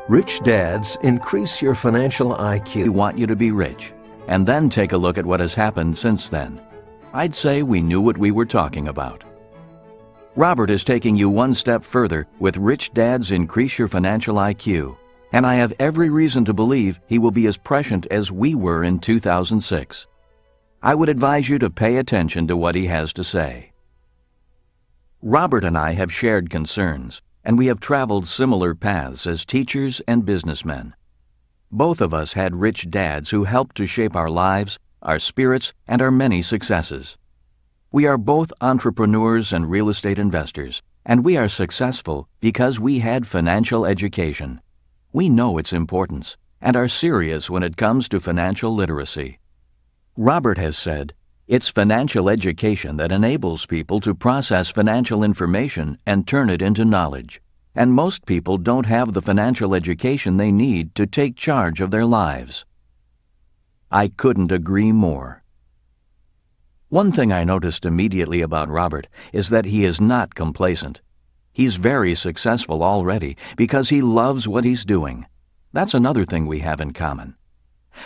Rich dads increase your financial IQ. We want you to be rich, and then take a look at what has happened since then. I'd say we knew what we were talking about. Robert is taking you one step further with Rich Dads Increase Your Financial IQ, and I have every reason to believe he will be as prescient as we were in 2006. I would advise you to pay attention to what he has to say. Robert and I have shared concerns, and we have traveled similar paths as teachers and businessmen. Both of us had rich dads who helped to shape our lives, our spirits, and our many successes. We are both entrepreneurs and real estate investors, and we are successful because we had financial education. We know its importance and are serious when it comes to financial literacy. Robert has said, "It's financial education that enables people to process financial information and turn it into knowledge, and most people don't have the financial education they need to take charge of their lives." I couldn't agree more. One thing I noticed immediately about Robert is that he is not complacent. He's very successful already because he loves what he's doing. That's another thing we have in common.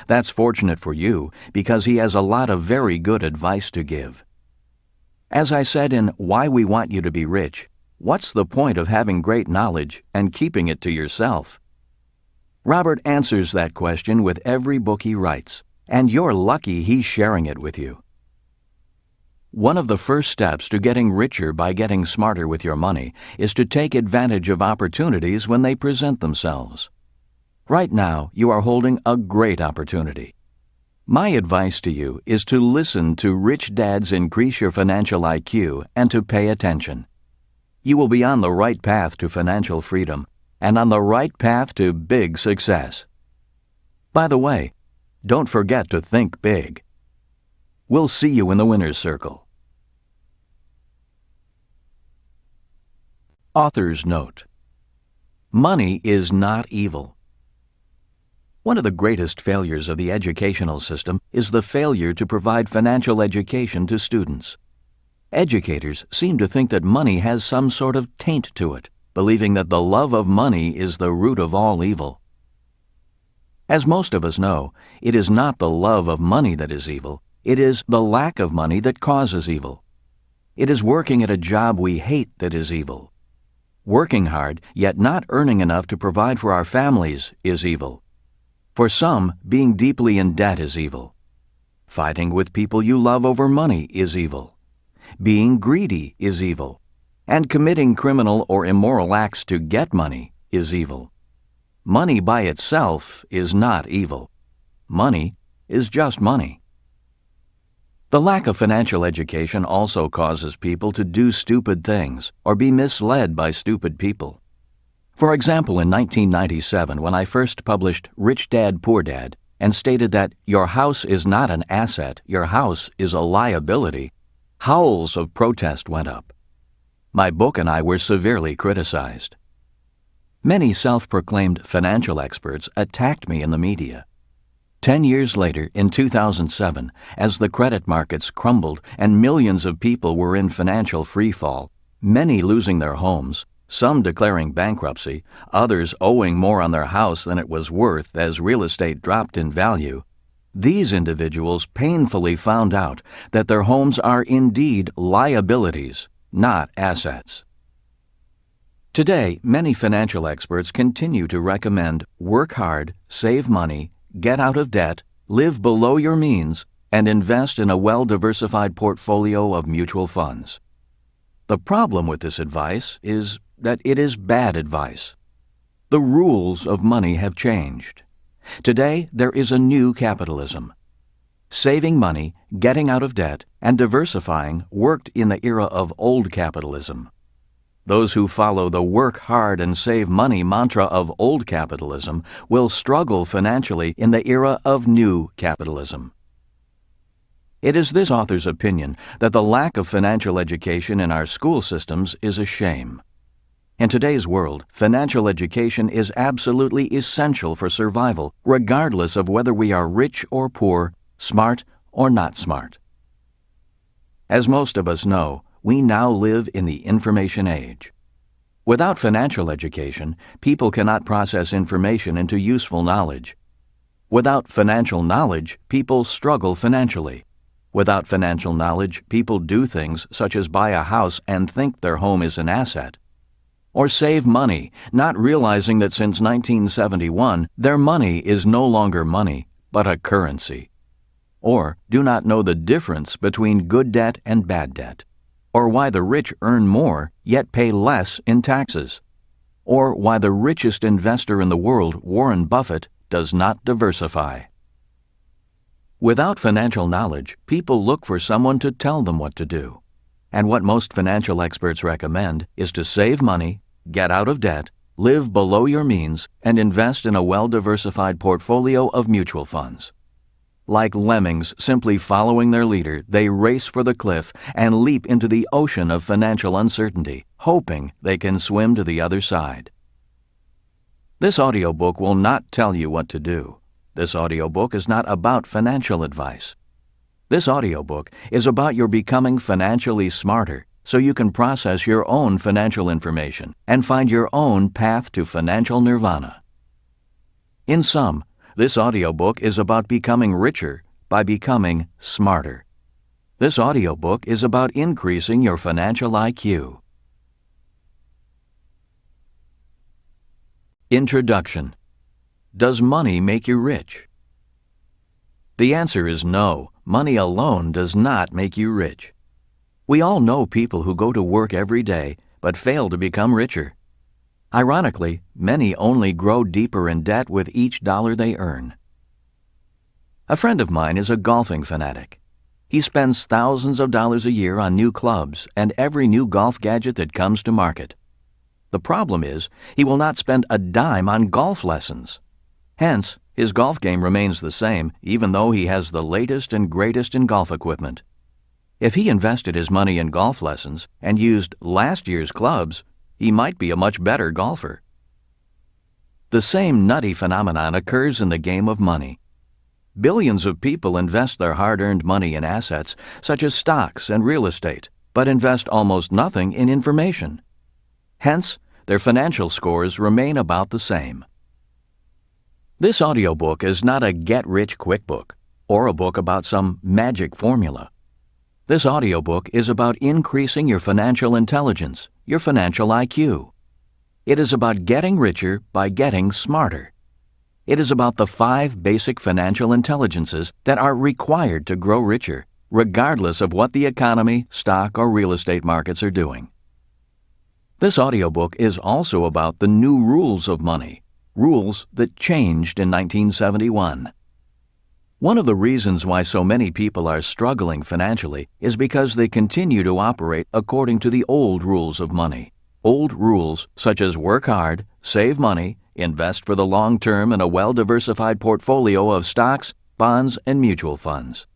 That's fortunate for you because he has a lot of very good advice to give. As I said in Why We Want You to Be Rich, what's the point of having great knowledge and keeping it to yourself? Robert answers that question with every book he writes, and you're lucky he's sharing it with you. One of the first steps to getting richer by getting smarter with your money is to take advantage of opportunities when they present themselves. Right now, you are holding a great opportunity. My advice to you is to listen to Rich Dads Increase Your Financial IQ and to pay attention. You will be on the right path to financial freedom and on the right path to big success. By the way, don't forget to think big. We'll see you in the winner's circle. Author's note: money is not evil. One of the greatest failures of the educational system is the failure to provide financial education to students. Educators seem to think that money has some sort of taint to it, believing that the love of money is the root of all evil. As most of us know, it is not the love of money that is evil. It is the lack of money that causes evil. It is working at a job we hate that is evil. Working hard, yet not earning enough to provide for our families, is evil. For some, being deeply in debt is evil. Fighting with people you love over money is evil. Being greedy is evil. And committing criminal or immoral acts to get money is evil. Money by itself is not evil. Money is just money. The lack of financial education also causes people to do stupid things or be misled by stupid people. For example, in 1997, when I first published Rich Dad, Poor Dad and stated that your house is not an asset, your house is a liability, howls of protest went up. My book and I were severely criticized. Many self-proclaimed financial experts attacked me in the media. 10 years later, in 2007, as the credit markets crumbled and millions of people were in financial freefall, many losing their homes, some declaring bankruptcy, others owing more on their house than it was worth as real estate dropped in value, these individuals painfully found out that their homes are indeed liabilities, not assets. Today, many financial experts continue to recommend work hard, save money, get out of debt, live below your means, and invest in a well-diversified portfolio of mutual funds. The problem with this advice is that it is bad advice. The rules of money have changed. Today, there is a new capitalism. Saving money, getting out of debt, and diversifying worked in the era of old capitalism. Those who follow the work hard and save money mantra of old capitalism will struggle financially in the era of new capitalism. It is this author's opinion that the lack of financial education in our school systems is a shame. In today's world, financial education is absolutely essential for survival, regardless of whether we are rich or poor, smart or not smart. As most of us know, we now live in the information age. Without financial education, people cannot process information into useful knowledge. Without financial knowledge, people struggle financially. Without financial knowledge, people do things such as buy a house and think their home is an asset. Or save money, not realizing that since 1971, their money is no longer money, but a currency. Or do not know the difference between good debt and bad debt. Or why the rich earn more, yet pay less in taxes. Or why the richest investor in the world, Warren Buffett, does not diversify. Without financial knowledge, people look for someone to tell them what to do. And what most financial experts recommend is to save money, get out of debt, live below your means, and invest in a well-diversified portfolio of mutual funds. Like lemmings simply following their leader, they race for the cliff and leap into the ocean of financial uncertainty, hoping they can swim to the other side. This audiobook will not tell you what to do. This audiobook is not about financial advice. This audiobook is about your becoming financially smarter so you can process your own financial information and find your own path to financial nirvana. In sum, this audiobook is about becoming richer by becoming smarter. This audiobook is about increasing your financial IQ. Introduction. Does money make you rich? The answer is no. Money alone does not make you rich. We all know people who go to work every day but fail to become richer. Ironically, many only grow deeper in debt with each dollar they earn. A friend of mine is a golfing fanatic. He spends thousands of dollars a year on new clubs and every new golf gadget that comes to market. The problem is, he will not spend a dime on golf lessons. Hence, his golf game remains the same, even though he has the latest and greatest in golf equipment. If he invested his money in golf lessons and used last year's clubs, he might be a much better golfer. The same nutty phenomenon occurs in the game of money. Billions of people invest their hard-earned money in assets such as stocks and real estate, but invest almost nothing in information. Hence, their financial scores remain about the same. This audiobook is not a get-rich-quick book or a book about some magic formula. This audiobook is about increasing your financial intelligence, your financial IQ. It is about getting richer by getting smarter. It is about the 5 basic financial intelligences that are required to grow richer, regardless of what the economy, stock, or real estate markets are doing. This audiobook is also about the new rules of money, rules that changed in 1971. One of the reasons why so many people are struggling financially is because they continue to operate according to the old rules of money. Old rules such as work hard, save money, invest for the long term in a well-diversified portfolio of stocks, bonds, and mutual funds.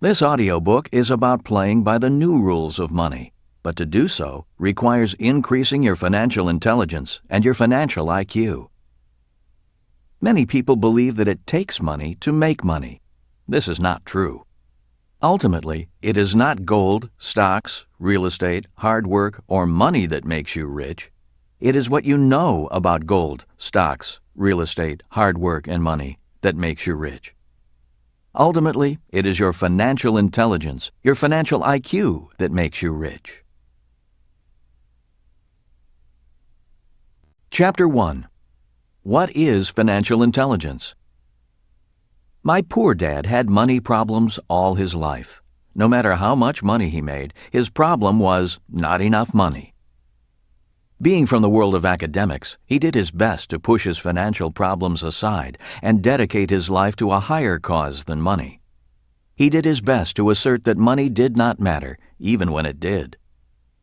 This audiobook is about playing by the new rules of money, but to do so requires increasing your financial intelligence and your financial IQ. Many people believe that it takes money to make money. This is not true. Ultimately, it is not gold, stocks, real estate, hard work, or money that makes you rich. It is what you know about gold, stocks, real estate, hard work, and money that makes you rich. Ultimately, it is your financial intelligence, your financial IQ that makes you rich. Chapter 1. What is financial intelligence? My poor dad had money problems all his life. No matter how much money he made, his problem was not enough money. Being from the world of academics, he did his best to push his financial problems aside and dedicate his life to a higher cause than money. He did his best to assert that money did not matter, even when it did.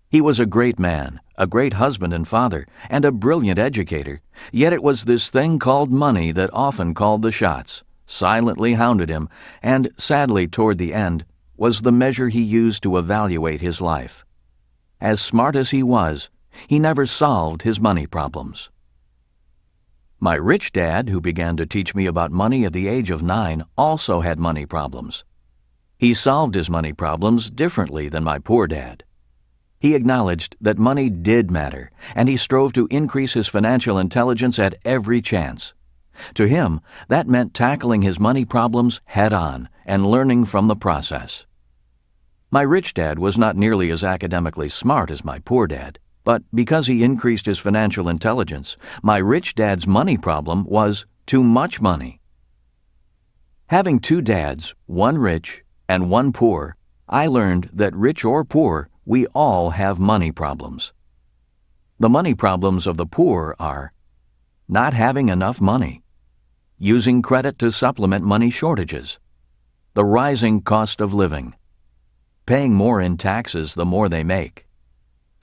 He was a great man, a great husband and father, and a brilliant educator, yet it was this thing called money that often called the shots, silently hounded him, and, sadly toward the end, was the measure he used to evaluate his life. As smart as he was, he never solved his money problems. My rich dad, who began to teach me about money at the age of 9, also had money problems. He solved his money problems differently than my poor dad. He acknowledged that money did matter, and he strove to increase his financial intelligence at every chance. To him, that meant tackling his money problems head-on and learning from the process. My rich dad was not nearly as academically smart as my poor dad, but because he increased his financial intelligence, my rich dad's money problem was too much money. Having two dads, one rich and one poor, I learned that rich or poor, we all have money problems. The money problems of the poor are not having enough money, using credit to supplement money shortages, the rising cost of living, paying more in taxes the more they make,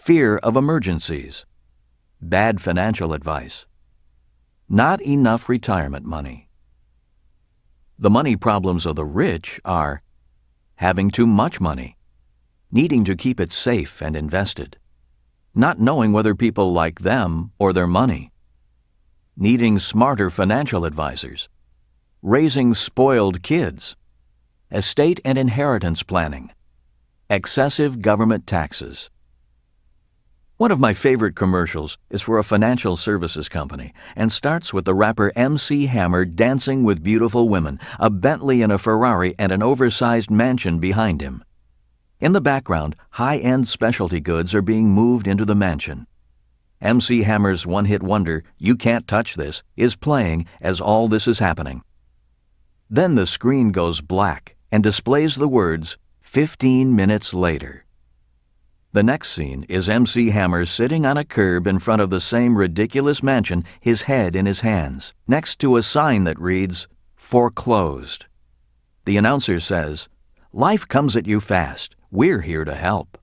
fear of emergencies, bad financial advice, not enough retirement money. The money problems of the rich are having too much money, needing to keep it safe and invested, not knowing whether people like them or their money, needing smarter financial advisors, raising spoiled kids, estate and inheritance planning, excessive government taxes. One of my favorite commercials is for a financial services company and starts with the rapper MC Hammer dancing with beautiful women, a Bentley and a Ferrari and an oversized mansion behind him. In the background, high-end specialty goods are being moved into the mansion. MC Hammer's one-hit wonder, "You Can't Touch This," is playing as all this is happening. Then the screen goes black and displays the words, 15 minutes later. The next scene is MC Hammer sitting on a curb in front of the same ridiculous mansion, his head in his hands, next to a sign that reads, "Foreclosed." The announcer says, "Life comes at you fast. We're here to help."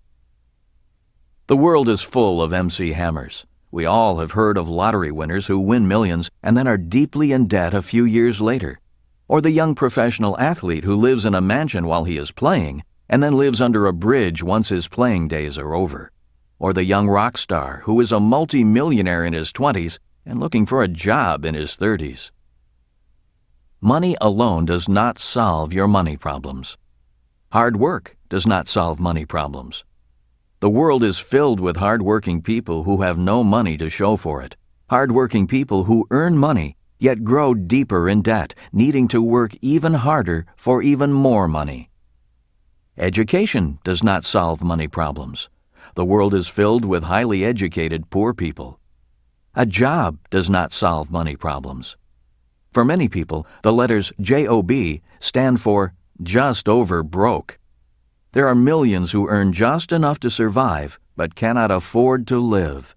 The world is full of MC Hammers. We all have heard of lottery winners who win millions and then are deeply in debt a few years later, or the young professional athlete who lives in a mansion while he is playing and then lives under a bridge once his playing days are over, or the young rock star who is a multi-millionaire in his 20s and looking for a job in his 30s. Money alone does not solve your money problems. Hard work does not solve money problems. The world is filled with hard-working people who have no money to show for it, hard-working people who earn money yet grow deeper in debt, needing to work even harder for even more money. Education does not solve money problems. The world is filled with highly educated poor people. A job does not solve money problems. For many people, the letters JOB stand for just over broke. There are millions who earn just enough to survive but cannot afford to live.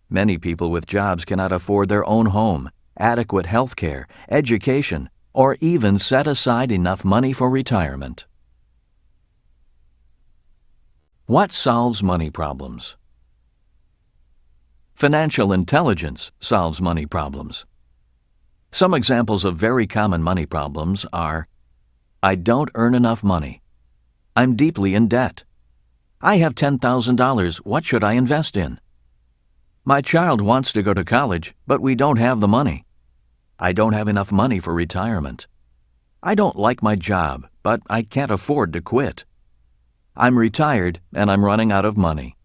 Many people with jobs cannot afford their own home, adequate health care, education, or even set aside enough money for retirement. What solves money problems? Financial intelligence solves money problems. Some examples of very common money problems are: I don't earn enough money. I'm deeply in debt. I have $10,000. What should I invest in? My child wants to go to college, but we don't have the money. I don't have enough money for retirement. I don't like my job, but I can't afford to quit. I'm retired and I'm running out of money.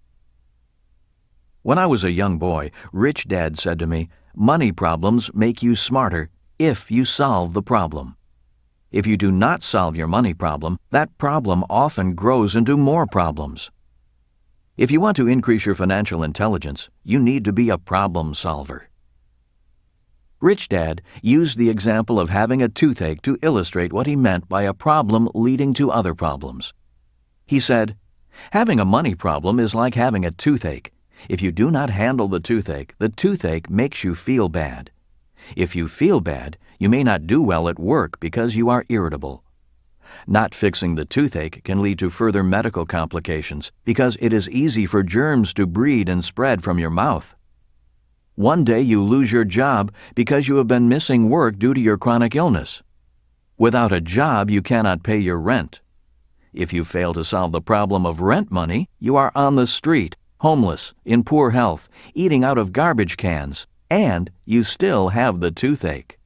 When I was a young boy, Rich Dad said to me, "Money problems make you smarter if you solve the problem. If you do not solve your money problem, that problem often grows into more problems." If you want to increase your financial intelligence, you need to be a problem solver. Rich Dad used the example of having a toothache to illustrate what he meant by a problem leading to other problems. He said, "Having a money problem is like having a toothache. If you do not handle the toothache makes you feel bad. If you feel bad, you may not do well at work because you are irritable. Not fixing the toothache can lead to further medical complications because it is easy for germs to breed and spread from your mouth. One day you lose your job because you have been missing work due to your chronic illness. Without a job, you cannot pay your rent. If you fail to solve the problem of rent money, you are on the street, homeless, in poor health, eating out of garbage cans, and you still have the toothache."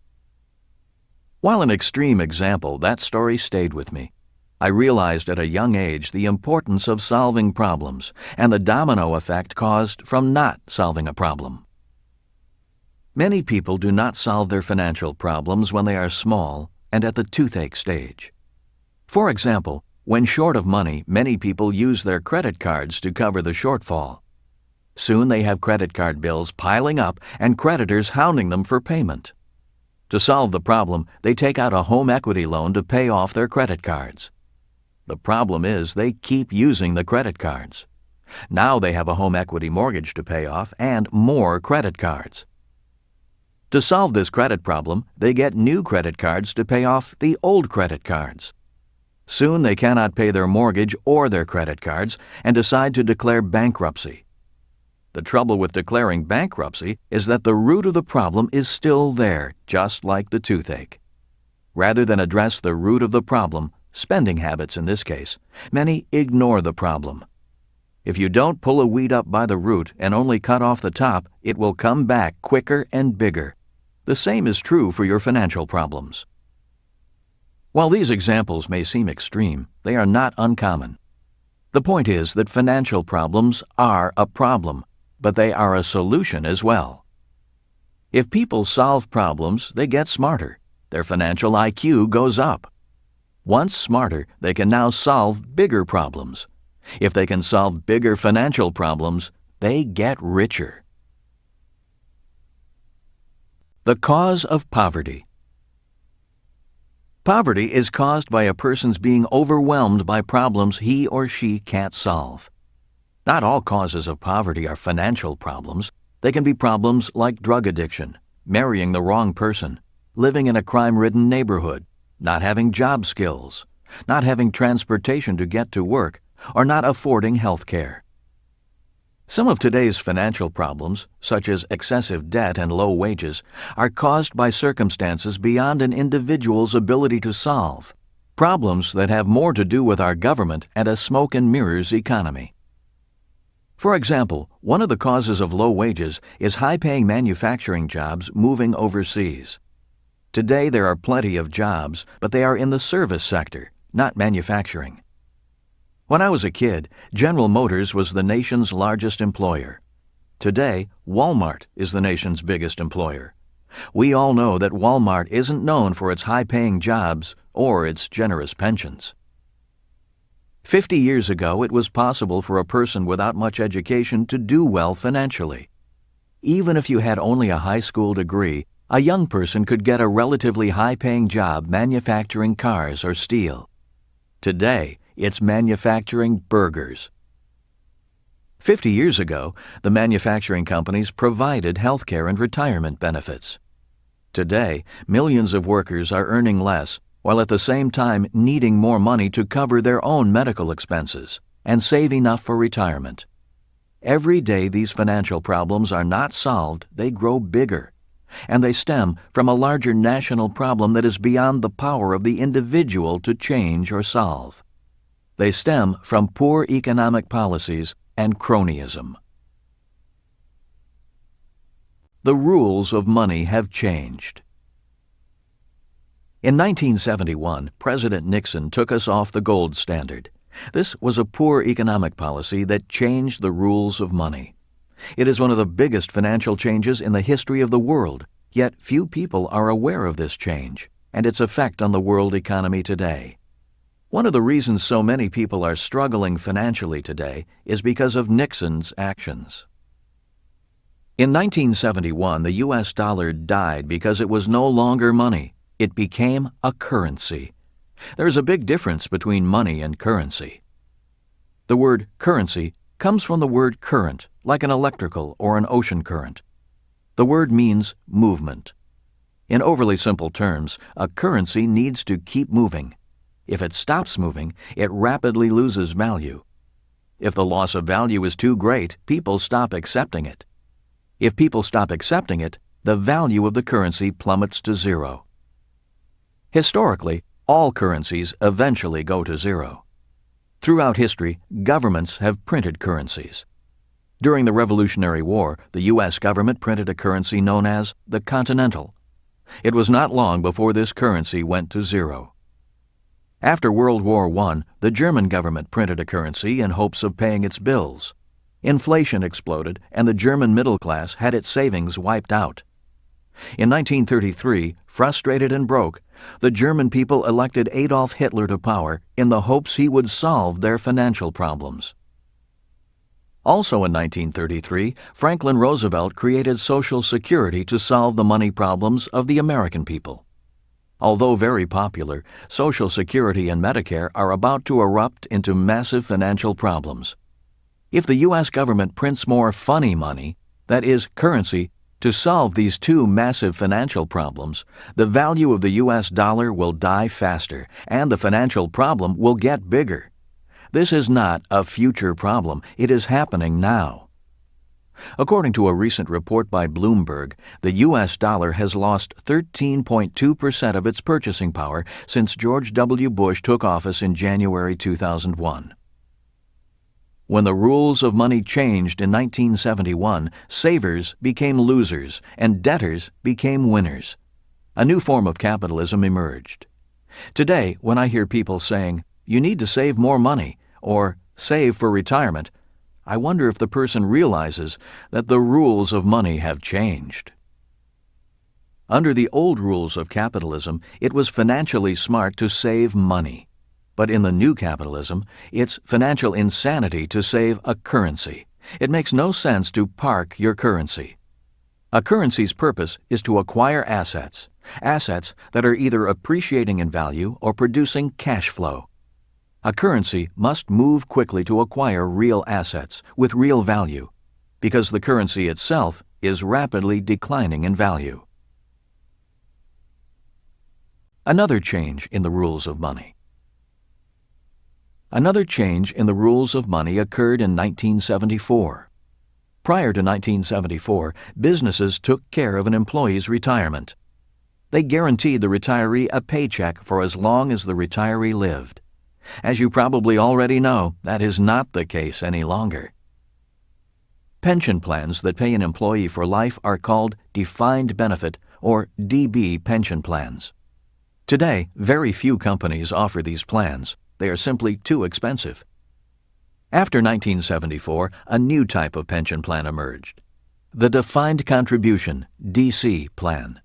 While an extreme example, that story stayed with me. I realized at a young age the importance of solving problems and the domino effect caused from not solving a problem. Many people do not solve their financial problems when they are small and at the toothache stage. For example, when short of money, many people use their credit cards to cover the shortfall. Soon they have credit card bills piling up and creditors hounding them for payment. To solve the problem, they take out a home equity loan to pay off their credit cards. The problem is they keep using the credit cards. Now they have a home equity mortgage to pay off and more credit cards. To solve this credit problem, they get new credit cards to pay off the old credit cards. Soon they cannot pay their mortgage or their credit cards and decide to declare bankruptcy. The trouble with declaring bankruptcy is that the root of the problem is still there, just like the toothache. Rather than address the root of the problem, spending habits in this case, many ignore the problem. If you don't pull a weed up by the root and only cut off the top, it will come back quicker and bigger. The same is true for your financial problems. While these examples may seem extreme, they are not uncommon. The point is that financial problems are a problem, but they are a solution as well. If people solve problems, they get smarter. Their financial IQ goes up. Once smarter, they can now solve bigger problems. If they can solve bigger financial problems, they get richer. The cause of poverty. Poverty is caused by a person's being overwhelmed by problems he or she can't solve. Not all causes of poverty are financial problems. They can be problems like drug addiction, marrying the wrong person, living in a crime-ridden neighborhood, not having job skills, not having transportation to get to work, or not affording health care. Some of today's financial problems, such as excessive debt and low wages, are caused by circumstances beyond an individual's ability to solve, problems that have more to do with our government and a smoke and mirrors economy. For example, one of the causes of low wages is high-paying manufacturing jobs moving overseas. Today there are plenty of jobs, but they are in the service sector, not manufacturing. When I was a kid, General Motors was the nation's largest employer. Today, Walmart is the nation's biggest employer. We all know that Walmart isn't known for its high-paying jobs or its generous pensions. 50 years ago, it was possible for a person without much education to do well financially. Even if you had only a high school degree, a young person could get a relatively high-paying job manufacturing cars or steel. Today, it's manufacturing burgers. 50 years ago, the manufacturing companies provided health care and retirement benefits. Today, millions of workers are earning less, while at the same time needing more money to cover their own medical expenses and save enough for retirement. Every day these financial problems are not solved, they grow bigger, and they stem from a larger national problem that is beyond the power of the individual to change or solve. They stem from poor economic policies and cronyism. The rules of money have changed. In 1971, President Nixon took us off the gold standard. This was a poor economic policy that changed the rules of money. It is one of the biggest financial changes in the history of the world, yet few people are aware of this change and its effect on the world economy today. One of the reasons so many people are struggling financially today is because of Nixon's actions. In 1971, the U.S. dollar died because it was no longer money. It became a currency. There is a big difference between money and currency. The word currency comes from the word current, like an electrical or an ocean current. The word means movement. In overly simple terms, a currency needs to keep moving. If it stops moving, it rapidly loses value. If the loss of value is too great, people stop accepting it. If people stop accepting it, the value of the currency plummets to zero. Historically, all currencies eventually go to zero. Throughout history, governments have printed currencies. During the Revolutionary War, the U.S. government printed a currency known as the Continental. It was not long before this currency went to zero. After World War I, the German government printed a currency in hopes of paying its bills. Inflation exploded, and the German middle class had its savings wiped out. In 1933, frustrated and broke, the German people elected Adolf Hitler to power in the hopes he would solve their financial problems. Also in 1933, Franklin Roosevelt created Social Security to solve the money problems of the American people. Although very popular, Social Security and Medicare are about to erupt into massive financial problems. If the U.S. government prints more funny money, that is, currency, to solve these two massive financial problems, the value of the U.S. dollar will die faster, and the financial problem will get bigger. This is not a future problem, it is happening now. According to a recent report by Bloomberg, the U.S. dollar has lost 13.2% of its purchasing power since George W. Bush took office in January 2001. When the rules of money changed in 1971, savers became losers and debtors became winners. A new form of capitalism emerged. Today, when I hear people saying, "You need to save more money," or "save for retirement," I wonder if the person realizes that the rules of money have changed. Under the old rules of capitalism, it was financially smart to save money. But in the new capitalism, it's financial insanity to save a currency. It makes no sense to park your currency. A currency's purpose is to acquire assets, assets that are either appreciating in value or producing cash flow. A currency must move quickly to acquire real assets with real value, because the currency itself is rapidly declining in value. Another change in the rules of money. Another change in the rules of money occurred in 1974. Prior to 1974, businesses took care of an employee's retirement. They guaranteed the retiree a paycheck for as long as the retiree lived. As you probably already know, that is not the case any longer. Pension plans that pay an employee for life are called defined benefit or DB pension plans. Today, very few companies offer these plans. They are simply too expensive. After 1974, a new type of pension plan emerged, the defined contribution DC plan.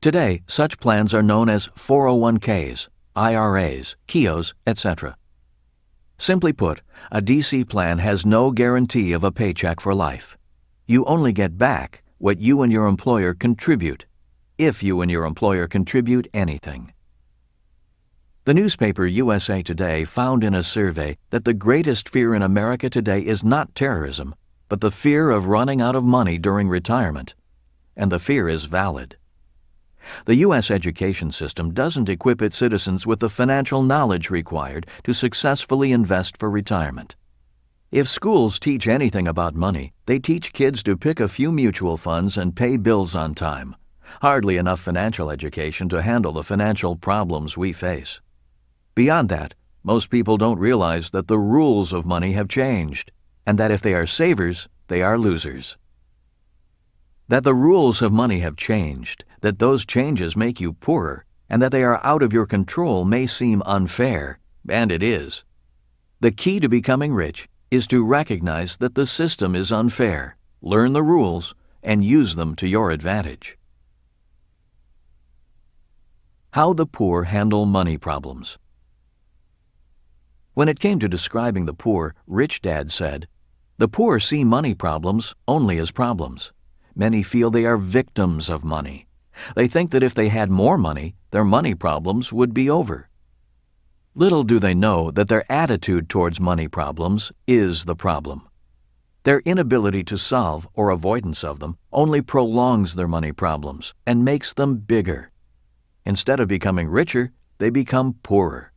Today, such plans are known as 401ks, IRAs, Kiyos, etc. Simply put, a DC plan has no guarantee of a paycheck for life. You only get back what you and your employer contribute, if you and your employer contribute anything. The newspaper USA Today found in a survey that the greatest fear in America today is not terrorism, but the fear of running out of money during retirement. And the fear is valid. The U.S. education system doesn't equip its citizens with the financial knowledge required to successfully invest for retirement. If schools teach anything about money, they teach kids to pick a few mutual funds and pay bills on time. Hardly enough financial education to handle the financial problems we face. Beyond that, most people don't realize that the rules of money have changed, and that if they are savers, they are losers. That the rules of money have changed, that those changes make you poorer, and that they are out of your control may seem unfair, and it is. The key to becoming rich is to recognize that the system is unfair, learn the rules, and use them to your advantage. How the poor handle money problems. When it came to describing the poor, Rich Dad said, "The poor see money problems only as problems. Many feel they are victims of money. They think that if they had more money, their money problems would be over." Little do they know that their attitude towards money problems is the problem. Their inability to solve or avoidance of them only prolongs their money problems and makes them bigger. Instead of becoming richer, they become poorer.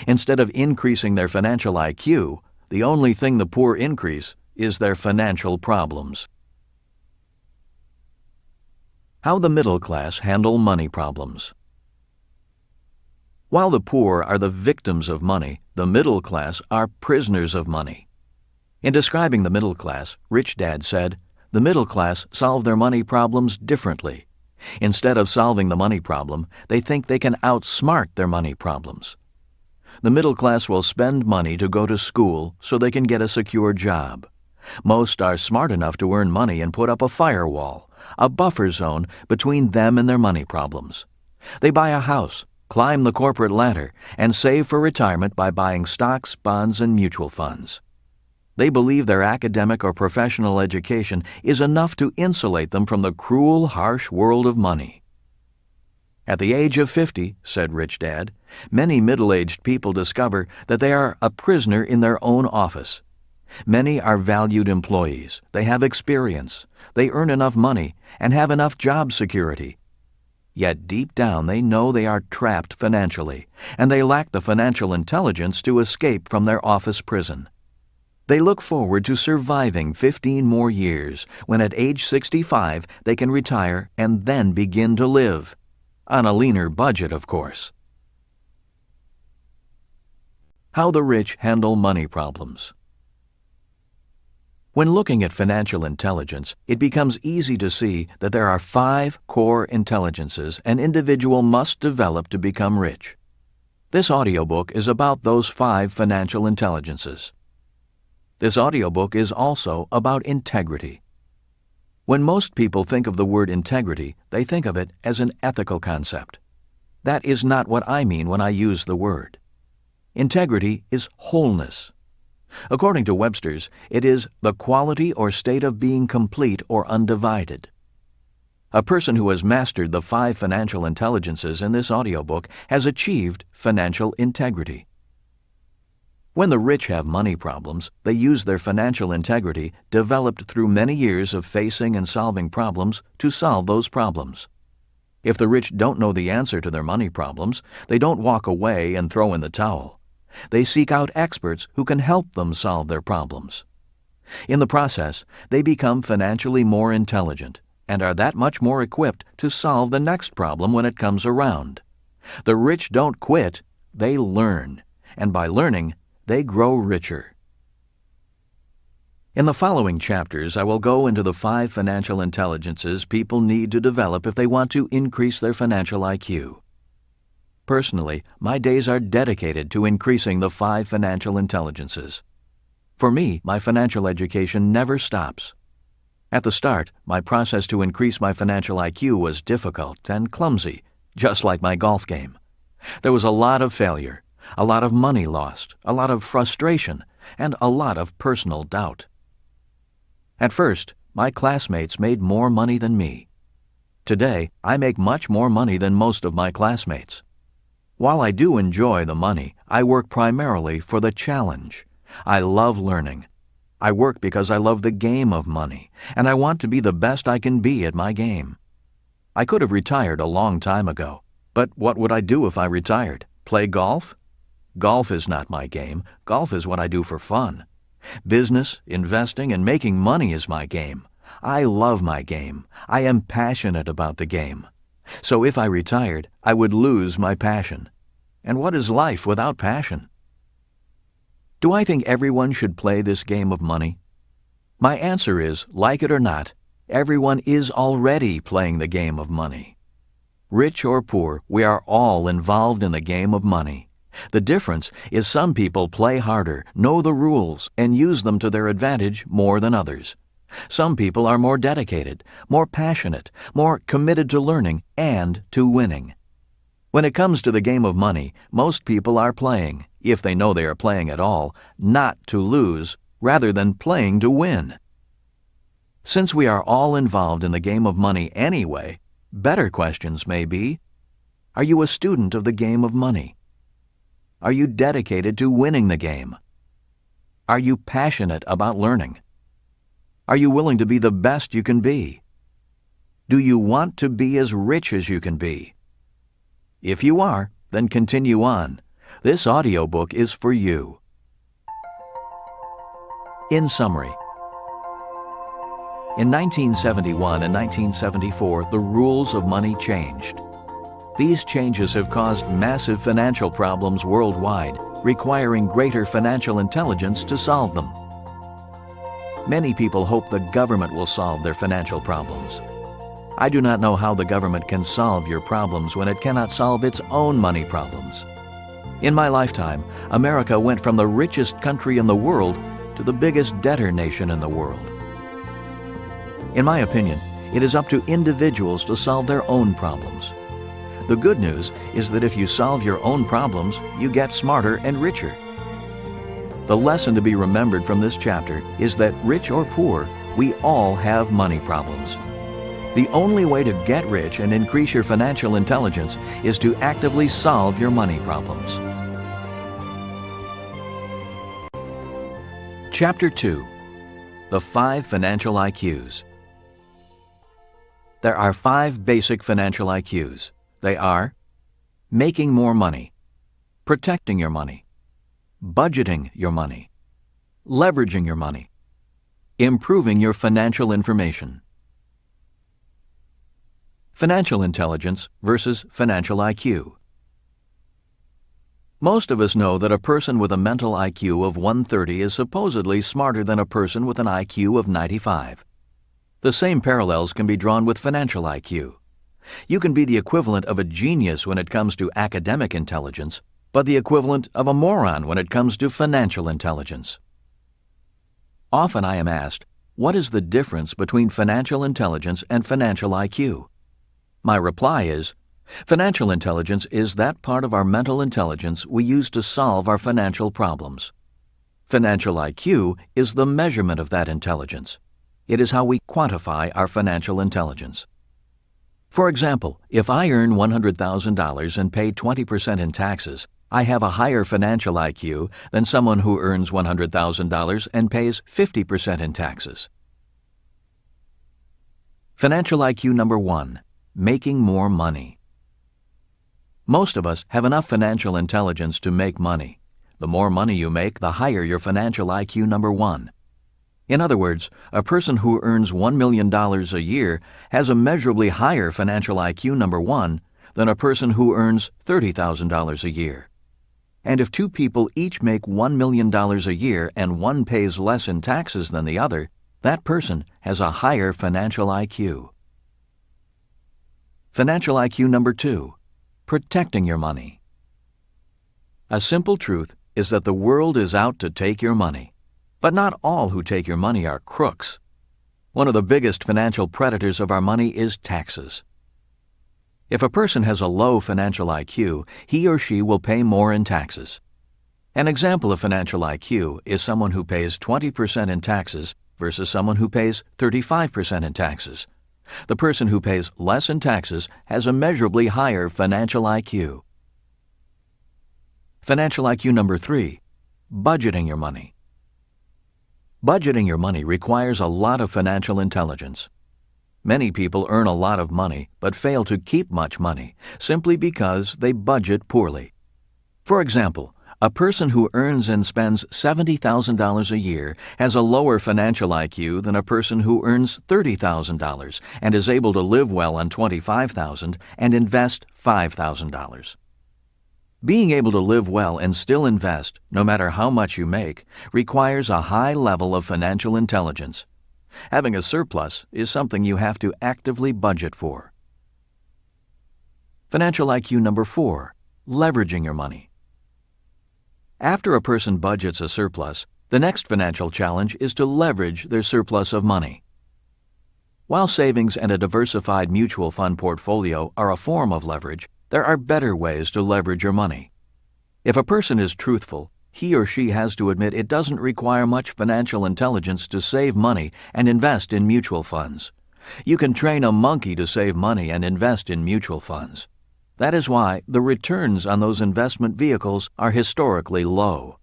Instead of increasing their financial IQ, the only thing the poor increase is their financial problems. How the middle class handle money problems. While the poor are the victims of money, the middle class are prisoners of money. In describing the middle class, Rich Dad said, "The middle class solve their money problems differently. Instead of solving the money problem, they think they can outsmart their money problems. The middle class will spend money to go to school so they can get a secure job. Most are smart enough to earn money and put up a firewall, a buffer zone between them and their money problems. They buy a house, climb the corporate ladder, and save for retirement by buying stocks, bonds, and mutual funds. They believe their academic or professional education is enough to insulate them from the cruel, harsh world of money. At the age of 50, said Rich Dad, many middle-aged people discover that they are a prisoner in their own office. Many are valued employees. They have experience. They earn enough money and have enough job security. Yet deep down they know they are trapped financially, and they lack the financial intelligence to escape from their office prison. They look forward to surviving 15 more years, when at age 65 they can retire and then begin to live. On a leaner budget, of course. How the rich handle money problems. When looking at financial intelligence, it becomes easy to see that there are 5 core intelligences an individual must develop to become rich. This audiobook is about those 5 financial intelligences. This audiobook is also about integrity. When most people think of the word integrity, they think of it as an ethical concept. That is not what I mean when I use the word. Integrity is wholeness. According to Webster's, it is the quality or state of being complete or undivided. A person who has mastered the 5 financial intelligences in this audiobook has achieved financial integrity. When the rich have money problems, they use their financial integrity, developed through many years of facing and solving problems, to solve those problems. If the rich don't know the answer to their money problems, they don't walk away and throw in the towel. They seek out experts who can help them solve their problems. In the process, they become financially more intelligent and are that much more equipped to solve the next problem when it comes around. The rich don't quit, they learn, and by learning, they grow richer. In the following chapters, I will go into the 5 financial intelligences people need to develop if they want to increase their financial IQ. Personally, my days are dedicated to increasing the 5 financial intelligences. For me, my financial education never stops. At the start, my process to increase my financial IQ was difficult and clumsy, just like my golf game. There was a lot of failure, a lot of money lost, a lot of frustration, and a lot of personal doubt. At first, my classmates made more money than me. Today, I make much more money than most of my classmates. While I do enjoy the money, I work primarily for the challenge. I love learning. I work because I love the game of money, and I want to be the best I can be at my game. I could have retired a long time ago, but what would I do if I retired? Play golf? Golf is not my game. Golf is what I do for fun. Business, investing, and making money is my game. I love my game. I am passionate about the game. So if I retired, I would lose my passion. And what is life without passion? Do I think everyone should play this game of money? My answer is, like it or not, everyone is already playing the game of money. Rich or poor, we are all involved in the game of money. The difference is some people play harder, know the rules, and use them to their advantage more than others. Some people are more dedicated, more passionate, more committed to learning and to winning. When it comes to the game of money, most people are playing, if they know they are playing at all, not to lose, rather than playing to win. Since we are all involved in the game of money anyway, better questions may be, are you a student of the game of money? Are you dedicated to winning the game? Are you passionate about learning? Are you willing to be the best you can be? Do you want to be as rich as you can be? If you are, then continue on. This audiobook is for you. In summary, in 1971 and 1974, the rules of money changed. These changes have caused massive financial problems worldwide, requiring greater financial intelligence to solve them. Many people hope the government will solve their financial problems. I do not know how the government can solve your problems when it cannot solve its own money problems. In my lifetime, America went from the richest country in the world to the biggest debtor nation in the world. In my opinion, it is up to individuals to solve their own problems. The good news is that if you solve your own problems, you get smarter and richer. The lesson to be remembered from this chapter is that rich or poor, we all have money problems. The only way to get rich and increase your financial intelligence is to actively solve your money problems. Chapter 2. The 5 Financial IQs. There are 5 basic financial IQs. They are making more money, protecting your money, budgeting your money, leveraging your money, improving your financial information. Financial intelligence versus financial IQ. Most of us know that a person with a mental IQ of 130 is supposedly smarter than a person with an IQ of 95. The same parallels can be drawn with financial IQ. You can be the equivalent of a genius when it comes to academic intelligence, but the equivalent of a moron when it comes to financial intelligence. Often I am asked, what is the difference between financial intelligence and financial IQ? My reply is, financial intelligence is that part of our mental intelligence we use to solve our financial problems. Financial IQ is the measurement of that intelligence. It is how we quantify our financial intelligence. For example, if I earn $100,000 and pay 20% in taxes, I have a higher financial IQ than someone who earns $100,000 and pays 50% in taxes. Financial IQ number 1. Making more money. Most of us have enough financial intelligence to make money. The more money you make, the higher your financial IQ number 1. In other words, a person who earns $1 million a year has a measurably higher financial IQ number 1 than a person who earns $30,000 a year. And if 2 people each make $1 million a year and one pays less in taxes than the other, that person has a higher financial IQ. Financial IQ number 2. Protecting your money. A simple truth is that the world is out to take your money. But not all who take your money are crooks. One of the biggest financial predators of our money is taxes. If a person has a low financial IQ, he or she will pay more in taxes. An example of financial IQ is someone who pays 20% in taxes versus someone who pays 35% in taxes. The person who pays less in taxes has a measurably higher financial IQ. Financial IQ number 3. Budgeting your money. Budgeting your money requires a lot of financial intelligence. Many people earn a lot of money but fail to keep much money simply because they budget poorly. For example, a person who earns and spends $70,000 a year has a lower financial IQ than a person who earns $30,000 and is able to live well on $25,000 and invest $5,000. Being able to live well and still invest, no matter how much you make, requires a high level of financial intelligence. Having a surplus is something you have to actively budget for. Financial IQ number 4. Leveraging your money. After a person budgets a surplus, the next financial challenge is to leverage their surplus of money. While savings and a diversified mutual fund portfolio are a form of leverage, there are better ways to leverage your money. If a person is truthful, he or she has to admit it doesn't require much financial intelligence to save money and invest in mutual funds. You can train a monkey to save money and invest in mutual funds. That is why the returns on those investment vehicles are historically low.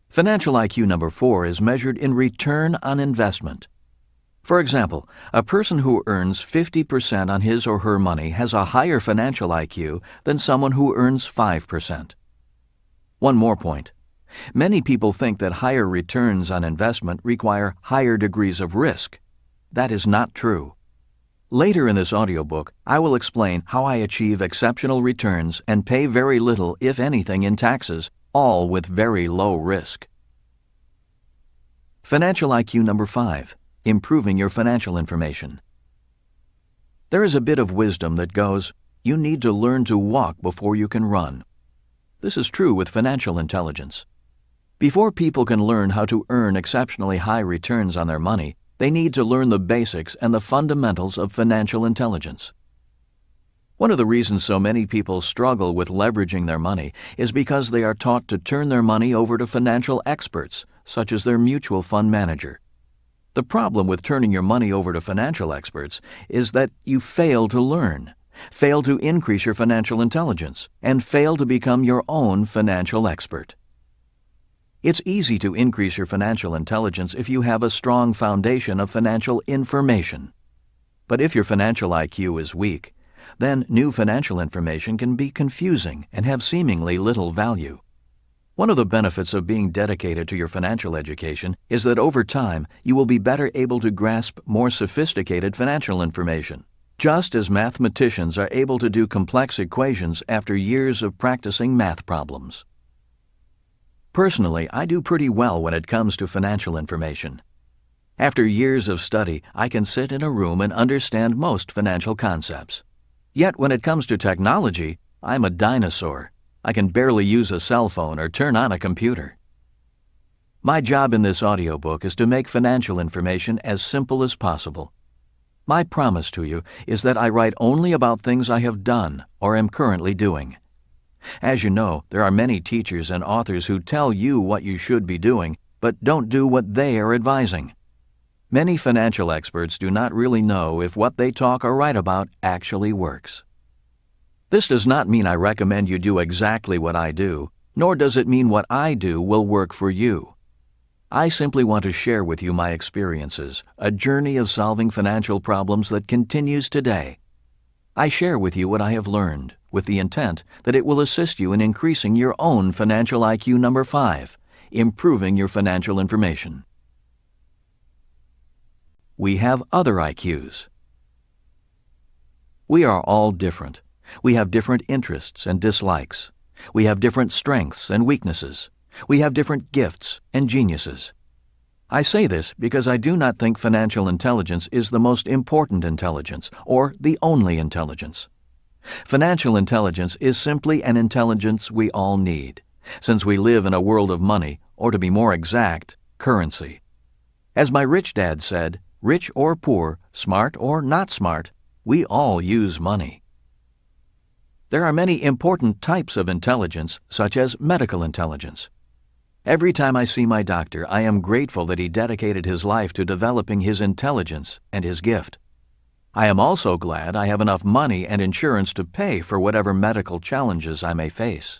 Financial IQ number 4 is measured in return on investment. For example, a person who earns 50% on his or her money has a higher financial IQ than someone who earns 5%. One more point. Many people think that higher returns on investment require higher degrees of risk. That is not true. Later in this audiobook, I will explain how I achieve exceptional returns and pay very little, if anything, in taxes, all with very low risk. Financial IQ number 5. Improving your financial information. There is a bit of wisdom that goes, you need to learn to walk before you can run. This is true with financial intelligence. Before people can learn how to earn exceptionally high returns on their money, they need to learn the basics and the fundamentals of financial intelligence. One of the reasons so many people struggle with leveraging their money is because they are taught to turn their money over to financial experts, such as their mutual fund manager. The problem with turning your money over to financial experts is that you fail to learn, fail to increase your financial intelligence, and fail to become your own financial expert. It's easy to increase your financial intelligence if you have a strong foundation of financial information. But if your financial IQ is weak, then new financial information can be confusing and have seemingly little value. One of the benefits of being dedicated to your financial education is that over time you will be better able to grasp more sophisticated financial information, just as mathematicians are able to do complex equations after years of practicing math problems. Personally, I do pretty well when it comes to financial information. After years of study, I can sit in a room and understand most financial concepts. Yet when it comes to technology, I'm a dinosaur. I can barely use a cell phone or turn on a computer. My job in this audiobook is to make financial information as simple as possible. My promise to you is that I write only about things I have done or am currently doing. As you know, there are many teachers and authors who tell you what you should be doing, but don't do what they are advising. Many financial experts do not really know if what they talk or write about actually works. This does not mean I recommend you do exactly what I do, nor does it mean what I do will work for you. I simply want to share with you my experiences, a journey of solving financial problems that continues today. I share with you what I have learned, with the intent that it will assist you in increasing your own financial IQ number 5, improving your financial information. We have other IQs. We are all different. We have different interests and dislikes. We have different strengths and weaknesses. We have different gifts and geniuses. I say this because I do not think financial intelligence is the most important intelligence or the only intelligence. Financial intelligence is simply an intelligence we all need, since we live in a world of money, or to be more exact, currency. As my rich dad said, rich or poor, smart or not smart, we all use money. There are many important types of intelligence, such as medical intelligence. Every time I see my doctor, I am grateful that he dedicated his life to developing his intelligence and his gift. I am also glad I have enough money and insurance to pay for whatever medical challenges I may face.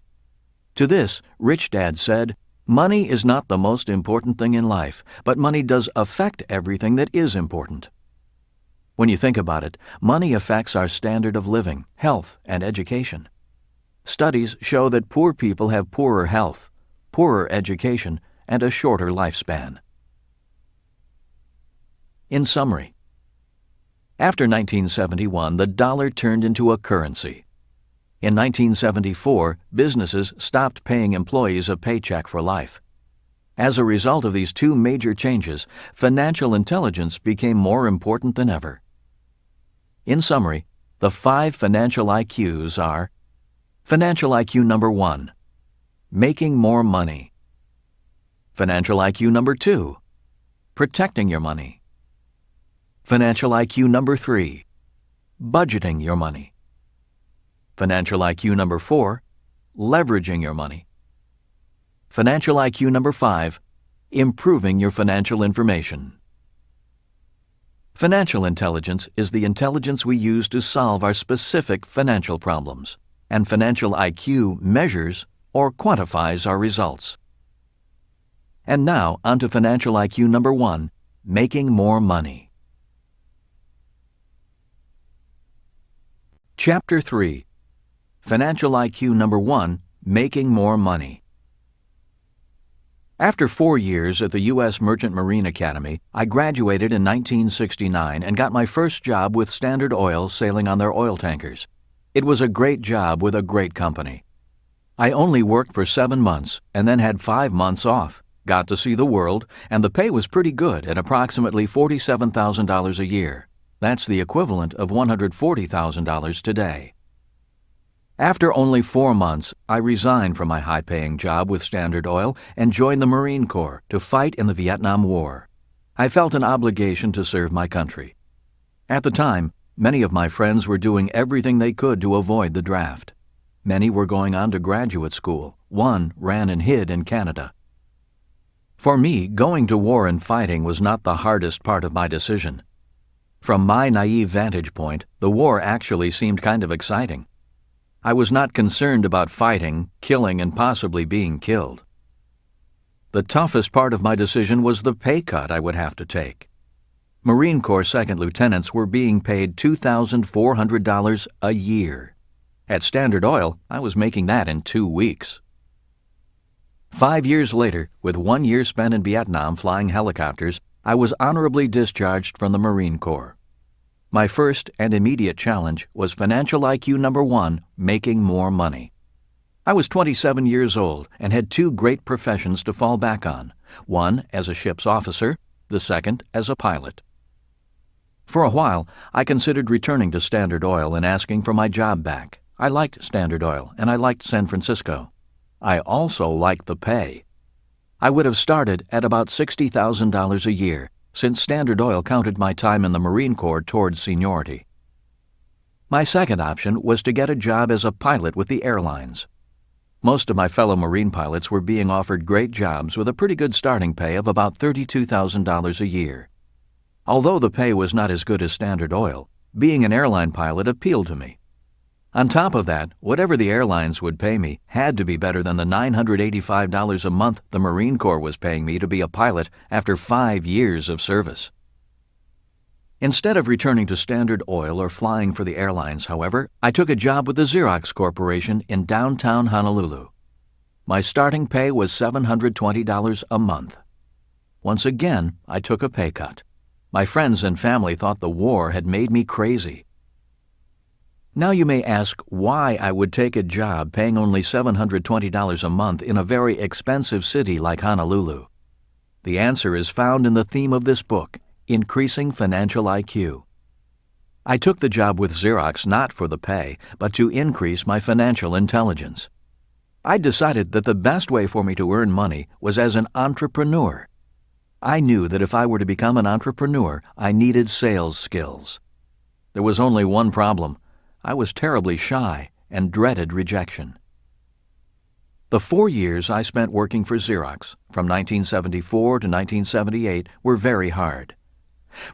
To this, Rich Dad said, "Money is not the most important thing in life, but money does affect everything that is important." When you think about it, money affects our standard of living, health, and education. Studies show that poor people have poorer health, poorer education, and a shorter lifespan. In summary, after 1971, the dollar turned into a currency. In 1974, businesses stopped paying employees a paycheck for life. As a result of these two major changes, financial intelligence became more important than ever. In summary, the 5 financial IQs are: Financial IQ number 1, making more money. Financial IQ number 2, protecting your money. Financial IQ number 3, budgeting your money. Financial IQ number 4, leveraging your money. Financial IQ number 5, improving your financial information. Financial intelligence is the intelligence we use to solve our specific financial problems, and financial IQ measures or quantifies our results. And now, on to financial IQ number 1, making more money. Chapter 3, Financial IQ number 1, making more money. After 4 years at the U.S. Merchant Marine Academy, I graduated in 1969 and got my first job with Standard Oil sailing on their oil tankers. It was a great job with a great company. I only worked for 7 months and then had 5 months off, got to see the world, and the pay was pretty good at approximately $47,000 a year. That's the equivalent of $140,000 today. After only 4 months, I resigned from my high-paying job with Standard Oil and joined the Marine Corps to fight in the Vietnam War. I felt an obligation to serve my country. At the time, many of my friends were doing everything they could to avoid the draft. Many were going on to graduate school. One ran and hid in Canada. For me, going to war and fighting was not the hardest part of my decision. From my naive vantage point, the war actually seemed kind of exciting. I was not concerned about fighting, killing, and possibly being killed. The toughest part of my decision was the pay cut I would have to take. Marine Corps second lieutenants were being paid $2,400 a year. At Standard Oil, I was making that in 2 weeks. 5 years later, with 1 year spent in Vietnam flying helicopters, I was honorably discharged from the Marine Corps. My first and immediate challenge was financial IQ number 1, making more money. I was 27 years old and had 2 great professions to fall back on, one as a ship's officer, the second as a pilot. For a while, I considered returning to Standard Oil and asking for my job back. I liked Standard Oil and I liked San Francisco. I also liked the pay. I would have started at about $60,000 a year, since Standard Oil counted my time in the Marine Corps towards seniority. My second option was to get a job as a pilot with the airlines. Most of my fellow Marine pilots were being offered great jobs with a pretty good starting pay of about $32,000 a year. Although the pay was not as good as Standard Oil, being an airline pilot appealed to me. On top of that, whatever the airlines would pay me had to be better than the $985 a month the Marine Corps was paying me to be a pilot after 5 years of service. Instead of returning to Standard Oil or flying for the airlines, however, I took a job with the Xerox Corporation in downtown Honolulu. My starting pay was $720 a month. Once again, I took a pay cut. My friends and family thought the war had made me crazy. Now you may ask why I would take a job paying only $720 a month in a very expensive city like Honolulu. The answer is found in the theme of this book, Increasing Financial IQ. I took the job with Xerox not for the pay, but to increase my financial intelligence. I decided that the best way for me to earn money was as an entrepreneur. I knew that if I were to become an entrepreneur, I needed sales skills. There was only one problem. I was terribly shy and dreaded rejection. The 4 years I spent working for Xerox, from 1974 to 1978, were very hard.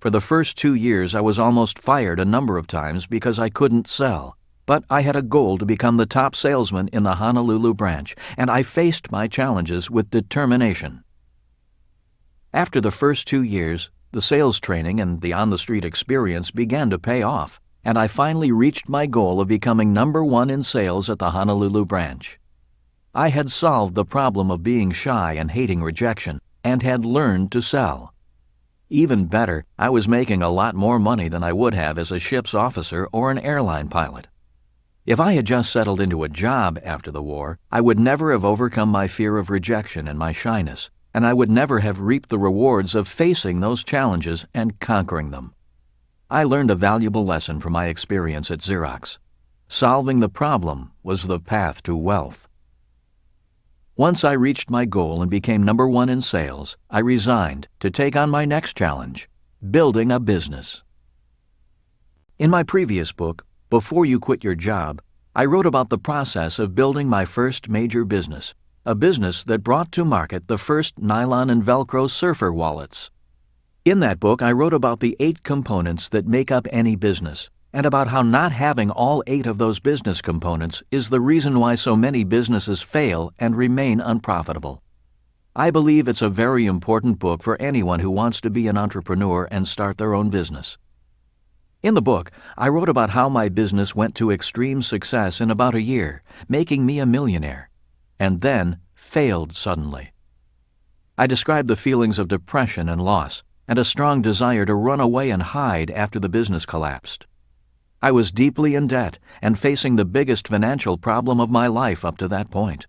For the first 2 years I was almost fired a number of times because I couldn't sell, but I had a goal to become the top salesman in the Honolulu branch, and I faced my challenges with determination. After the first 2 years, the sales training and the on-the-street experience began to pay off, and I finally reached my goal of becoming number 1 in sales at the Honolulu branch. I had solved the problem of being shy and hating rejection, and had learned to sell. Even better, I was making a lot more money than I would have as a ship's officer or an airline pilot. If I had just settled into a job after the war, I would never have overcome my fear of rejection and my shyness, and I would never have reaped the rewards of facing those challenges and conquering them. I learned a valuable lesson from my experience at Xerox. Solving the problem was the path to wealth. Once I reached my goal and became number 1 in sales, I resigned to take on my next challenge, building a business. In my previous book, Before You Quit Your Job, I wrote about the process of building my first major business, a business that brought to market the first nylon and Velcro surfer wallets. In that book, I wrote about the 8 components that make up any business, and about how not having all 8 of those business components is the reason why so many businesses fail and remain unprofitable. I believe it's a very important book for anyone who wants to be an entrepreneur and start their own business. In the book, I wrote about how my business went to extreme success in about a year, making me a millionaire, and then failed suddenly. I described the feelings of depression and loss, and a strong desire to run away and hide after the business collapsed. I was deeply in debt and facing the biggest financial problem of my life up to that point.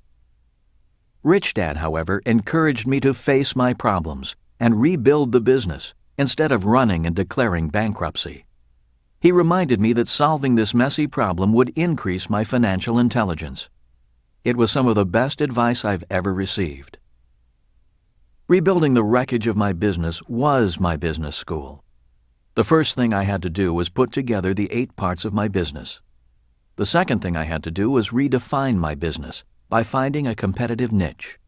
Rich Dad, however, encouraged me to face my problems and rebuild the business instead of running and declaring bankruptcy. He reminded me that solving this messy problem would increase my financial intelligence. It was some of the best advice I've ever received. Rebuilding the wreckage of my business was my business school. The first thing I had to do was put together the 8 parts of my business. The second thing I had to do was redefine my business by finding a competitive niche.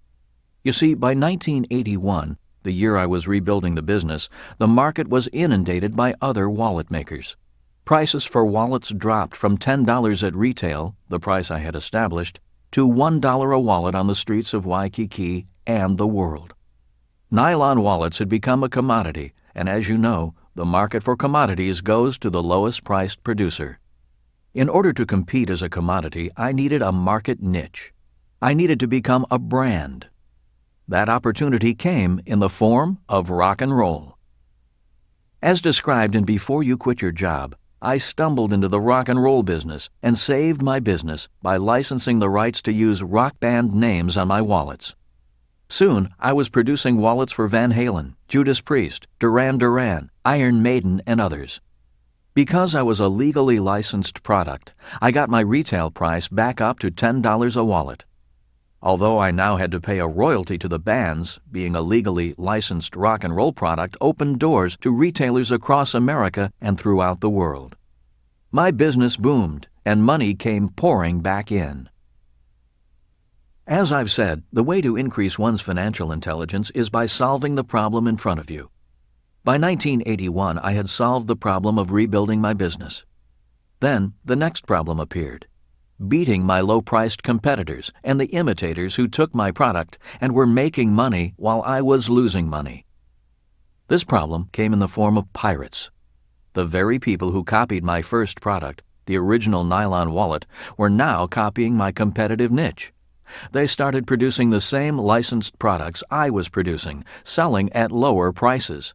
You see, by 1981, the year I was rebuilding the business, the market was inundated by other wallet makers. Prices for wallets dropped from $10 at retail, the price I had established, to $1 a wallet on the streets of Waikiki and the world. Nylon wallets had become a commodity, and as you know, the market for commodities goes to the lowest priced producer. In order to compete as a commodity, I needed a market niche. I needed to become a brand. That opportunity came in the form of rock and roll. As described in Before You Quit Your Job, I stumbled into the rock and roll business and saved my business by licensing the rights to use rock band names on my wallets. Soon, I was producing wallets for Van Halen, Judas Priest, Duran Duran, Iron Maiden, and others. Because I was a legally licensed product, I got my retail price back up to $10 a wallet. Although I now had to pay a royalty to the bands, being a legally licensed rock and roll product opened doors to retailers across America and throughout the world. My business boomed, and money came pouring back in. As I've said, the way to increase one's financial intelligence is by solving the problem in front of you. By 1981, I had solved the problem of rebuilding my business. Then the next problem appeared: beating my low-priced competitors and the imitators who took my product and were making money while I was losing money. This problem came in the form of pirates. The very people who copied my first product, the original nylon wallet, were now copying my competitive niche. They started producing the same licensed products I was producing, selling at lower prices,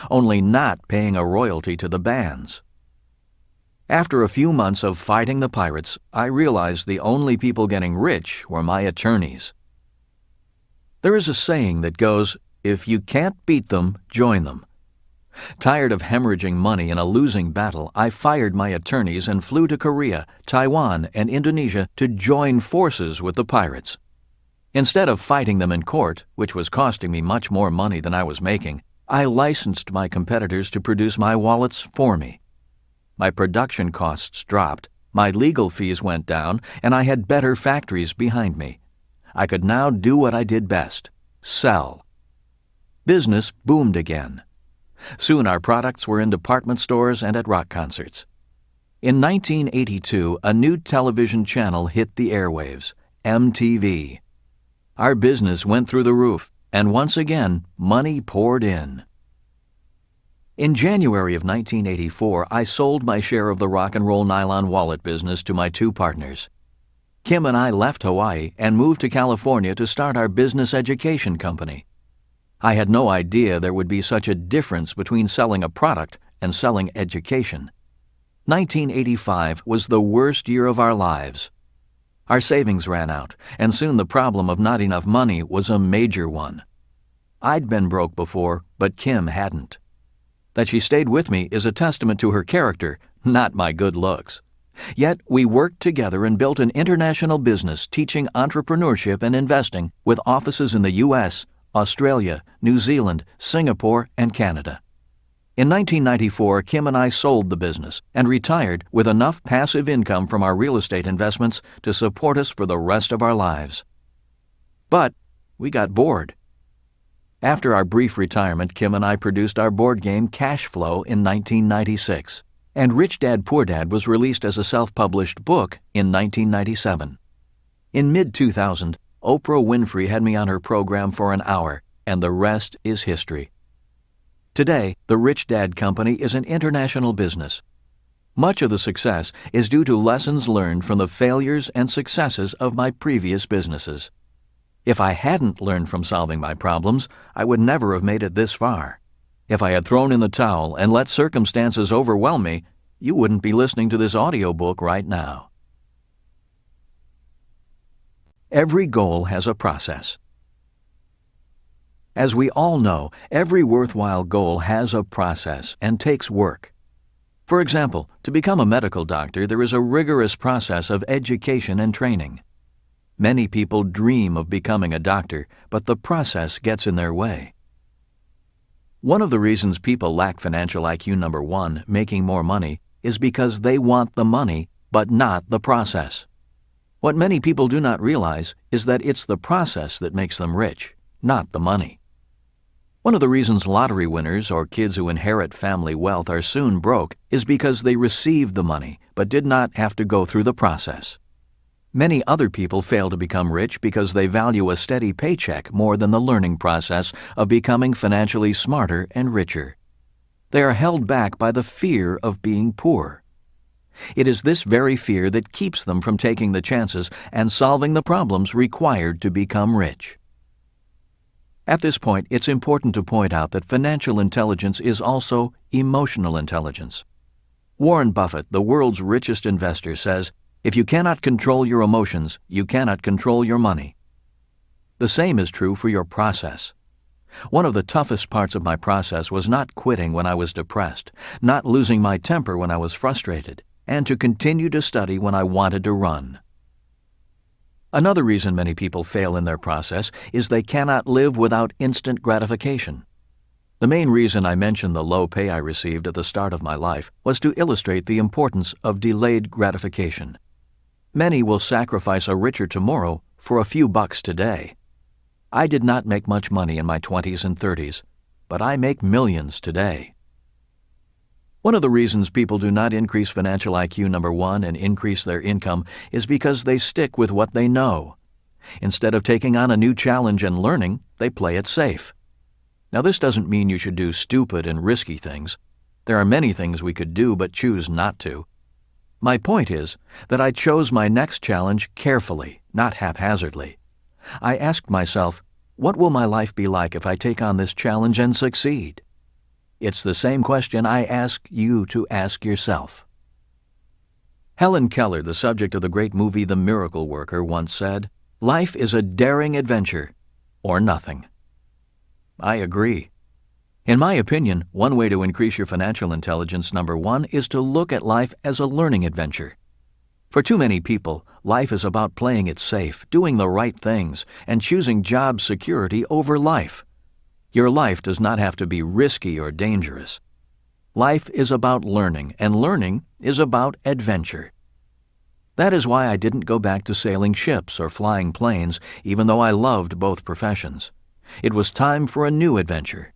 only not paying a royalty to the bands. After a few months of fighting the pirates, I realized the only people getting rich were my attorneys. There is a saying that goes, "If you can't beat them, join them." Tired of hemorrhaging money in a losing battle, I fired my attorneys and flew to Korea, Taiwan, and Indonesia to join forces with the pirates. Instead of fighting them in court, which was costing me much more money than I was making, I licensed my competitors to produce my wallets for me. My production costs dropped, my legal fees went down, and I had better factories behind me. I could now do what I did best: sell. Business boomed again. Soon our products were in department stores and at rock concerts. In 1982, a new television channel hit the airwaves, MTV. Our business went through the roof, and once again, money poured in. In January of 1984, I sold my share of the rock and roll nylon wallet business to my 2 partners. Kim and I left Hawaii and moved to California to start our business education company. I had no idea there would be such a difference between selling a product and selling education. 1985 was the worst year of our lives. Our savings ran out, and soon the problem of not enough money was a major one. I'd been broke before, but Kim hadn't. That she stayed with me is a testament to her character, not my good looks. Yet we worked together and built an international business teaching entrepreneurship and investing with offices in the U.S., Australia, New Zealand, Singapore, and Canada. In 1994, Kim and I sold the business and retired with enough passive income from our real estate investments to support us for the rest of our lives. But we got bored. After our brief retirement, Kim and I produced our board game Cash Flow in 1996, and Rich Dad Poor Dad was released as a self-published book in 1997. In mid-2000, Oprah Winfrey had me on her program for an hour, and the rest is history. Today, the Rich Dad Company is an international business. Much of the success is due to lessons learned from the failures and successes of my previous businesses. If I hadn't learned from solving my problems, I would never have made it this far. If I had thrown in the towel and let circumstances overwhelm me, you wouldn't be listening to this audiobook right now. Every goal has a process. As we all know, every worthwhile goal has a process and takes work. For example, to become a medical doctor, there is a rigorous process of education and training. Many people dream of becoming a doctor, but the process gets in their way. One of the reasons people lack financial IQ number 1, making more money, is because they want the money, but not the process. What many people do not realize is that it's the process that makes them rich, not the money. One of the reasons lottery winners or kids who inherit family wealth are soon broke is because they received the money, but did not have to go through the process. Many other people fail to become rich because they value a steady paycheck more than the learning process of becoming financially smarter and richer. They are held back by the fear of being poor. It is this very fear that keeps them from taking the chances and solving the problems required to become rich. At this point, it's important to point out that financial intelligence is also emotional intelligence. Warren Buffett, the world's richest investor, says, "If you cannot control your emotions, you cannot control your money." The same is true for your process. One of the toughest parts of my process was not quitting when I was depressed, not losing my temper when I was frustrated, and to continue to study when I wanted to run. Another reason many people fail in their process is they cannot live without instant gratification. The main reason I mentioned the low pay I received at the start of my life was to illustrate the importance of delayed gratification. Many will sacrifice a richer tomorrow for a few bucks today. I did not make much money in my 20s and 30s, but I make millions today. One of the reasons people do not increase financial IQ number 1 and increase their income is because they stick with what they know. Instead of taking on a new challenge and learning, they play it safe. Now, this doesn't mean you should do stupid and risky things. There are many things we could do but choose not to. My point is that I chose my next challenge carefully, not haphazardly. I asked myself, what will my life be like if I take on this challenge and succeed? It's the same question I ask you to ask yourself. Helen Keller, the subject of the great movie The Miracle Worker, once said, "Life is a daring adventure, or nothing." I agree. In my opinion, one way to increase your financial intelligence number 1 is to look at life as a learning adventure. For too many people, life is about playing it safe, doing the right things, and choosing job security over life. Your life does not have to be risky or dangerous. Life is about learning, and learning is about adventure. That is why I didn't go back to sailing ships or flying planes, even though I loved both professions. It was time for a new adventure.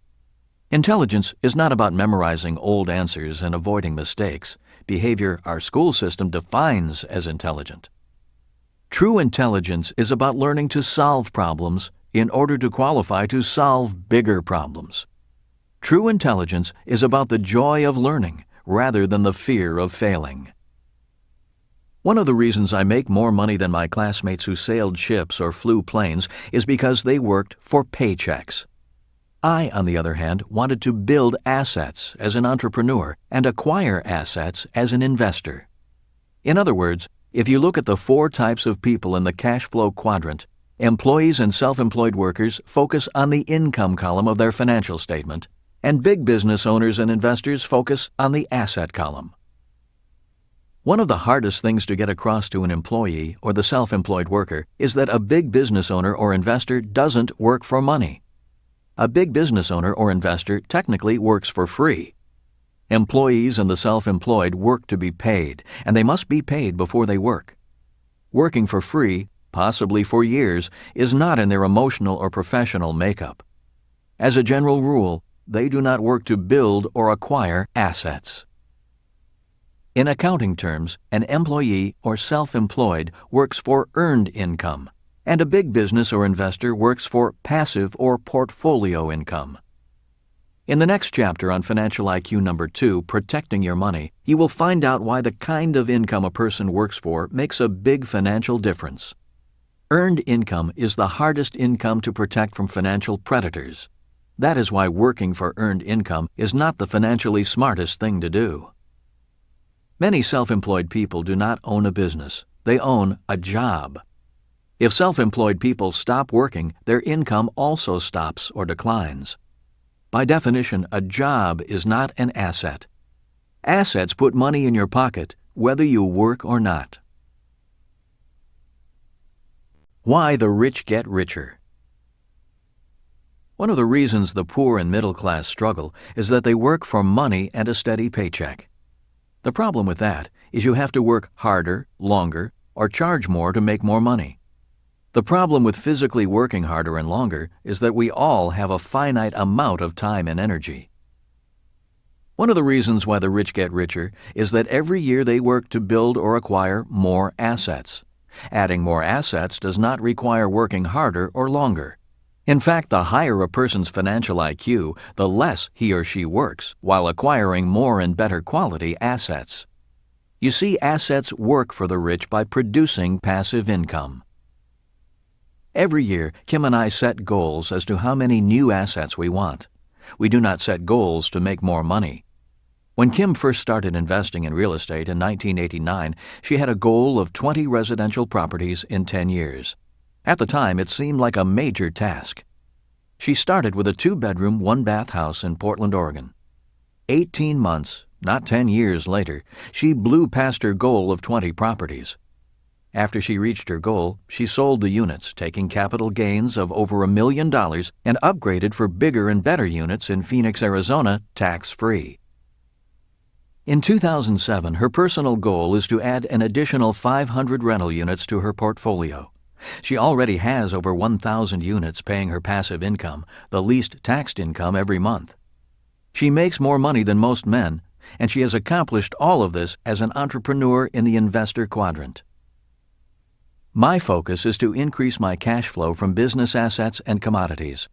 Intelligence is not about memorizing old answers and avoiding mistakes, behavior our school system defines as intelligent. True intelligence is about learning to solve problems in order to qualify to solve bigger problems. True intelligence is about the joy of learning rather than the fear of failing. One of the reasons I make more money than my classmates who sailed ships or flew planes is because they worked for paychecks. I, on the other hand, wanted to build assets as an entrepreneur and acquire assets as an investor. In other words, if you look at the 4 types of people in the cash flow quadrant, employees and self-employed workers focus on the income column of their financial statement, and big business owners and investors focus on the asset column. One of the hardest things to get across to an employee or the self-employed worker is that a big business owner or investor doesn't work for money. A big business owner or investor technically works for free. Employees and the self-employed work to be paid, and they must be paid before they work. Working for free, possibly for years, is not in their emotional or professional makeup. As a general rule, they do not work to build or acquire assets. In accounting terms, an employee or self-employed works for earned income, and a big business or investor works for passive or portfolio income. In the next chapter on financial IQ number 2, Protecting Your Money, you will find out why the kind of income a person works for makes a big financial difference. Earned income is the hardest income to protect from financial predators. That is why working for earned income is not the financially smartest thing to do. Many self-employed people do not own a business. They own a job. If self-employed people stop working, their income also stops or declines. By definition, a job is not an asset. Assets put money in your pocket, whether you work or not. Why the rich get richer. One of the reasons the poor and middle class struggle is that they work for money and a steady paycheck. The problem with that is you have to work harder, longer, or charge more to make more money. The problem with physically working harder and longer is that we all have a finite amount of time and energy. One of the reasons why the rich get richer is that every year they work to build or acquire more assets. Adding more assets does not require working harder or longer. In fact, the higher a person's financial IQ, the less he or she works, while acquiring more and better quality assets. You see, assets work for the rich by producing passive income. Every year, Kim and I set goals as to how many new assets we want. We do not set goals to make more money. When Kim first started investing in real estate in 1989, she had a goal of 20 residential properties in 10 years. At the time, it seemed like a major task. She started with a 2-bedroom, 1-bath house in Portland, Oregon. 18 months, not 10 years later, she blew past her goal of 20 properties. After she reached her goal, she sold the units, taking capital gains of over $1 million and upgraded for bigger and better units in Phoenix, Arizona, tax-free. In 2007, her personal goal is to add an additional 500 rental units to her portfolio. She already has over 1,000 units paying her passive income, the least taxed income every month. She makes more money than most men, and she has accomplished all of this as an entrepreneur in the investor quadrant. My focus is to increase my cash flow from business assets and commodities.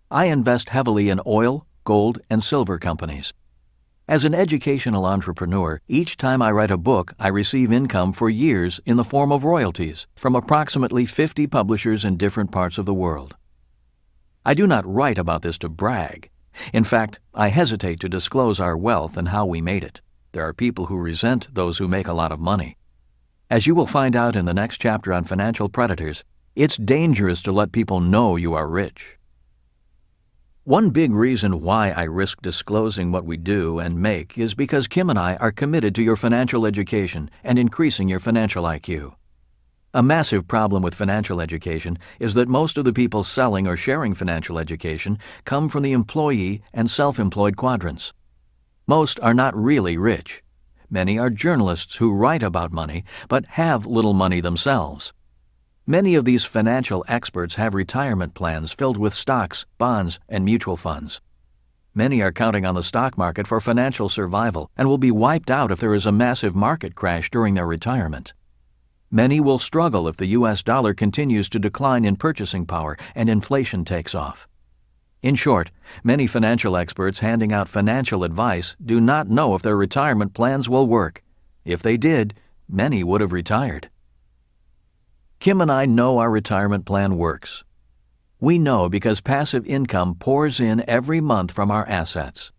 I invest heavily in oil, gold, and silver companies. As an educational entrepreneur, each time I write a book, I receive income for years in the form of royalties from approximately 50 publishers in different parts of the world. I do not write about this to brag. In fact, I hesitate to disclose our wealth and how we made it. There are people who resent those who make a lot of money. As you will find out in the next chapter on financial predators, it's dangerous to let people know you are rich. One big reason why I risk disclosing what we do and make is because Kim and I are committed to your financial education and increasing your financial IQ. A massive problem with financial education is that most of the people selling or sharing financial education come from the employee and self-employed quadrants. Most are not really rich. Many are journalists who write about money but have little money themselves. Many of these financial experts have retirement plans filled with stocks, bonds, and mutual funds. Many are counting on the stock market for financial survival and will be wiped out if there is a massive market crash during their retirement. Many will struggle if the U.S. dollar continues to decline in purchasing power and inflation takes off. In short, many financial experts handing out financial advice do not know if their retirement plans will work. If they did, many would have retired. Kim and I know our retirement plan works. We know because passive income pours in every month from our assets.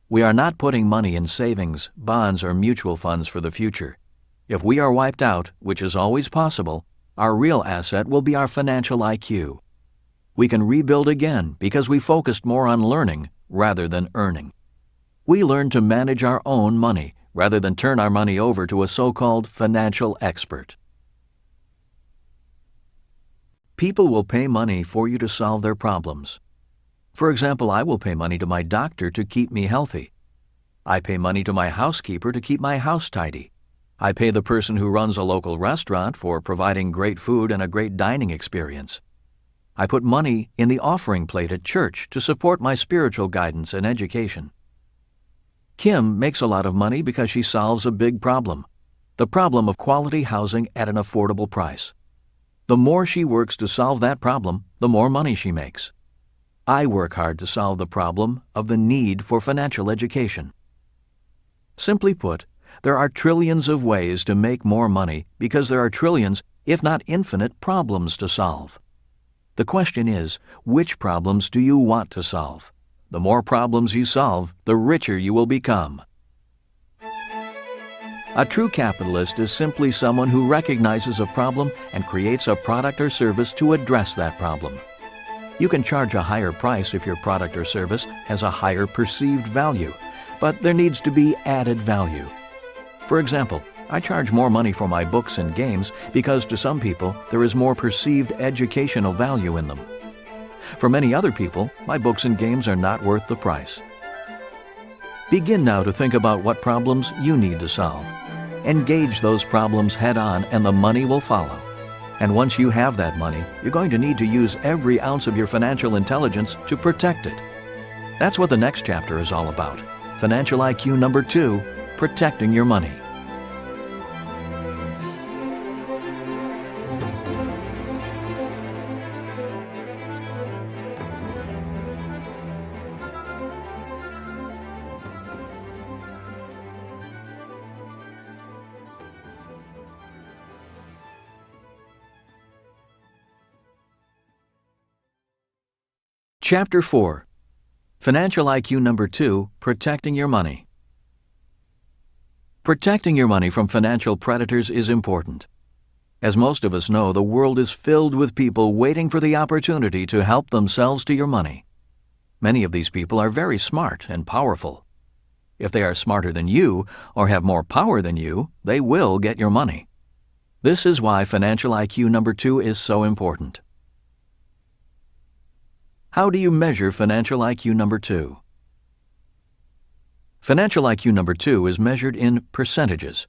We are not putting money in savings, bonds, or mutual funds for the future. If we are wiped out, which is always possible, our real asset will be our financial IQ. We can rebuild again because we focused more on learning rather than earning. We learned to manage our own money rather than turn our money over to a so-called financial expert. People will pay money for you to solve their problems. For example, I will pay money to my doctor to keep me healthy. I pay money to my housekeeper to keep my house tidy. I pay the person who runs a local restaurant for providing great food and a great dining experience. I put money in the offering plate at church to support my spiritual guidance and education. Kim makes a lot of money because she solves a big problem, the problem of quality housing at an affordable price. The more she works to solve that problem, the more money she makes. I work hard to solve the problem of the need for financial education. Simply put, there are trillions of ways to make more money because there are trillions, if not infinite, problems to solve. The question is, which problems do you want to solve? The more problems you solve, the richer you will become. A true capitalist is simply someone who recognizes a problem and creates a product or service to address that problem. You can charge a higher price if your product or service has a higher perceived value, but there needs to be added value. For example, I charge more money for my books and games because to some people there is more perceived educational value in them. For many other people, my books and games are not worth the price. Begin now to think about what problems you need to solve. Engage those problems head on and the money will follow. And once you have that money, you're going to need to use every ounce of your financial intelligence to protect it. That's what the next chapter is all about. Financial IQ number 2, protecting your money. Chapter 4. Financial IQ number 2, protecting your money. Protecting your money from financial predators is important. As most of us know, the world is filled with people waiting for the opportunity to help themselves to your money. Many of these people are very smart and powerful. If they are smarter than you or have more power than you, they will get your money. This is why financial IQ number 2 is so important. How do you measure financial IQ number 2? Financial IQ number 2 is measured in percentages.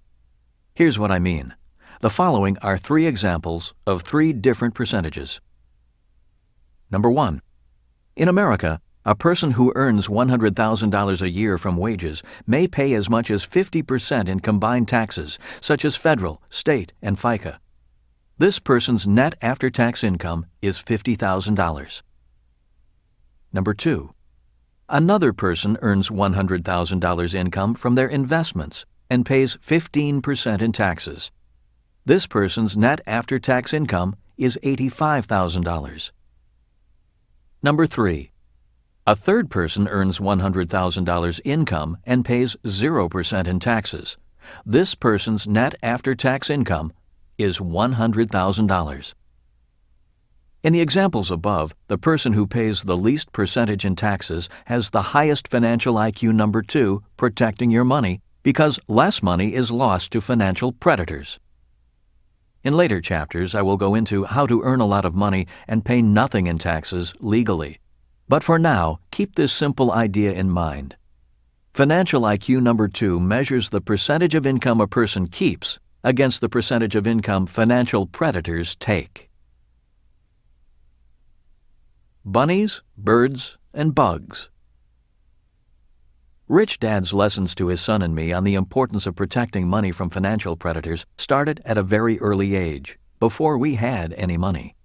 Here's what I mean. The following are 3 examples of 3 different percentages. Number 1. In America, a person who earns $100,000 a year from wages may pay as much as 50% in combined taxes, such as federal, state, and FICA. This person's net after-tax income is $50,000. Number 2. Another person earns $100,000 income from their investments and pays 15% in taxes. This person's net after-tax income is $85,000. Number 3. A third person earns $100,000 income and pays 0% in taxes. This person's net after-tax income is $100,000. In the examples above, the person who pays the least percentage in taxes has the highest financial IQ number 2, protecting your money, because less money is lost to financial predators. In later chapters, I will go into how to earn a lot of money and pay nothing in taxes legally. But for now, keep this simple idea in mind. Financial IQ number 2 measures the percentage of income a person keeps against the percentage of income financial predators take. Bunnies, birds, and bugs. Rich Dad's lessons to his son and me on the importance of protecting money from financial predators started at a very early age, before we had any money.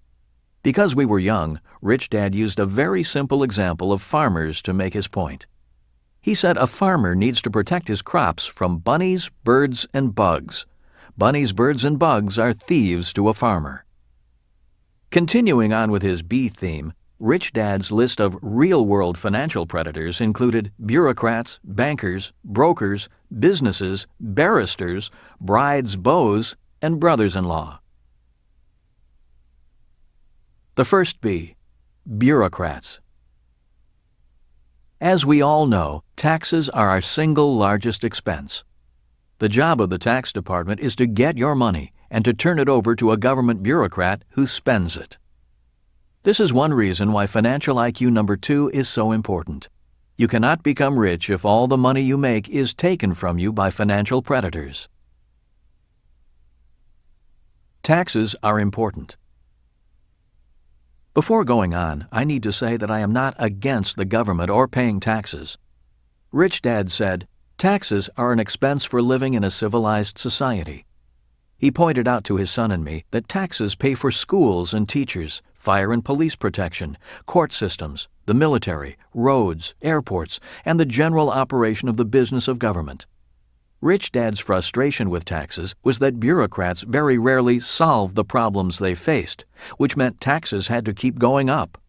Because we were young, Rich Dad used a very simple example of farmers to make his point. He said a farmer needs to protect his crops from bunnies, birds, and bugs. Bunnies, birds, and bugs are thieves to a farmer. Continuing on with his bee theme, Rich Dad's list of real-world financial predators included bureaucrats, bankers, brokers, businesses, barristers, brides, beaux, and brothers-in-law. The first B, bureaucrats. As we all know, taxes are our single largest expense. The job of the tax department is to get your money and to turn it over to a government bureaucrat who spends it. This is one reason why financial IQ number 2 is so important. You cannot become rich if all the money you make is taken from you by financial predators. Taxes are important. Before going on, I need to say that I am not against the government or paying taxes. Rich Dad said, taxes are an expense for living in a civilized society. He pointed out to his son and me that taxes pay for schools and teachers, fire and police protection, court systems, the military, roads, airports, and the general operation of the business of government. Rich Dad's frustration with taxes was that bureaucrats very rarely solved the problems they faced, which meant taxes had to keep going up.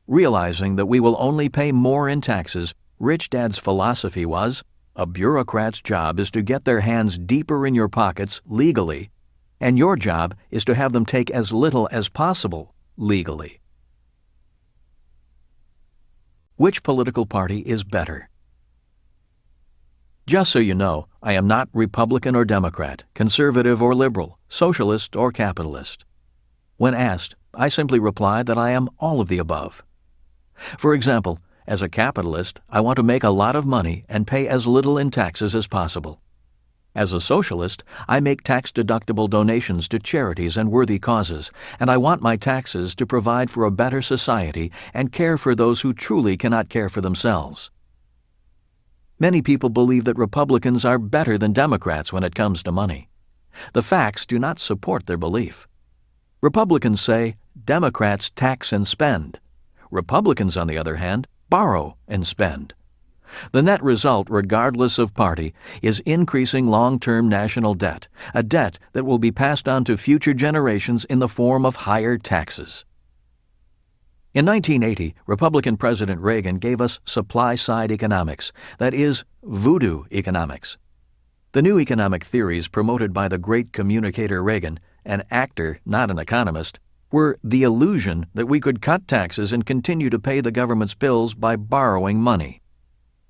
Realizing that we will only pay more in taxes, Rich Dad's philosophy was, a bureaucrat's job is to get their hands deeper in your pockets legally, and your job is to have them take as little as possible legally. Which political party is better? Just so you know, I am not Republican or Democrat, conservative or liberal, socialist or capitalist. When asked, I simply reply that I am all of the above. For example, as a capitalist, I want to make a lot of money and pay as little in taxes as possible. As a socialist, I make tax-deductible donations to charities and worthy causes, and I want my taxes to provide for a better society and care for those who truly cannot care for themselves. Many people believe that Republicans are better than Democrats when it comes to money. The facts do not support their belief. Republicans say Democrats tax and spend. Republicans, on the other hand, borrow and spend. The net result, regardless of party, is increasing long-term national debt, a debt that will be passed on to future generations in the form of higher taxes. In 1980, Republican President Reagan gave us supply-side economics, that is, voodoo economics. The new economic theories promoted by the great communicator Reagan, an actor, not an economist, were the illusion that we could cut taxes and continue to pay the government's bills by borrowing money.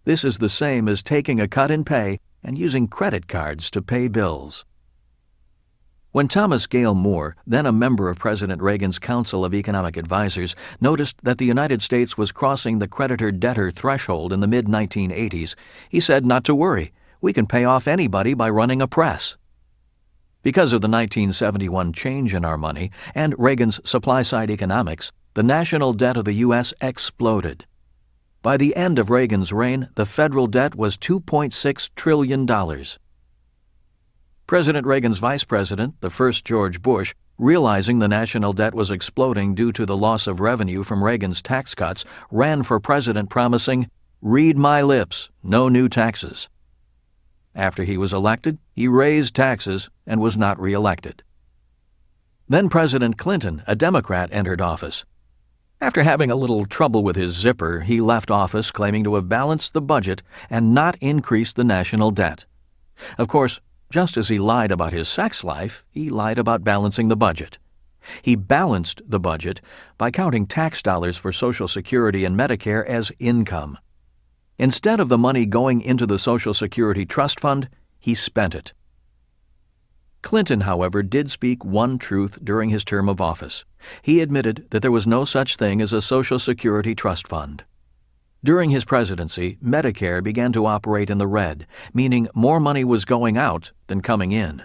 This is the same as taking a cut in pay and using credit cards to pay bills. When Thomas Gale Moore, then a member of President Reagan's Council of Economic Advisers, noticed that the United States was crossing the creditor-debtor threshold in the mid-1980s, he said not to worry, we can pay off anybody by running a press. Because of the 1971 change in our money and Reagan's supply-side economics, the national debt of the U.S. exploded. By the end of Reagan's reign, the federal debt was $2.6 trillion. President Reagan's vice president, the first George Bush, realizing the national debt was exploding due to the loss of revenue from Reagan's tax cuts, ran for president promising, "Read my lips, no new taxes." After he was elected, he raised taxes and was not re-elected. Then President Clinton, a Democrat, entered office. After having a little trouble with his zipper, he left office claiming to have balanced the budget and not increased the national debt. Of course, just as he lied about his sex life, he lied about balancing the budget. He balanced the budget by counting tax dollars for Social Security and Medicare as income. Instead of the money going into the Social Security Trust Fund, he spent it. Clinton, however, did speak one truth during his term of office. He admitted that there was no such thing as a Social Security Trust Fund. During his presidency, Medicare began to operate in the red, meaning more money was going out than coming in.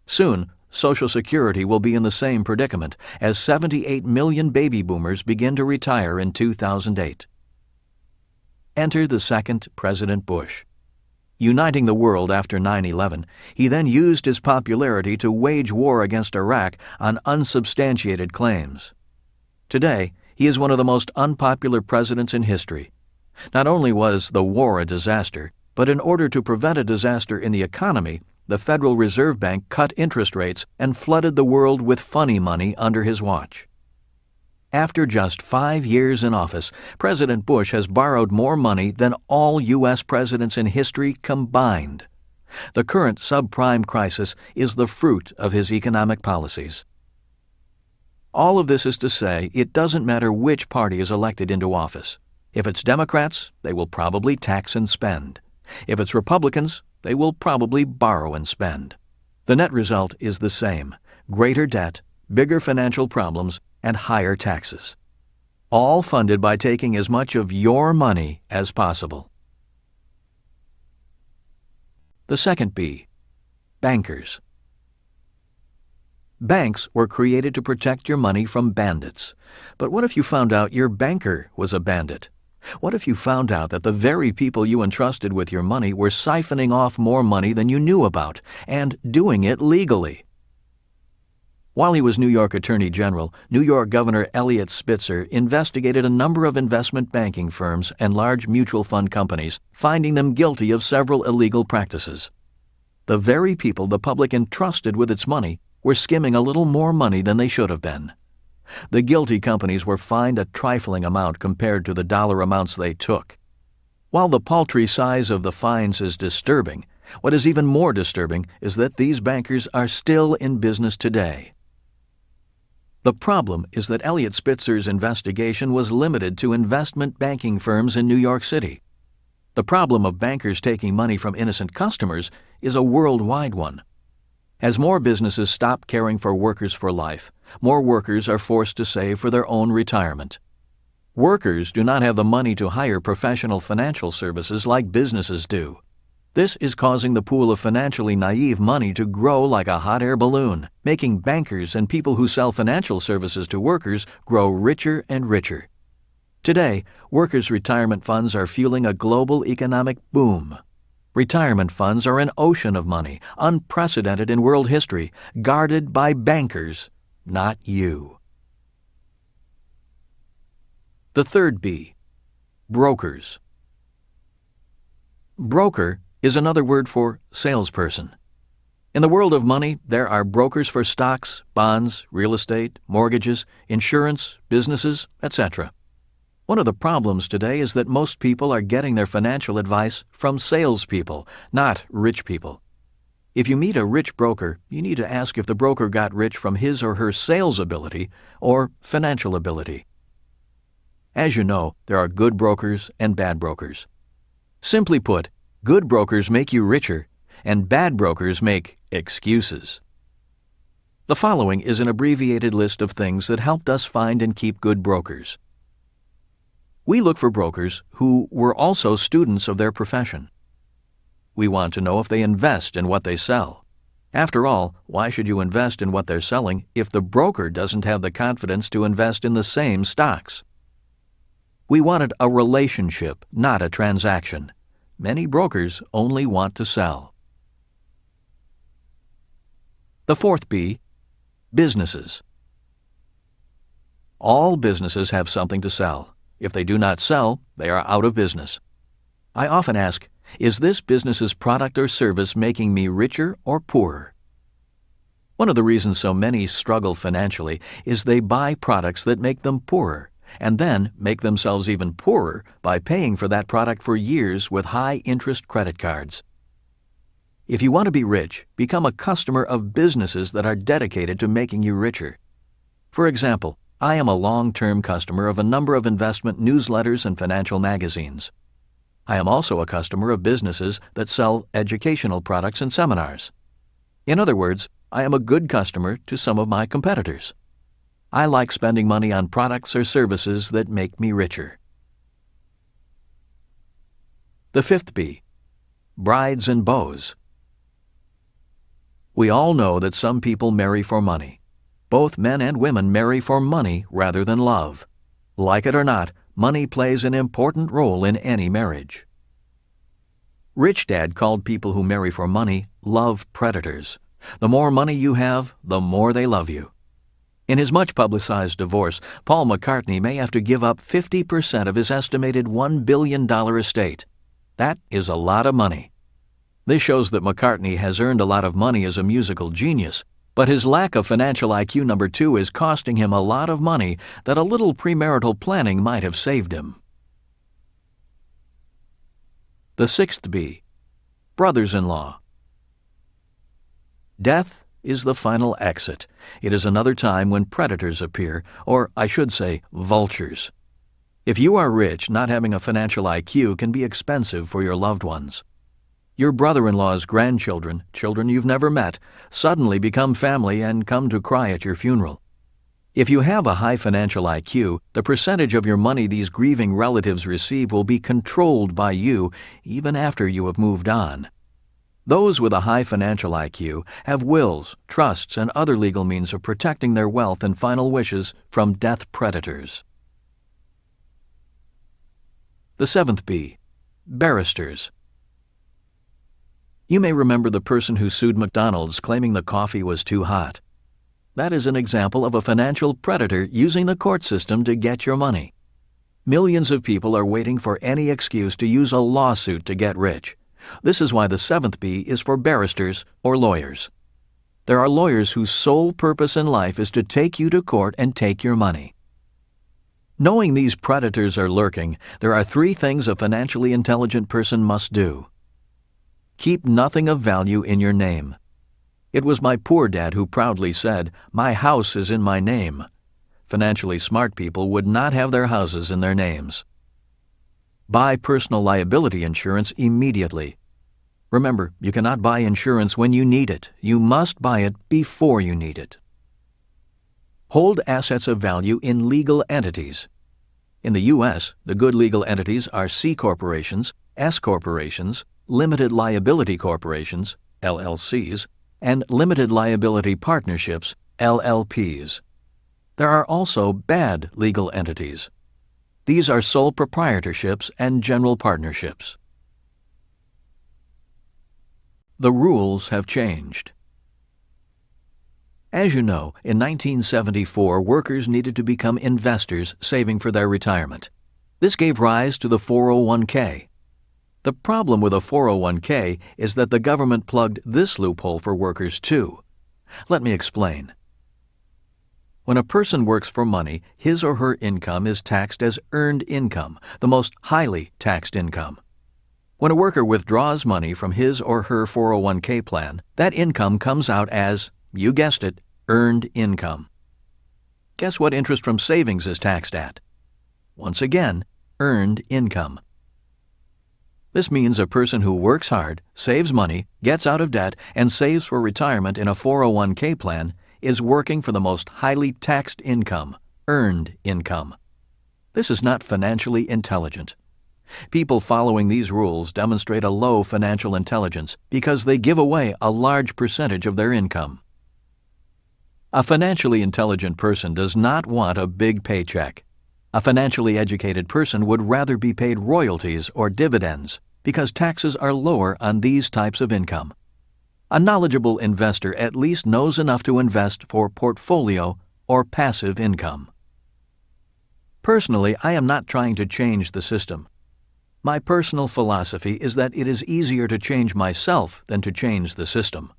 Soon, Social Security will be in the same predicament, as 78 million baby boomers begin to retire in 2008. Enter the second President Bush. Uniting the world after 9/11, he then used his popularity to wage war against Iraq on unsubstantiated claims. Today, he is one of the most unpopular presidents in history. Not only was the war a disaster, but in order to prevent a disaster in the economy, the Federal Reserve Bank cut interest rates and flooded the world with funny money under his watch. After just 5 years in office, President Bush has borrowed more money than all U.S. presidents in history combined. The current subprime crisis is the fruit of his economic policies. All of this is to say, it doesn't matter which party is elected into office. If it's Democrats, they will probably tax and spend. If it's Republicans, they will probably borrow and spend. The net result is the same: greater debt, bigger financial problems, and higher taxes. All funded by taking as much of your money as possible. The second B, bankers. Banks were created to protect your money from bandits. But what if you found out your banker was a bandit? What if you found out that the very people you entrusted with your money were siphoning off more money than you knew about, and doing it legally? While he was New York Attorney General, New York Governor Eliot Spitzer investigated a number of investment banking firms and large mutual fund companies, finding them guilty of several illegal practices. The very people the public entrusted with its money were skimming a little more money than they should have been. The guilty companies were fined a trifling amount compared to the dollar amounts they took. While the paltry size of the fines is disturbing, what is even more disturbing is that these bankers are still in business today. The problem is that Eliot Spitzer's investigation was limited to investment banking firms in New York City. The problem of bankers taking money from innocent customers is a worldwide one. As more businesses stop caring for workers for life, more workers are forced to save for their own retirement. Workers do not have the money to hire professional financial services like businesses do. This is causing the pool of financially naive money to grow like a hot air balloon, making bankers and people who sell financial services to workers grow richer and richer. Today, workers' retirement funds are fueling a global economic boom. Retirement funds are an ocean of money, unprecedented in world history, guarded by bankers, not you. The third B, brokers. Broker is another word for salesperson. In the world of money, there are brokers for stocks, bonds, real estate, mortgages, insurance, businesses, etc. One of the problems today is that most people are getting their financial advice from salespeople, not rich people. If you meet a rich broker, you need to ask if the broker got rich from his or her sales ability or financial ability. As you know, there are good brokers and bad brokers. Simply put, good brokers make you richer, and bad brokers make excuses. The following is an abbreviated list of things that helped us find and keep good brokers. We look for brokers who were also students of their profession. We want to know if they invest in what they sell. After all, why should you invest in what they're selling if the broker doesn't have the confidence to invest in the same stocks? We wanted a relationship, not a transaction. Many brokers only want to sell. The fourth B, businesses. All businesses have something to sell. If they do not sell, they are out of business. I often ask, is this business's product or service making me richer or poorer? One of the reasons so many struggle financially is they buy products that make them poorer, and then make themselves even poorer by paying for that product for years with high-interest credit cards. If you want to be rich, become a customer of businesses that are dedicated to making you richer. For example, I am a long-term customer of a number of investment newsletters and financial magazines. I am also a customer of businesses that sell educational products and seminars. In other words, I am a good customer to some of my competitors. I like spending money on products or services that make me richer. The fifth B, brides and beaux. We all know that some people marry for money. Both men and women marry for money rather than love. Like it or not, money plays an important role in any marriage. Rich Dad called people who marry for money love predators. The more money you have, the more they love you. In his much-publicized divorce, Paul McCartney may have to give up 50% of his estimated $1 billion estate. That is a lot of money. This shows that McCartney has earned a lot of money as a musical genius, but his lack of financial IQ number 2 is costing him a lot of money that a little premarital planning might have saved him. The sixth B, brothers-in-law. Death is the final exit. It is another time when predators appear, or I should say, vultures. If you are rich, not having a financial IQ can be expensive for your loved ones. Your brother-in-law's grandchildren, children you've never met, suddenly become family and come to cry at your funeral. If you have a high financial IQ, the percentage of your money these grieving relatives receive will be controlled by you even after you have moved on. Those with a high financial IQ have wills, trusts, and other legal means of protecting their wealth and final wishes from death predators. The seventh B, barristers. You may remember the person who sued McDonald's claiming the coffee was too hot. That is an example of a financial predator using the court system to get your money. Millions of people are waiting for any excuse to use a lawsuit to get rich. This is why the seventh B is for barristers or lawyers. There are lawyers whose sole purpose in life is to take you to court and take your money. Knowing these predators are lurking, there are 3 things a financially intelligent person must do. Keep nothing of value in your name. It was my poor dad who proudly said, "My house is in my name." Financially smart people would not have their houses in their names. Buy personal liability insurance immediately. Remember, you cannot buy insurance when you need it. You must buy it before you need it. Hold assets of value in legal entities. In the U.S., the good legal entities are C corporations, S corporations, limited liability corporations, LLCs, and limited liability partnerships, LLPs. There are also bad legal entities. These are sole proprietorships and general partnerships. The rules have changed. As you know, in 1974, workers needed to become investors saving for their retirement. This gave rise to the 401k. The problem with a 401k is that the government plugged this loophole for workers too. Let me explain. When a person works for money, his or her income is taxed as earned income, the most highly taxed income. When a worker withdraws money from his or her 401k plan, that income comes out as, you guessed it, earned income. Guess what interest from savings is taxed at? Once again, earned income. This means a person who works hard, saves money, gets out of debt, and saves for retirement in a 401k plan is working for the most highly taxed income, earned income. This is not financially intelligent. People following these rules demonstrate a low financial intelligence because they give away a large percentage of their income. A financially intelligent person does not want a big paycheck. A financially educated person would rather be paid royalties or dividends because taxes are lower on these types of income. A knowledgeable investor at least knows enough to invest for portfolio or passive income. Personally, I am not trying to change the system. My personal philosophy is that it is easier to change myself than to change the system.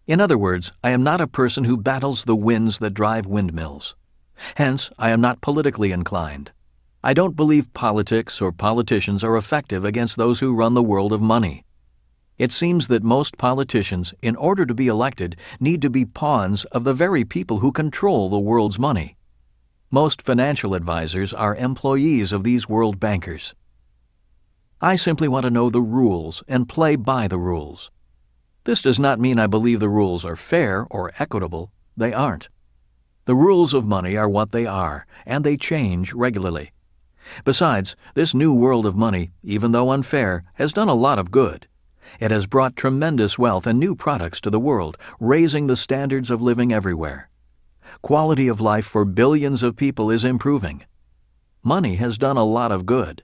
In other words, I am not a person who battles the winds that drive windmills. Hence, I am not politically inclined. I don't believe politics or politicians are effective against those who run the world of money. It seems that most politicians, in order to be elected, need to be pawns of the very people who control the world's money. Most financial advisors are employees of these world bankers. I simply want to know the rules and play by the rules. This does not mean I believe the rules are fair or equitable. They aren't. The rules of money are what they are, and they change regularly. Besides, this new world of money, even though unfair, has done a lot of good. It has brought tremendous wealth and new products to the world, raising the standards of living everywhere. Quality of life for billions of people is improving. Money has done a lot of good.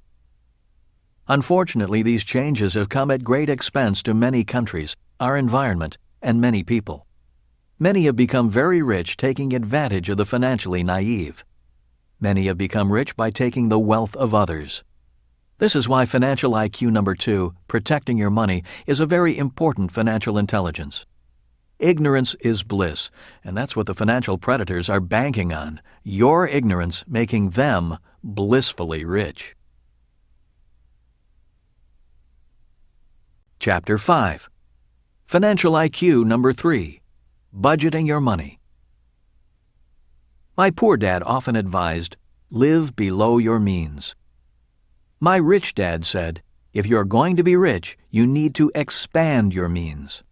Unfortunately, these changes have come at great expense to many countries, our environment, and many people. Many have become very rich taking advantage of the financially naive. Many have become rich by taking the wealth of others. This is why financial IQ number 2, protecting your money, is a very important financial intelligence. Ignorance is bliss, and that's what the financial predators are banking on, your ignorance making them blissfully rich. Chapter 5. Financial IQ number 3, budgeting your money. My poor dad often advised, live below your means. My rich dad said, if you're going to be rich, you need to expand your means.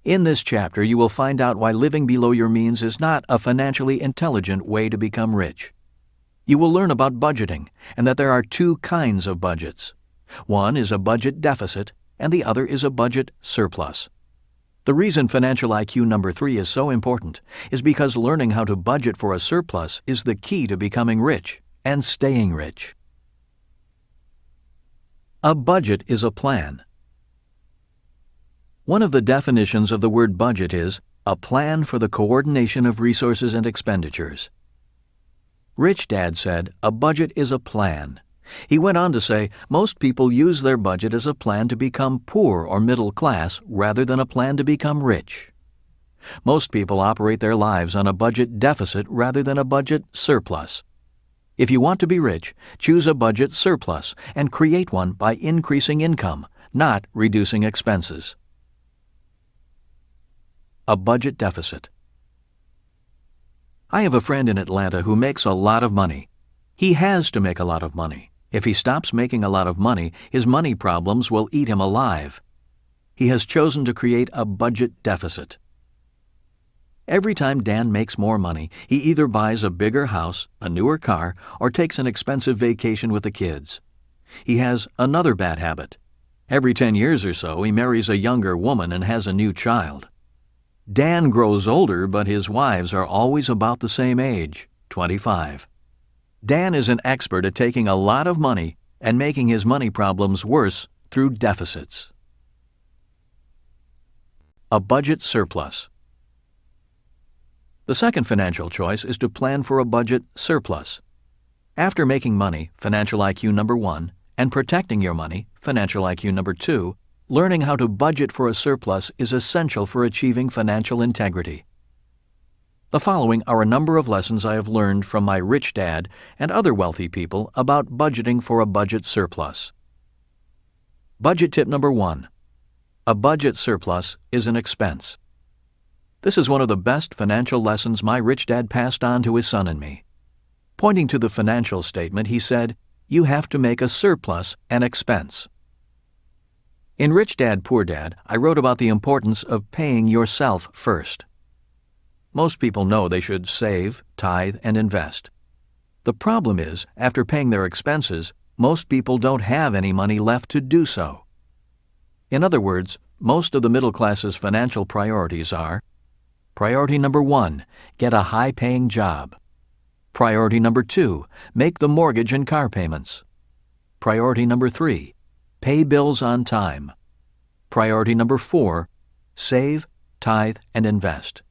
In this chapter, you will find out why living below your means is not a financially intelligent way to become rich. You will learn about budgeting and that there are two kinds of budgets. One is a budget deficit and the other is a budget surplus. The reason financial IQ number 3 is so important is because learning how to budget for a surplus is the key to becoming rich and staying rich. A budget is a plan. One of the definitions of the word budget is a plan for the coordination of resources and expenditures. Rich Dad said a budget is a plan. He went on to say most people use their budget as a plan to become poor or middle class rather than a plan to become rich. Most people operate their lives on a budget deficit rather than a budget surplus. If you want to be rich, choose a budget surplus and create one by increasing income, not reducing expenses. A budget deficit. I have a friend in Atlanta who makes a lot of money. He has to make a lot of money. If he stops making a lot of money, his money problems will eat him alive. He has chosen to create a budget deficit. Every time Dan makes more money, he either buys a bigger house, a newer car, or takes an expensive vacation with the kids. He has another bad habit. Every 10 years or so, he marries a younger woman and has a new child. Dan grows older, but his wives are always about the same age, 25. Dan is an expert at taking a lot of money and making his money problems worse through deficits. A budget surplus. The second financial choice is to plan for a budget surplus. After making money, financial IQ number 1, and protecting your money, financial IQ number 2, learning how to budget for a surplus is essential for achieving financial integrity. The following are a number of lessons I have learned from my rich dad and other wealthy people about budgeting for a budget surplus. Budget tip number 1. A budget surplus is an expense. This is one of the best financial lessons my rich dad passed on to his son and me. Pointing to the financial statement, he said, "You have to make a surplus an expense." In Rich Dad, Poor Dad, I wrote about the importance of paying yourself first. Most people know they should save, tithe, and invest. The problem is, after paying their expenses, most people don't have any money left to do so. In other words, most of the middle class's financial priorities are: priority number 1, get a high-paying job. Priority number 2, make the mortgage and car payments. Priority number 3, pay bills on time. Priority number 4, save, tithe, and invest.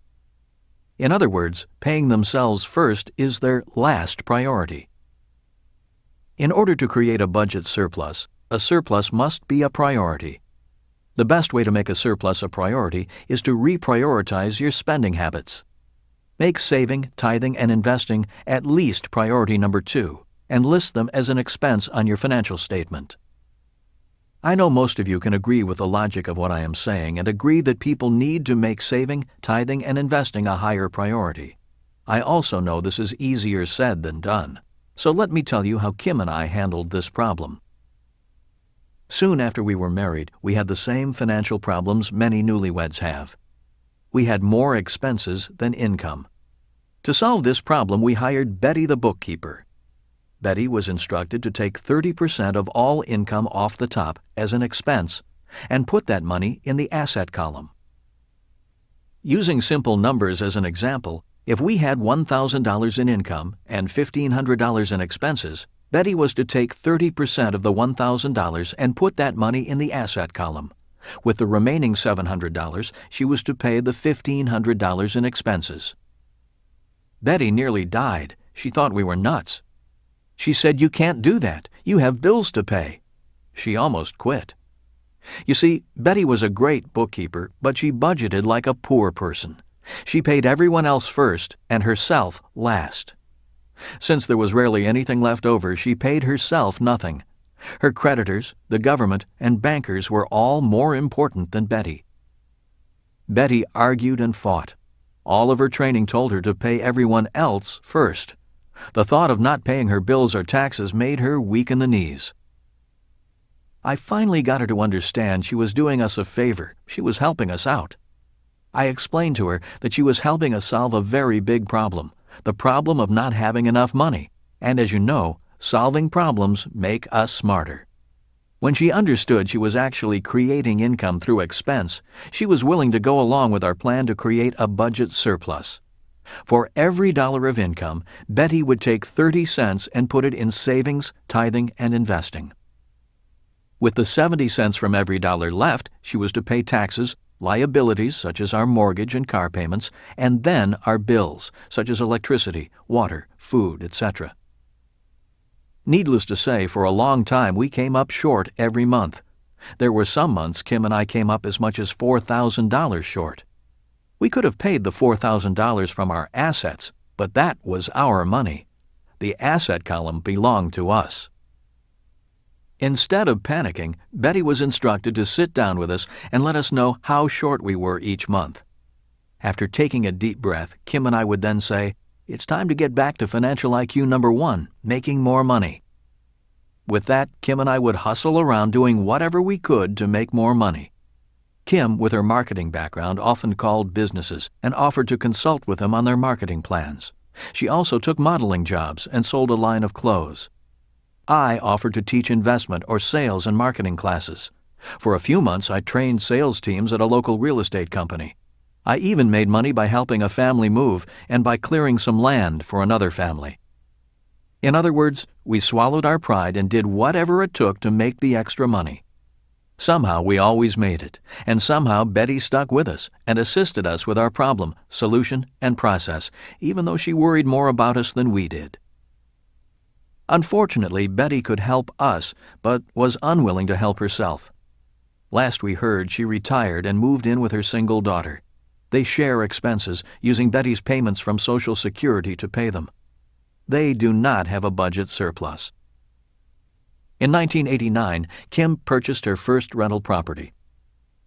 In other words, paying themselves first is their last priority. In order to create a budget surplus, a surplus must be a priority. The best way to make a surplus a priority is to reprioritize your spending habits. Make saving, tithing, and investing at least priority number 2, and list them as an expense on your financial statement. I know most of you can agree with the logic of what I am saying and agree that people need to make saving, tithing, and investing a higher priority. I also know this is easier said than done, so let me tell you how Kim and I handled this problem. Soon after we were married, we had the same financial problems many newlyweds have. We had more expenses than income. To solve this problem, we hired Betty the bookkeeper. Betty was instructed to take 30% of all income off the top as an expense and put that money in the asset column. Using simple numbers as an example, if we had $1,000 in income and $1,500 in expenses, Betty was to take 30% of the $1,000 and put that money in the asset column. With the remaining $700, she was to pay the $1,500 in expenses. Betty nearly died. She thought we were nuts. She said, "You can't do that. You have bills to pay." She almost quit. You see, Betty was a great bookkeeper, but she budgeted like a poor person. She paid everyone else first and herself last. Since there was rarely anything left over, she paid herself nothing. Her creditors, the government, and bankers were all more important than Betty. Betty argued and fought. All of her training told her to pay everyone else first. The thought of not paying her bills or taxes made her weak in the knees. I finally got her to understand she was doing us a favor. She was helping us out. I explained to her that she was helping us solve a very big problem, the problem of not having enough money. And as you know, solving problems make us smarter. When she understood she was actually creating income through expense, she was willing to go along with our plan to create a budget surplus. For every dollar of income, Betty would take 30 cents and put it in savings, tithing, and investing. With the 70 cents from every dollar left, she was to pay taxes, liabilities such as our mortgage and car payments, and then our bills such as electricity, water, food, etc. Needless to say, for a long time we came up short every month. There were some months Kim and I came up as much as $4,000 short. We could have paid the $4,000 from our assets, but that was our money. The asset column belonged to us. Instead of panicking, Betty was instructed to sit down with us and let us know how short we were each month. After taking a deep breath, Kim and I would then say, "It's time to get back to financial IQ number 1, making more money." With that, Kim and I would hustle around doing whatever we could to make more money. Kim, with her marketing background, often called businesses and offered to consult with them on their marketing plans. She also took modeling jobs and sold a line of clothes. I offered to teach investment or sales and marketing classes. For a few months, I trained sales teams at a local real estate company. I even made money by helping a family move and by clearing some land for another family. In other words, we swallowed our pride and did whatever it took to make the extra money. Somehow we always made it, and somehow Betty stuck with us and assisted us with our problem, solution, and process, even though she worried more about us than we did. Unfortunately, Betty could help us, but was unwilling to help herself. Last we heard, she retired and moved in with her single daughter. They share expenses, using Betty's payments from Social Security to pay them. They do not have a budget surplus. In 1989, Kim purchased her first rental property.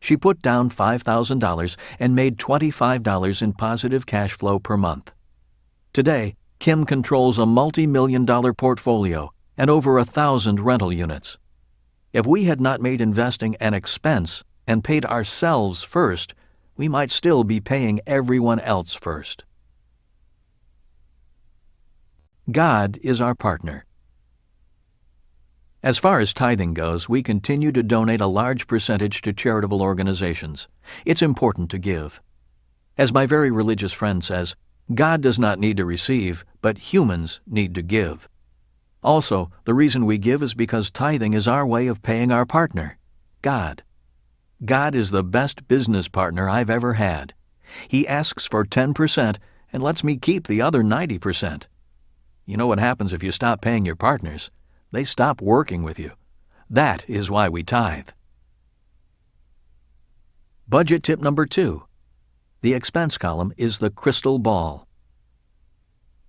She put down $5,000 and made $25 in positive cash flow per month. Today, Kim controls a multi-million-dollar portfolio and over 1,000 rental units. If we had not made investing an expense and paid ourselves first, we might still be paying everyone else first. God is our partner. As far as tithing goes, we continue to donate a large percentage to charitable organizations. It's important to give. As my very religious friend says, God does not need to receive, but humans need to give. Also, the reason we give is because tithing is our way of paying our partner, God. God is the best business partner I've ever had. He asks for 10% and lets me keep the other 90%. You know what happens if you stop paying your partners? They stop working with you. That is why we tithe. Budget tip number 2. The expense column is the crystal ball.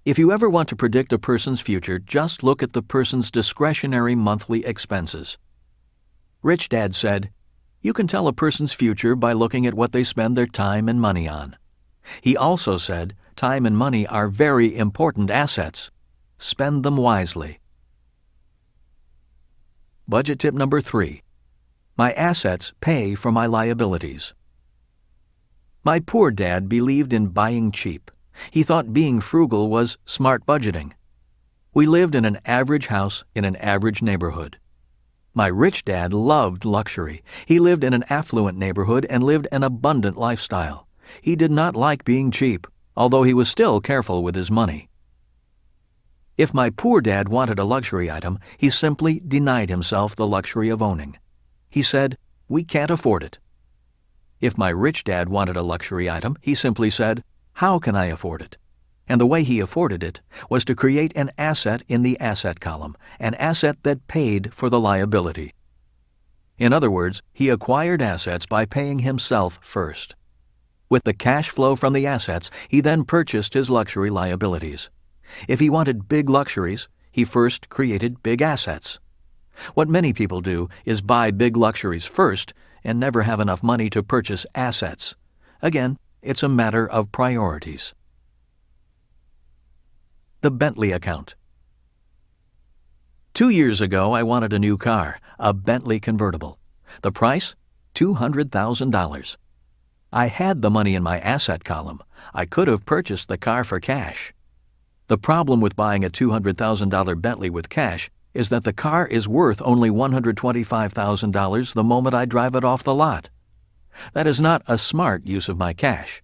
If you ever want to predict a person's future, just look at the person's discretionary monthly expenses. Rich Dad said, "You can tell a person's future by looking at what they spend their time and money on." He also said, time and money are very important assets. Spend them wisely. Budget tip number 3. My assets pay for my liabilities. My poor dad believed in buying cheap. He thought being frugal was smart budgeting. We lived in an average house in an average neighborhood. My rich dad loved luxury. He lived in an affluent neighborhood and lived an abundant lifestyle. He did not like being cheap, although he was still careful with his money. If my poor dad wanted a luxury item, he simply denied himself the luxury of owning. He said, "We can't afford it." If my rich dad wanted a luxury item, he simply said, "How can I afford it?" And the way he afforded it was to create an asset in the asset column, an asset that paid for the liability. In other words, he acquired assets by paying himself first. With the cash flow from the assets, he then purchased his luxury liabilities. If he wanted big luxuries, he first created big assets. What many people do is buy big luxuries first and never have enough money to purchase assets. Again, it's a matter of priorities. The Bentley account. 2 years ago, I wanted a new car, a Bentley convertible. The price? $200,000. I had the money in my asset column. I could have purchased the car for cash. The problem with buying a $200,000 Bentley with cash is that the car is worth only $125,000 the moment I drive it off the lot. That is not a smart use of my cash.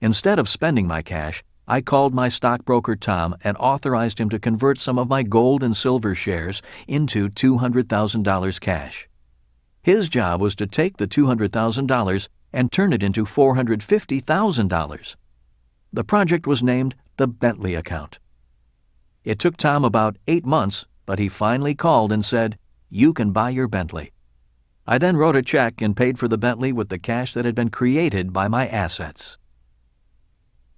Instead of spending my cash, I called my stockbroker Tom and authorized him to convert some of my gold and silver shares into $200,000 cash. His job was to take the $200,000 and turn it into $450,000. The project was named the Bentley account. It took Tom about 8 months, but he finally called and said, "You can buy your Bentley." I then wrote a check and paid for the Bentley with the cash that had been created by my assets.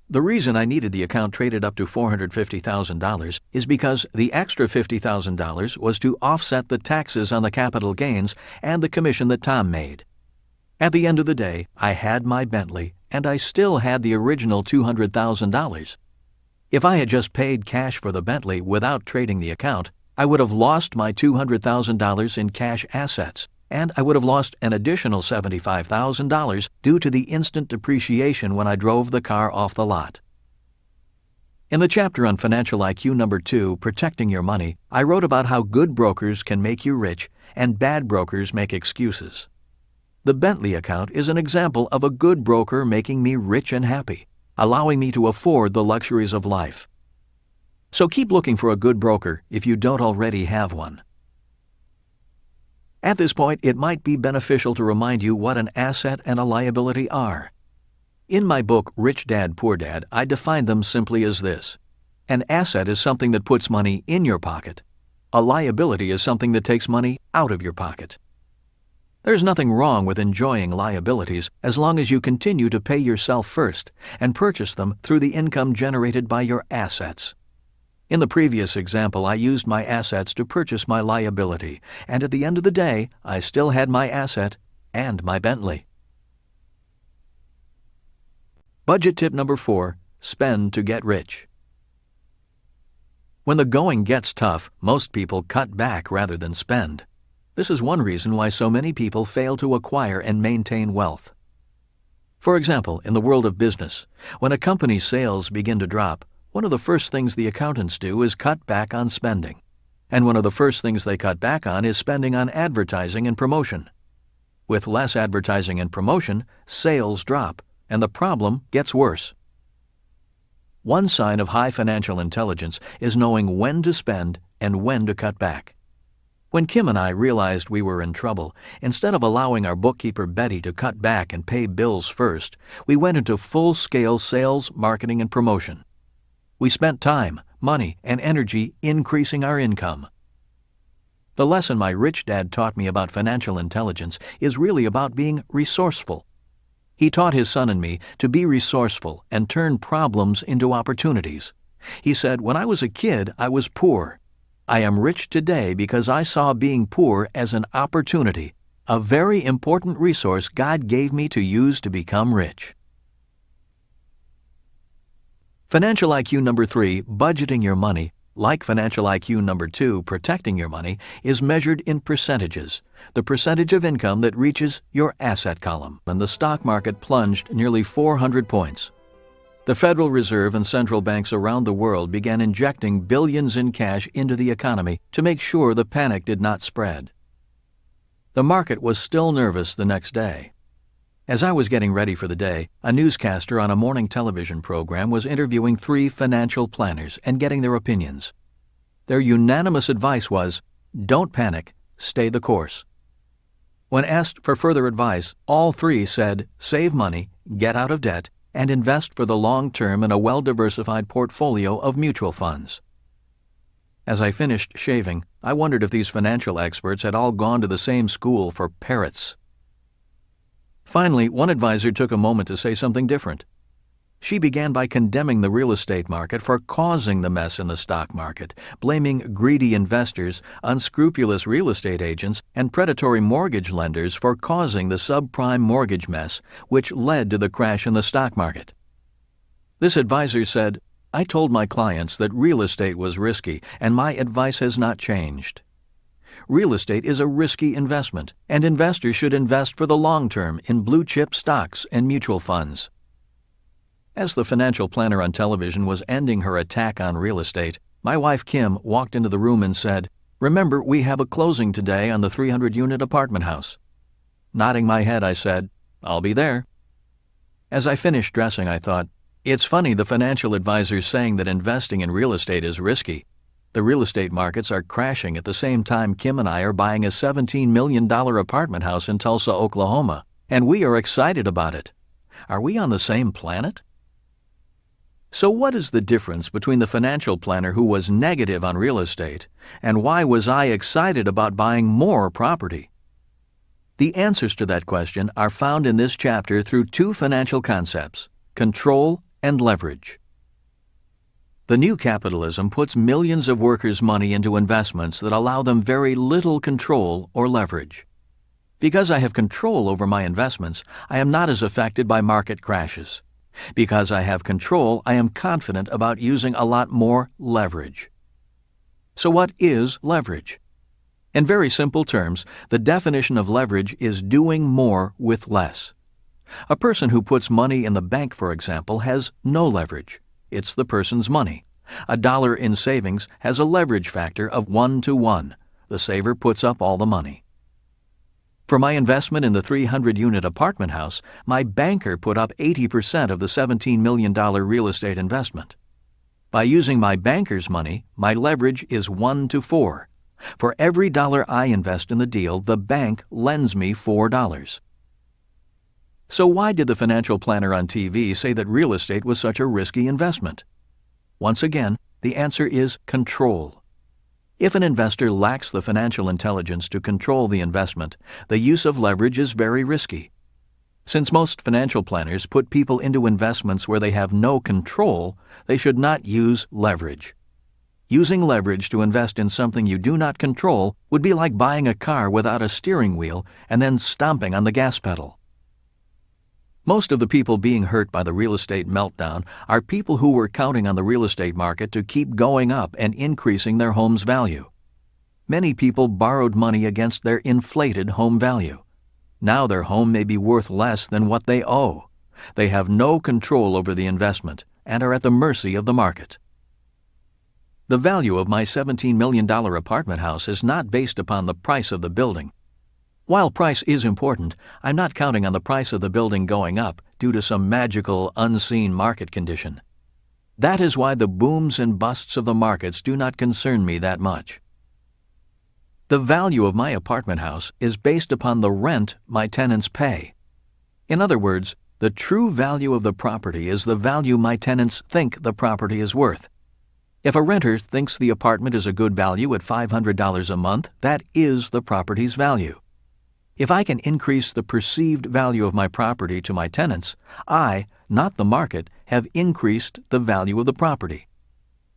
The reason I needed the account traded up to $450,000 is because the extra $50,000 was to offset the taxes on the capital gains and the commission that Tom made. At the end of the day, I had my Bentley, and I still had the original $200,000. If I had just paid cash for the Bentley without trading the account, I would have lost my $200,000 in cash assets, and I would have lost an additional $75,000 due to the instant depreciation when I drove the car off the lot. In the chapter on Financial IQ number 2, Protecting Your Money, I wrote about how good brokers can make you rich and bad brokers make excuses. The Bentley account is an example of a good broker making me rich and happy, allowing me to afford the luxuries of life. So keep looking for a good broker if you don't already have one. At this point, it might be beneficial to remind you what an asset and a liability are. In my book, Rich Dad, Poor Dad, I define them simply as this. An asset is something that puts money in your pocket. A liability is something that takes money out of your pocket. There's nothing wrong with enjoying liabilities as long as you continue to pay yourself first and purchase them through the income generated by your assets. In the previous example, I used my assets to purchase my liability, and at the end of the day, I still had my asset and my Bentley. Budget tip number 4, spend to get rich. When the going gets tough, most people cut back rather than spend. This is one reason why so many people fail to acquire and maintain wealth. For example, in the world of business, when a company's sales begin to drop, one of the first things the accountants do is cut back on spending. And one of the first things they cut back on is spending on advertising and promotion. With less advertising and promotion, sales drop, and the problem gets worse. One sign of high financial intelligence is knowing when to spend and when to cut back. When Kim and I realized we were in trouble, instead of allowing our bookkeeper Betty to cut back and pay bills first, we went into full-scale sales, marketing, and promotion. We spent time, money, and energy increasing our income. The lesson my rich dad taught me about financial intelligence is really about being resourceful. He taught his son and me to be resourceful and turn problems into opportunities. He said, "When I was a kid, I was poor. I am rich today because I saw being poor as an opportunity, a very important resource God gave me to use to become rich." Financial IQ number 3, Budgeting Your Money, like Financial IQ number 2, Protecting Your Money, is measured in percentages, the percentage of income that reaches your asset column. And the stock market plunged nearly 400 points. The Federal Reserve and central banks around the world began injecting billions in cash into the economy to make sure the panic did not spread. The market was still nervous the next day. As I was getting ready for the day, a newscaster on a morning television program was interviewing 3 financial planners and getting their opinions. Their unanimous advice was, "Don't panic, stay the course." When asked for further advice, all 3 said, "Save money, get out of debt, and invest for the long term in a well-diversified portfolio of mutual funds." As I finished shaving, I wondered if these financial experts had all gone to the same school for parrots. Finally, one advisor took a moment to say something different. She began by condemning the real estate market for causing the mess in the stock market, blaming greedy investors, unscrupulous real estate agents, and predatory mortgage lenders for causing the subprime mortgage mess, which led to the crash in the stock market. This advisor said, "I told my clients that real estate was risky, and my advice has not changed. Real estate is a risky investment, and investors should invest for the long term in blue-chip stocks and mutual funds." As the financial planner on television was ending her attack on real estate, my wife Kim walked into the room and said, "Remember, we have a closing today on the 300-unit apartment house." Nodding my head, I said, "I'll be there." As I finished dressing, I thought, it's funny the financial advisor's saying that investing in real estate is risky. The real estate markets are crashing at the same time Kim and I are buying a $17 million apartment house in Tulsa, Oklahoma, and we are excited about it. Are we on the same planet? So what is the difference between the financial planner who was negative on real estate and why was I excited about buying more property? The answers to that question are found in this chapter through 2 financial concepts, control and leverage. The new capitalism puts millions of workers' money into investments that allow them very little control or leverage. Because I have control over my investments, I am not as affected by market crashes. Because I have control, I am confident about using a lot more leverage. So what is leverage? In very simple terms, the definition of leverage is doing more with less. A person who puts money in the bank, for example, has no leverage. It's the person's money. $1 in savings has a leverage factor of 1 to 1. The saver puts up all the money. For my investment in the 300-unit apartment house, my banker put up 80% of the $17 million real estate investment. By using my banker's money, my leverage is 1 to 4. For every dollar I invest in the deal, the bank lends me $4. So why did the financial planner on TV say that real estate was such a risky investment? Once again, the answer is control. If an investor lacks the financial intelligence to control the investment, the use of leverage is very risky. Since most financial planners put people into investments where they have no control, they should not use leverage. Using leverage to invest in something you do not control would be like buying a car without a steering wheel and then stomping on the gas pedal. Most of the people being hurt by the real estate meltdown are people who were counting on the real estate market to keep going up and increasing their home's value. Many people borrowed money against their inflated home value. Now their home may be worth less than what they owe. They have no control over the investment and are at the mercy of the market. The value of my $17 million apartment house is not based upon the price of the building. While price is important, I'm not counting on the price of the building going up due to some magical, unseen market condition. That is why the booms and busts of the markets do not concern me that much. The value of my apartment house is based upon the rent my tenants pay. In other words, the true value of the property is the value my tenants think the property is worth. If a renter thinks the apartment is a good value at $500 a month, that is the property's value. If I can increase the perceived value of my property to my tenants, I, not the market, have increased the value of the property.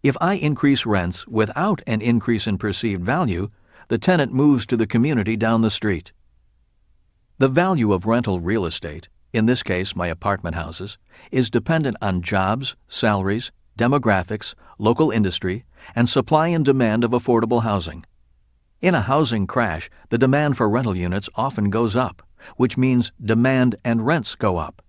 If I increase rents without an increase in perceived value, the tenant moves to the community down the street. The value of rental real estate, in this case my apartment houses, is dependent on jobs, salaries, demographics, local industry, and supply and demand of affordable housing. In a housing crash, the demand for rental units often goes up, which means demand and rents go up.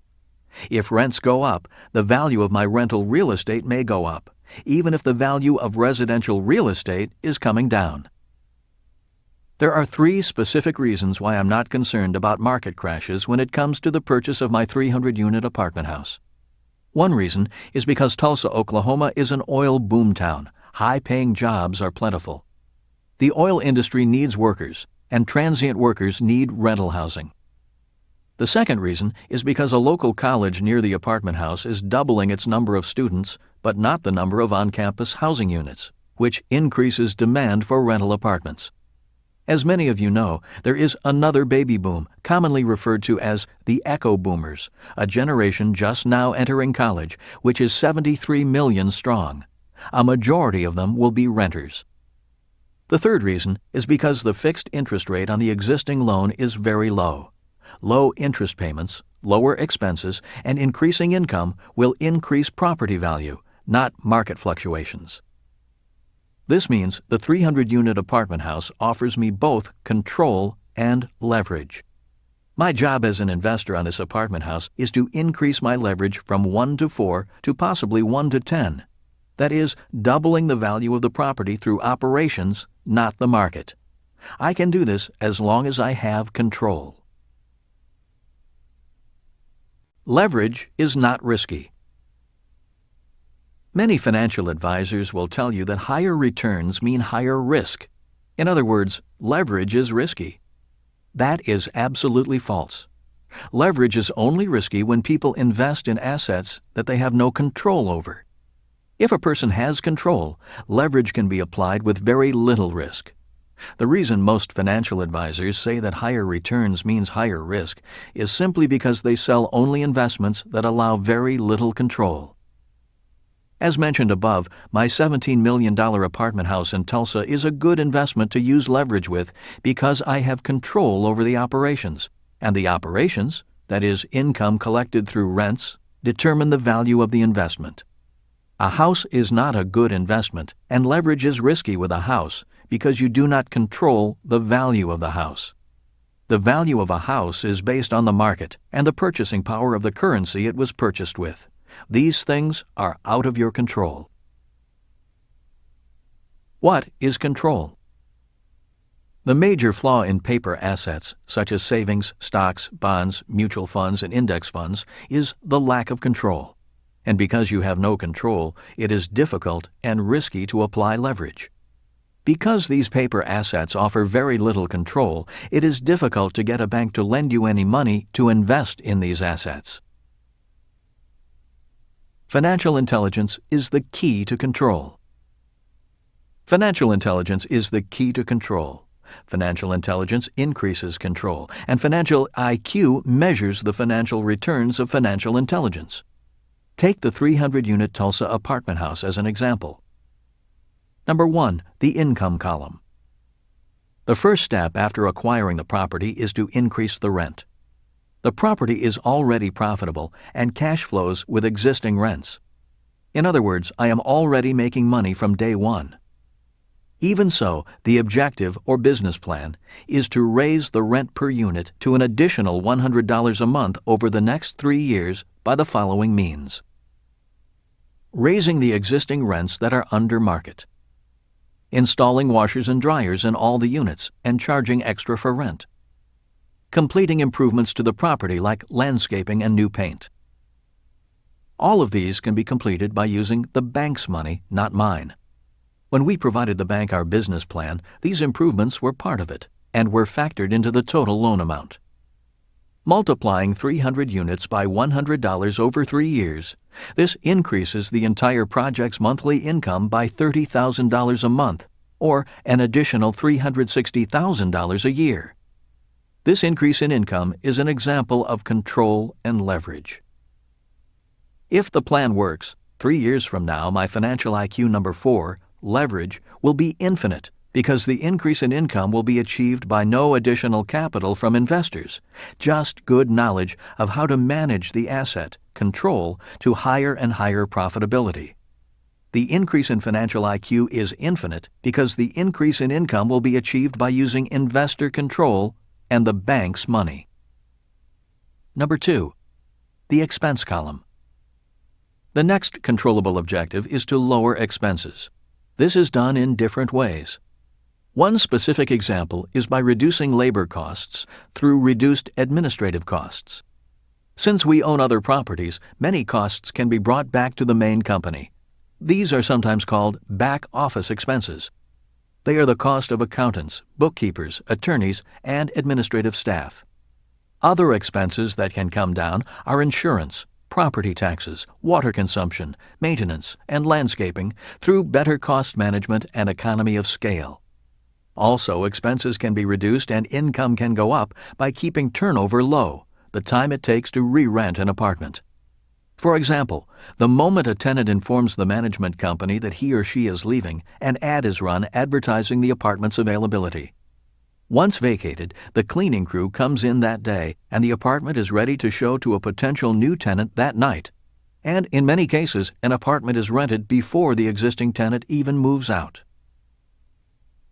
If rents go up, the value of my rental real estate may go up, even if the value of residential real estate is coming down. There are 3 specific reasons why I'm not concerned about market crashes when it comes to the purchase of my 300-unit apartment house. One reason is because Tulsa, Oklahoma is an oil boomtown. High-paying jobs are plentiful. The oil industry needs workers, and transient workers need rental housing. The second reason is because a local college near the apartment house is doubling its number of students, but not the number of on-campus housing units, which increases demand for rental apartments. As many of you know, there is another baby boom, commonly referred to as the Echo Boomers, a generation just now entering college, which is 73 million strong. A majority of them will be renters. The third reason is because the fixed interest rate on the existing loan is very low. Low interest payments, lower expenses, and increasing income will increase property value, not market fluctuations. This means the 300-unit apartment house offers me both control and leverage. My job as an investor on this apartment house is to increase my leverage from 1 to 4 to possibly 1 to 10. That is, doubling the value of the property through operations, not the market. I can do this as long as I have control. Leverage is not risky. Many financial advisors will tell you that higher returns mean higher risk. In other words, leverage is risky. That is absolutely false. Leverage is only risky when people invest in assets that they have no control over. If a person has control, leverage can be applied with very little risk. The reason most financial advisors say that higher returns means higher risk is simply because they sell only investments that allow very little control. As mentioned above, my $17 million apartment house in Tulsa is a good investment to use leverage with because I have control over the operations, and the operations, that is, income collected through rents, determine the value of the investment. A house is not a good investment, and leverage is risky with a house because you do not control the value of the house. The value of a house is based on the market and the purchasing power of the currency it was purchased with. These things are out of your control. What is control? The major flaw in paper assets, such as savings, stocks, bonds, mutual funds, and index funds, is the lack of control. And because you have no control, it is difficult and risky to apply leverage. Because these paper assets offer very little control, it is difficult to get a bank to lend you any money to invest in these assets. Financial intelligence is the key to control. Financial intelligence is the key to control. Financial intelligence increases control, and financial IQ measures the financial returns of financial intelligence. Take the 300-unit Tulsa apartment house as an example. Number 1, the income column. The first step after acquiring the property is to increase the rent. The property is already profitable and cash flows with existing rents. In other words, I am already making money from day one. Even so, the objective or business plan is to raise the rent per unit to an additional $100 a month over the next 3 years by the following means. Raising the existing rents that are under market. Installing washers and dryers in all the units and charging extra for rent. Completing improvements to the property like landscaping and new paint. All of these can be completed by using the bank's money, not mine. When we provided the bank our business plan, these improvements were part of it and were factored into the total loan amount. Multiplying 300 units by $100 over 3 years, this increases the entire project's monthly income by $30,000 a month, or an additional $360,000 a year. This increase in income is an example of control and leverage. If the plan works, 3 years from now, my financial IQ number 4, leverage, will be infinite because the increase in income will be achieved by no additional capital from investors, just good knowledge of how to manage the asset, control, to higher and higher profitability. The increase in financial IQ is infinite because the increase in income will be achieved by using investor control and the bank's money. Number 2, the expense column. The next controllable objective is to lower expenses. This is done in different ways. One specific example is by reducing labor costs through reduced administrative costs. Since we own other properties, many costs can be brought back to the main company. These are sometimes called back office expenses. They are the cost of accountants, bookkeepers, attorneys, and administrative staff. Other expenses that can come down are insurance, property taxes, water consumption, maintenance, and landscaping through better cost management and economy of scale. Also, expenses can be reduced and income can go up by keeping turnover low, the time it takes to re-rent an apartment. For example, the moment a tenant informs the management company that he or she is leaving, an ad is run advertising the apartment's availability. Once vacated, the cleaning crew comes in that day and the apartment is ready to show to a potential new tenant that night. And in many cases, an apartment is rented before the existing tenant even moves out.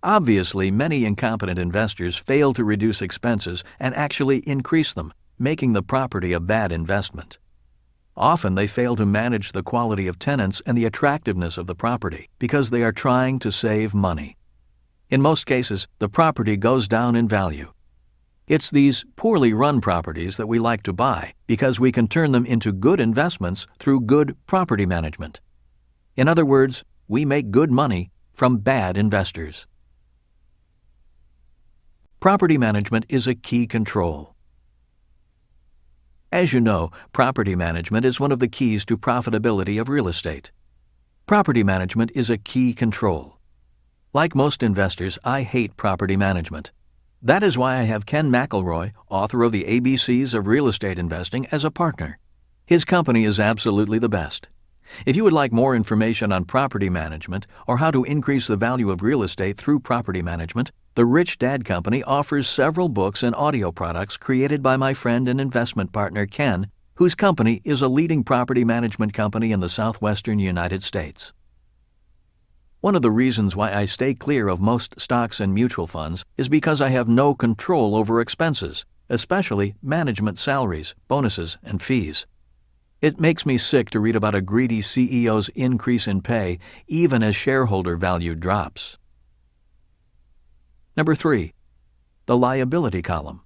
Obviously, many incompetent investors fail to reduce expenses and actually increase them, making the property a bad investment. Often they fail to manage the quality of tenants and the attractiveness of the property because they are trying to save money. In most cases, the property goes down in value. It's these poorly run properties that we like to buy because we can turn them into good investments through good property management. In other words, we make good money from bad investors. Property management is a key control. As you know, property management is one of the keys to profitability of real estate. Property management is a key control. Like most investors, I hate property management. That is why I have Ken McElroy, author of the ABCs of Real Estate Investing, as a partner. His company is absolutely the best. If you would like more information on property management or how to increase the value of real estate through property management, the Rich Dad Company offers several books and audio products created by my friend and investment partner Ken, who whose company is a leading property management company in the southwestern United States. One of the reasons why I stay clear of most stocks and mutual funds is because I have no control over expenses, especially management salaries, bonuses, and fees. It makes me sick to read about a greedy CEO's increase in pay even as shareholder value drops. Number 3. The liability column.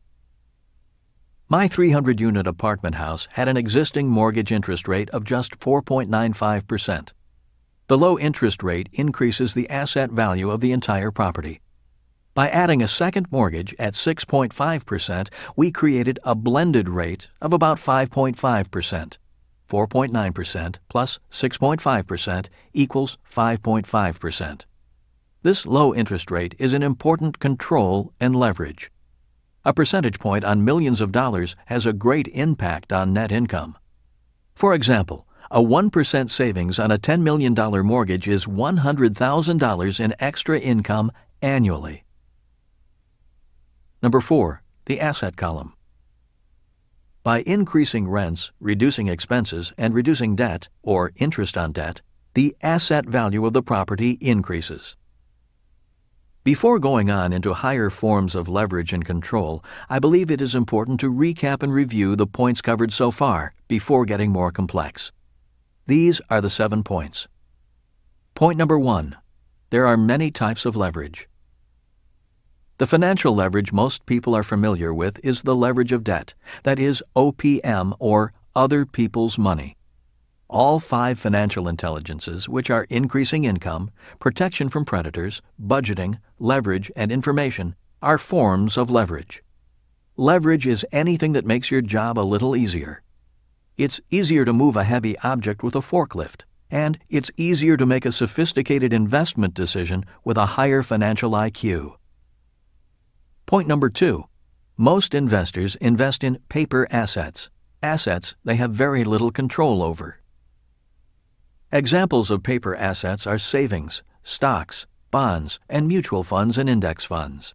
My 300-unit apartment house had an existing mortgage interest rate of just 4.95%. The low interest rate increases the asset value of the entire property. By adding a second mortgage at 6.5%, we created a blended rate of about 5.5%. 4.9% plus 6.5% equals 5.5%. This low interest rate is an important control and leverage. A percentage point on millions of dollars has a great impact on net income. For example, a 1% savings on a $10 million mortgage is $100,000 in extra income annually. Number 4. The asset column. By increasing rents, reducing expenses, and reducing debt, or interest on debt, the asset value of the property increases. Before going on into higher forms of leverage and control, I believe it is important to recap and review the points covered so far before getting more complex. These are the 7 points. Point number 1. There are many types of leverage. The financial leverage most people are familiar with is the leverage of debt, that is OPM, or other people's money. All 5 financial intelligences, which are increasing income, protection from predators, budgeting, leverage, and information, are forms of leverage. Leverage is anything that makes your job a little easier. It's easier to move a heavy object with a forklift, and it's easier to make a sophisticated investment decision with a higher financial IQ. Point number 2. Most investors invest in paper assets they have very little control over. Examples of paper assets are savings, stocks, bonds, and mutual funds and index funds.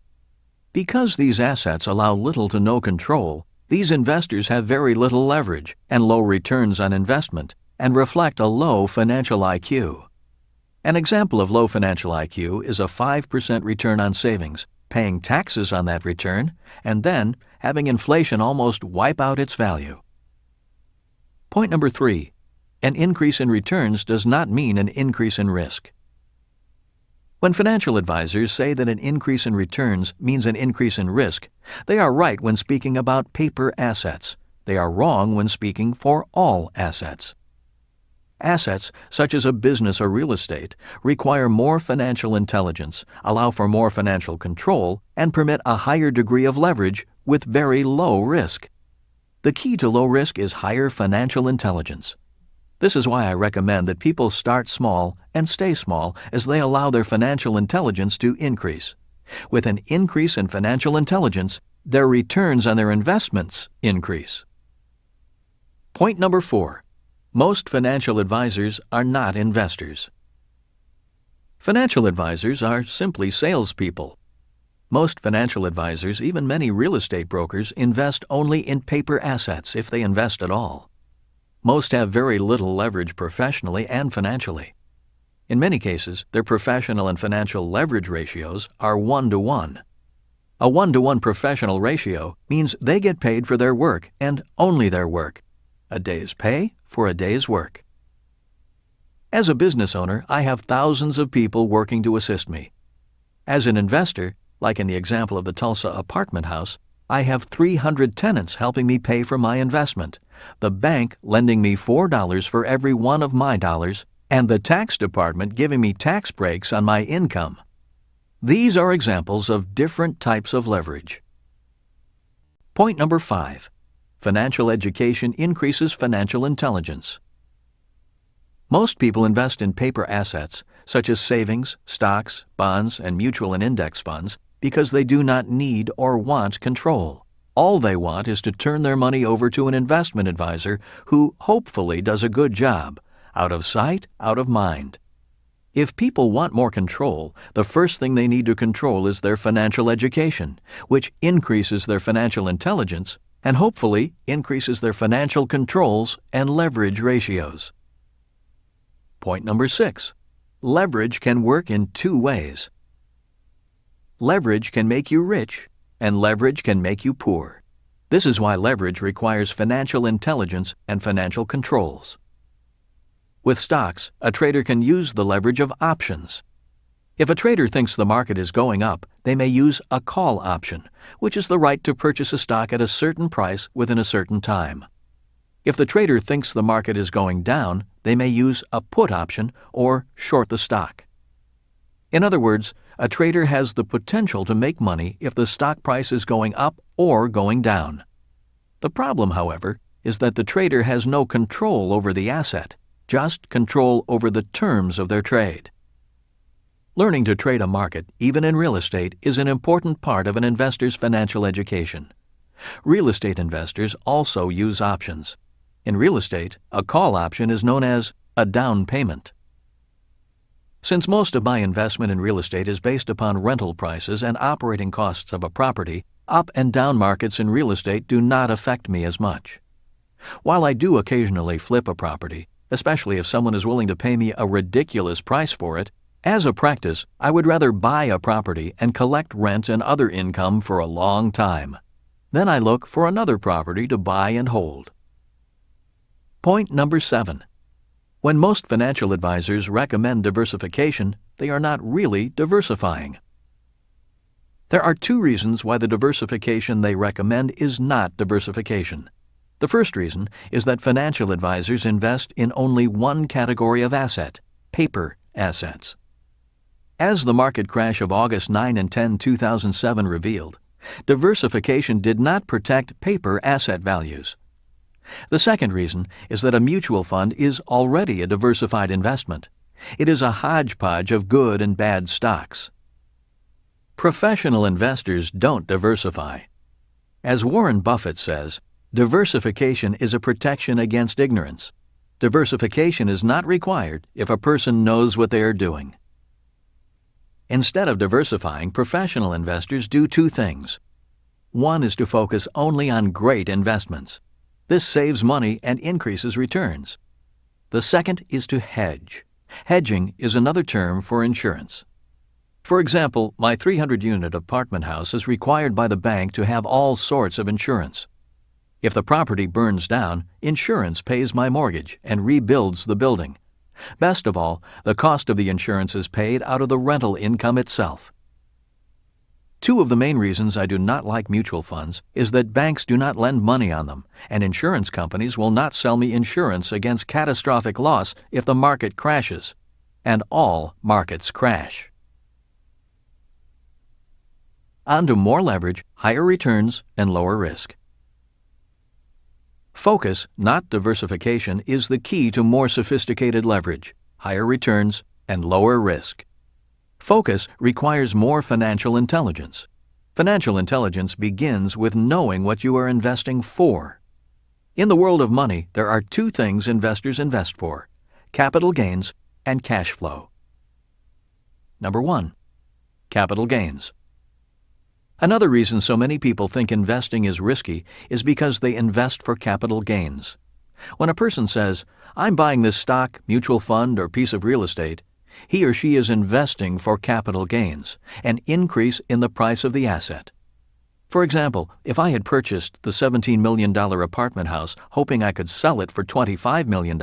Because these assets allow little to no control, these investors have very little leverage and low returns on investment and reflect a low financial IQ. An example of low financial IQ is a 5% return on savings, paying taxes on that return, and then having inflation almost wipe out its value. Point number 3. An increase in returns does not mean an increase in risk. When financial advisors say that an increase in returns means an increase in risk, they are right when speaking about paper assets. They are wrong when speaking for all assets. Assets, such as a business or real estate, require more financial intelligence, allow for more financial control, and permit a higher degree of leverage with very low risk. The key to low risk is higher financial intelligence. This is why I recommend that people start small and stay small as they allow their financial intelligence to increase. With an increase in financial intelligence, their returns on their investments increase. Point number 4. Most financial advisors are not investors. Financial advisors are simply salespeople. Most financial advisors, even many real estate brokers, invest only in paper assets if they invest at all. Most have very little leverage professionally and financially. In many cases, their professional and financial leverage ratios are 1-to-1. A 1-to-1 professional ratio means they get paid for their work and only their work. A day's pay for a day's work. As a business owner, I have thousands of people working to assist me. As an investor, like in the example of the Tulsa apartment house, I have 300 tenants helping me pay for my investment, the bank lending me $4 for every one of my dollars, and the tax department giving me tax breaks on my income. These are examples of different types of leverage. Point number 5. Financial education increases financial intelligence. Most people invest in paper assets, such as savings, stocks, bonds, and mutual and index funds, because they do not need or want control. All they want is to turn their money over to an investment advisor who hopefully does a good job, out of sight, out of mind. If people want more control, the first thing they need to control is their financial education, which increases their financial intelligence, and hopefully increases their financial controls and leverage ratios. Point number 6. Leverage can work in two ways. Leverage can make you rich, and leverage can make you poor. This is why leverage requires financial intelligence and financial controls. With stocks, a trader can use the leverage of options. If a trader thinks the market is going up, they may use a call option, which is the right to purchase a stock at a certain price within a certain time. If the trader thinks the market is going down, they may use a put option or short the stock. In other words, a trader has the potential to make money if the stock price is going up or going down. The problem, however, is that the trader has no control over the asset, just control over the terms of their trade. Learning to trade a market, even in real estate, is an important part of an investor's financial education. Real estate investors also use options. In real estate, a call option is known as a down payment. Since most of my investment in real estate is based upon rental prices and operating costs of a property, up and down markets in real estate do not affect me as much. While I do occasionally flip a property, especially if someone is willing to pay me a ridiculous price for it, as a practice, I would rather buy a property and collect rent and other income for a long time. Then I look for another property to buy and hold. Point number 7. When most financial advisors recommend diversification, they are not really diversifying. There are two reasons why the diversification they recommend is not diversification. The first reason is that financial advisors invest in only one category of asset, paper assets. As the market crash of August 9 and 10, 2007 revealed, diversification did not protect paper asset values. The second reason is that a mutual fund is already a diversified investment. It is a hodgepodge of good and bad stocks. Professional investors don't diversify. As Warren Buffett says, diversification is a protection against ignorance. Diversification is not required if a person knows what they are doing. Instead of diversifying, professional investors do two things. One is to focus only on great investments. This saves money and increases returns. The second is to hedge. Hedging is another term for insurance. For example, my 300-unit apartment house is required by the bank to have all sorts of insurance. If the property burns down, insurance pays my mortgage and rebuilds the building. Best of all, the cost of the insurance is paid out of the rental income itself. Two of the main reasons I do not like mutual funds is that banks do not lend money on them, and insurance companies will not sell me insurance against catastrophic loss if the market crashes. And all markets crash. On to more leverage, higher returns, and lower risk. Focus, not diversification, is the key to more sophisticated leverage, higher returns, and lower risk. Focus requires more financial intelligence. Financial intelligence begins with knowing what you are investing for. In the world of money, there are two things investors invest for: capital gains and cash flow. Number 1. Capital gains. Another reason so many people think investing is risky is because they invest for capital gains. When a person says, "I'm buying this stock, mutual fund, or piece of real estate," he or she is investing for capital gains, an increase in the price of the asset. For example, if I had purchased the $17 million apartment house hoping I could sell it for $25 million,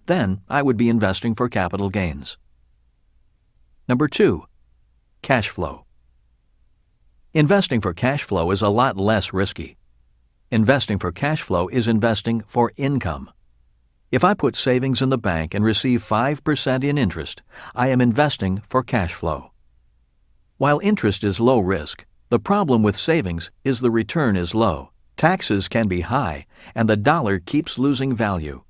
then I would be investing for capital gains. Number 2. Cash flow. Investing for cash flow is a lot less risky. Investing for cash flow is investing for income. If I put savings in the bank and receive 5% in interest, I am investing for cash flow. While interest is low risk, the problem with savings is the return is low, taxes can be high, and the dollar keeps losing value.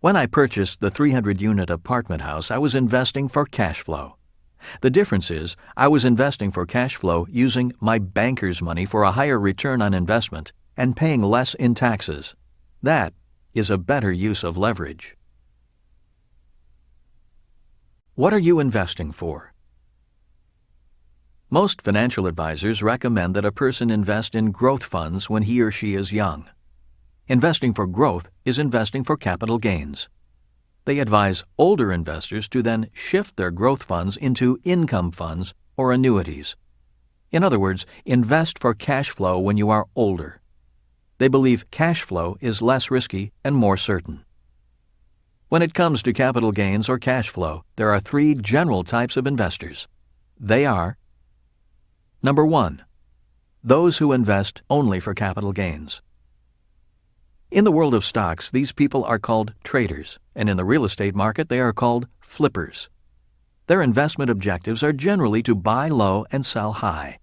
When I purchased the 300-unit apartment house, I was investing for cash flow. The difference is, I was investing for cash flow using my banker's money for a higher return on investment and paying less in taxes. That is a better use of leverage. What are you investing for? Most financial advisors recommend that a person invest in growth funds when he or she is young. Investing for growth is investing for capital gains. They advise older investors to then shift their growth funds into income funds or annuities. In other words, invest for cash flow when you are older. They believe cash flow is less risky and more certain. When it comes to capital gains or cash flow, there are three general types of investors. They are: Number 1. Those who invest only for capital gains. In the world of stocks, these people are called traders, and in the real estate market they are called flippers. Their investment objectives are generally to buy low and sell high.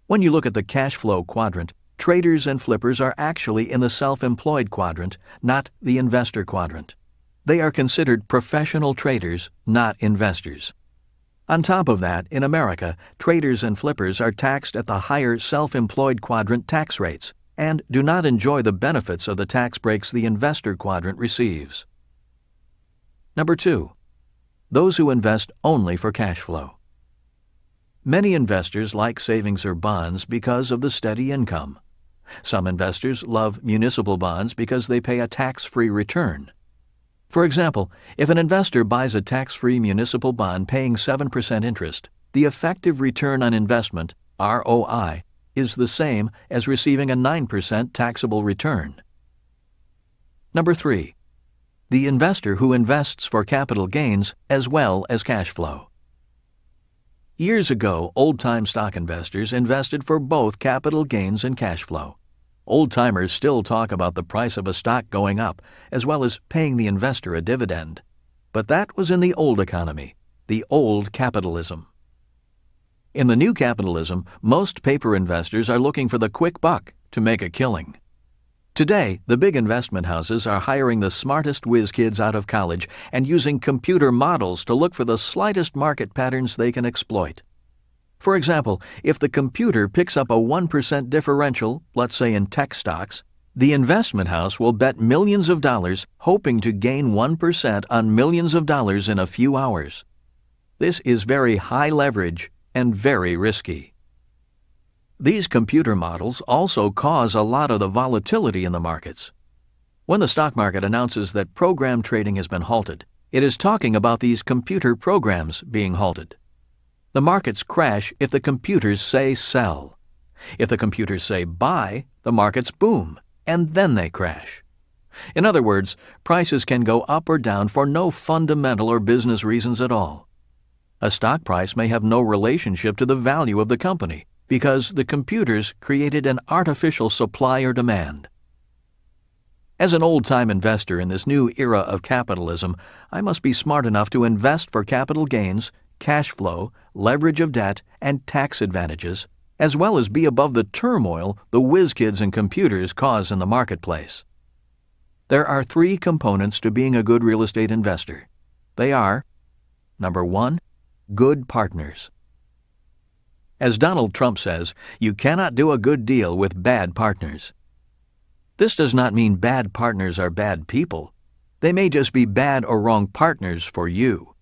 When you look at the cash flow quadrant, traders and flippers are actually in the self-employed quadrant, not the investor quadrant. They are considered professional traders, not investors. On top of that, in America, traders and flippers are taxed at the higher self-employed quadrant tax rates and do not enjoy the benefits of the tax breaks the investor quadrant receives. Number 2. Those who invest only for cash flow. Many investors like savings or bonds because of the steady income. Some investors love municipal bonds because they pay a tax-free return. For example, if an investor buys a tax-free municipal bond paying 7% interest, the effective return on investment, ROI, is the same as receiving a 9% taxable return. Number 3. The investor who invests for capital gains as well as cash flow. Years ago, old-time stock investors invested for both capital gains and cash flow. Old-timers still talk about the price of a stock going up, as well as paying the investor a dividend. But that was in the old economy, the old capitalism. In the new capitalism, most paper investors are looking for the quick buck to make a killing. Today, the big investment houses are hiring the smartest whiz kids out of college and using computer models to look for the slightest market patterns they can exploit. For example, if the computer picks up a 1% differential, let's say in tech stocks, the investment house will bet millions of dollars hoping to gain 1% on millions of dollars in a few hours. This is very high leverage and very risky. These computer models also cause a lot of the volatility in the markets. When the stock market announces that program trading has been halted, it is talking about these computer programs being halted. The markets crash if the computers say sell. If the computers say buy, the markets boom, and then they crash. In other words, prices can go up or down for no fundamental or business reasons at all. A stock price may have no relationship to the value of the company because the computers created an artificial supply or demand. As an old-time investor in this new era of capitalism, I must be smart enough to invest for capital gains, cash flow, leverage of debt, and tax advantages, as well as be above the turmoil the whiz kids and computers cause in the marketplace. There are three components to being a good real estate investor. They are: Number 1. Good partners. As Donald Trump says, you cannot do a good deal with bad partners. This does not mean bad partners are bad people. They may just be bad or wrong partners for you.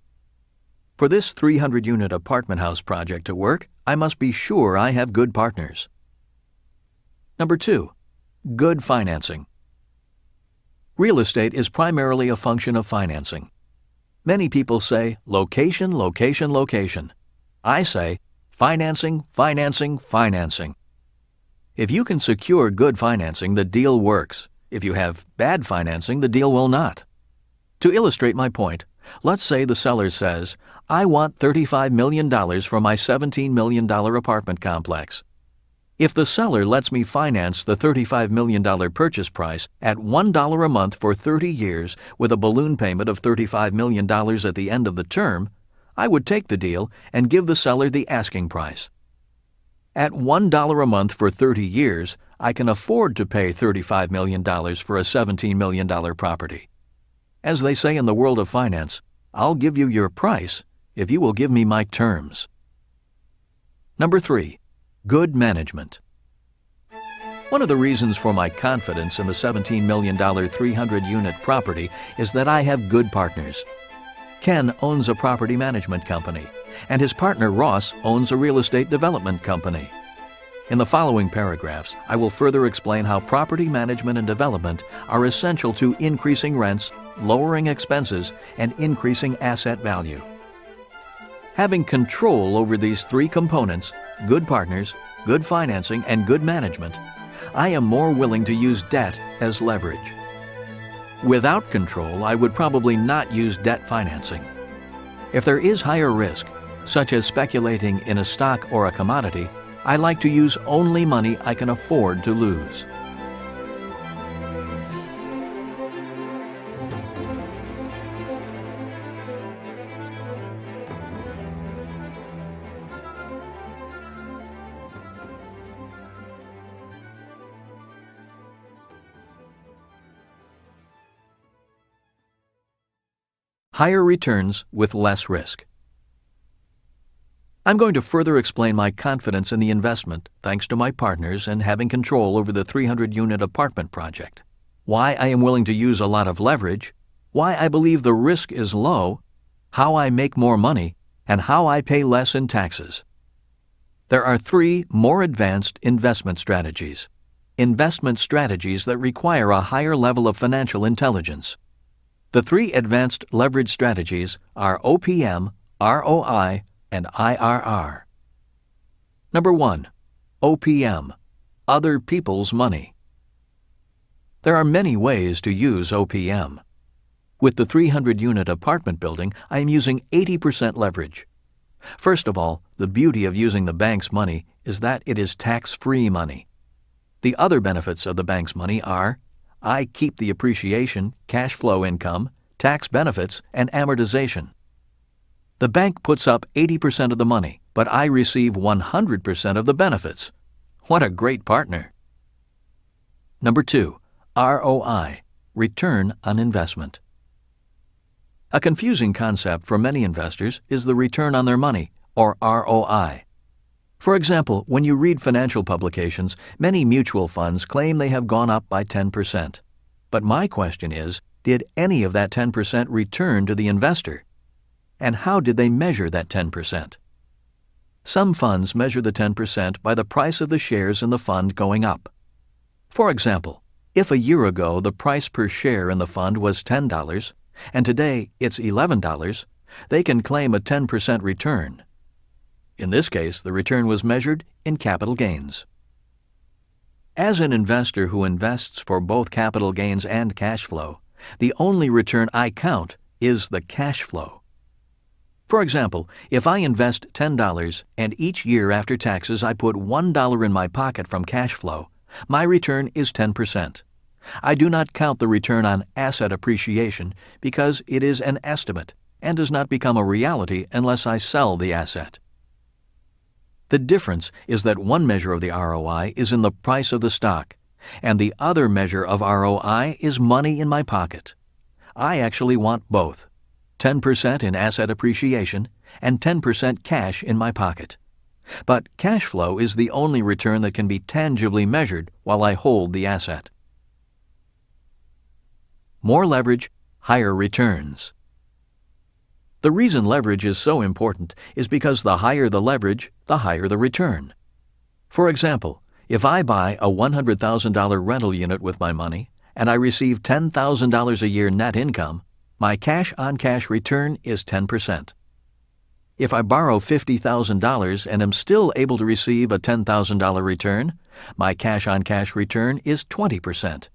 For this 300-unit apartment house project to work, I must be sure I have good partners. Number 2. Good financing. Real estate is primarily a function of financing. Many people say, location, location, location. I say, financing, financing, financing. If you can secure good financing, the deal works. If you have bad financing, the deal will not. To illustrate my point, let's say the seller says, I want $35 million for my $17 million apartment complex. If the seller lets me finance the $35 million purchase price at $1 a month for 30 years with a balloon payment of $35 million at the end of the term, I would take the deal and give the seller the asking price. At $1 a month for 30 years, I can afford to pay $35 million for a $17 million property. As they say in the world of finance, I'll give you your price if you will give me my terms. Number 3. Good management. One of the reasons for my confidence in the $17 million 300-unit property is that I have good partners. Ken owns a property management company. and his partner Ross owns a real estate development company. In the following paragraphs, I will further explain how property management and development are essential to increasing rents, lowering expenses, and increasing asset value. Having control over these three components, good partners, good financing, and good management, I am more willing to use debt as leverage. Without control, I would probably not use debt financing. If there is higher risk, such as speculating in a stock or a commodity, I like to use only money I can afford to lose. Higher returns with less risk. I'm going to further explain my confidence in the investment thanks to my partners and having control over the 300-unit apartment project, why I am willing to use a lot of leverage, why I believe the risk is low, how I make more money, and how I pay less in taxes. There are three more advanced investment strategies that require a higher level of financial intelligence. The three advanced leverage strategies are OPM, ROI, and IRR. Number 1. OPM, other people's money. There are many ways to use OPM. With the 300-unit apartment building, I am using 80% leverage. First of all, the beauty of using the bank's money is that it is tax-free money. The other benefits of the bank's money are I keep the appreciation, cash flow income, tax benefits, and amortization. The bank puts up 80% of the money, but I receive 100% of the benefits. What a great partner! Number 2, ROI, return on investment. A confusing concept for many investors is the return on their money, or ROI. For example, when you read financial publications, many mutual funds claim they have gone up by 10%. But my question is, did any of that 10% return to the investor? And how did they measure that 10%? Some funds measure the 10% by the price of the shares in the fund going up. For example, if a year ago the price per share in the fund was $10 and today it's $11, they can claim a 10% return. In this case, the return was measured in capital gains. As an investor who invests for both capital gains and cash flow, the only return I count is the cash flow. For example, if I invest $10 and each year after taxes I put $1 in my pocket from cash flow, my return is 10%. I do not count the return on asset appreciation because it is an estimate and does not become a reality unless I sell the asset. The difference is that one measure of the ROI is in the price of the stock, and the other measure of ROI is money in my pocket. I actually want both, 10% in asset appreciation and 10% cash in my pocket. But cash flow is the only return that can be tangibly measured while I hold the asset. More leverage, higher returns. The reason leverage is so important is because the higher the leverage, the higher the return. For example, if I buy a $100,000 rental unit with my money and I receive $10,000 a year net income, my cash-on-cash return is 10%. If I borrow $50,000 and am still able to receive a $10,000 return, my cash-on-cash return is 20%.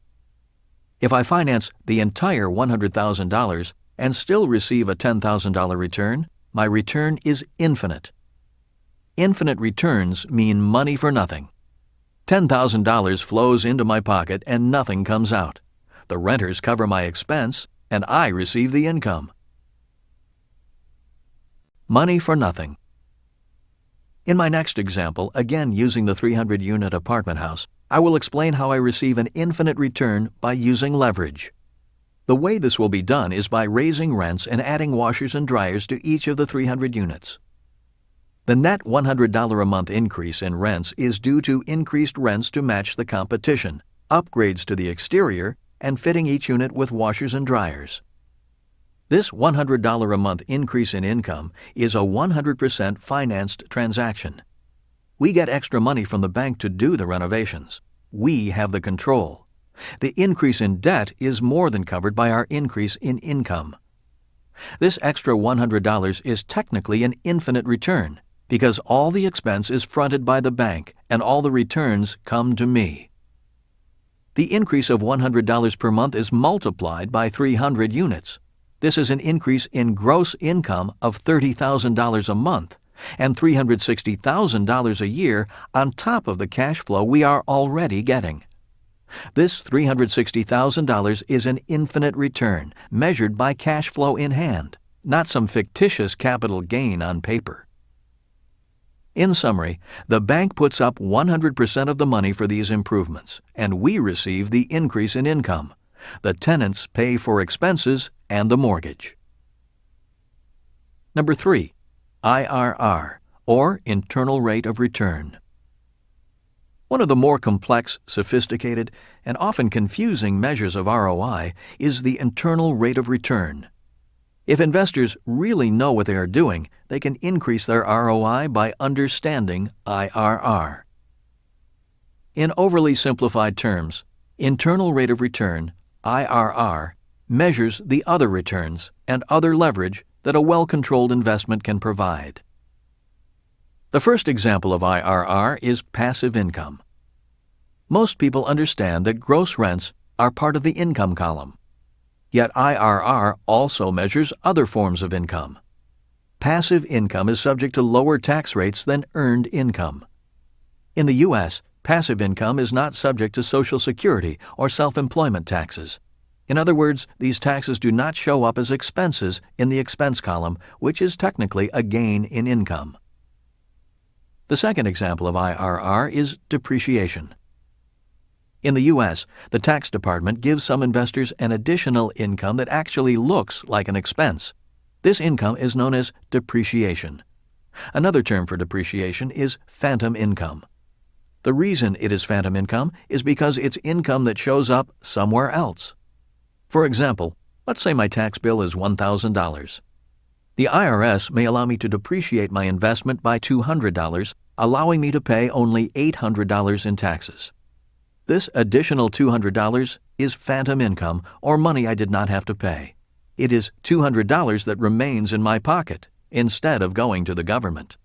If I finance the entire $100,000 and still receive a $10,000 return, my return is infinite. Infinite returns mean money for nothing. $10,000 flows into my pocket and nothing comes out. The renters cover my expense and I receive the income. Money for nothing. In my next example, again using the 300-unit apartment house, I will explain how I receive an infinite return by using leverage. The way this will be done is by raising rents and adding washers and dryers to each of the 300 units. The net $100 a month increase in rents is due to increased rents to match the competition, upgrades to the exterior, and fitting each unit with washers and dryers. This $100 a month increase in income is a 100% financed transaction. We get extra money from the bank to do the renovations. We have the control. The increase in debt is more than covered by our increase in income. This extra $100 is technically an infinite return because all the expense is fronted by the bank and all the returns come to me. The increase of $100 per month is multiplied by 300 units. This is an increase in gross income of $30,000 a month and $360,000 a year on top of the cash flow we are already getting. This $360,000 is an infinite return measured by cash flow in hand, not some fictitious capital gain on paper. In summary, the bank puts up 100% of the money for these improvements, and we receive the increase in income. The tenants pay for expenses and the mortgage. Number 3, IRR, or internal rate of return. One of the more complex, sophisticated, and often confusing measures of ROI is the internal rate of return. If investors really know what they are doing, they can increase their ROI by understanding IRR. In overly simplified terms, internal rate of return, IRR, measures the other returns and other leverage that a well-controlled investment can provide. The first example of IRR is passive income. Most people understand that gross rents are part of the income column. Yet IRR also measures other forms of income. Passive income is subject to lower tax rates than earned income. In the U.S., passive income is not subject to Social Security or self-employment taxes. In other words, these taxes do not show up as expenses in the expense column, which is technically a gain in income. The second example of IRR is depreciation. In the U.S., the tax department gives some investors an additional income that actually looks like an expense. This income is known as depreciation. Another term for depreciation is phantom income. The reason it is phantom income is because it's income that shows up somewhere else. For example, let's say my tax bill is $1,000. The IRS may allow me to depreciate my investment by $200, allowing me to pay only $800 in taxes. This additional $200 is phantom income, or money I did not have to pay. It is $200 that remains in my pocket, instead of going to the government.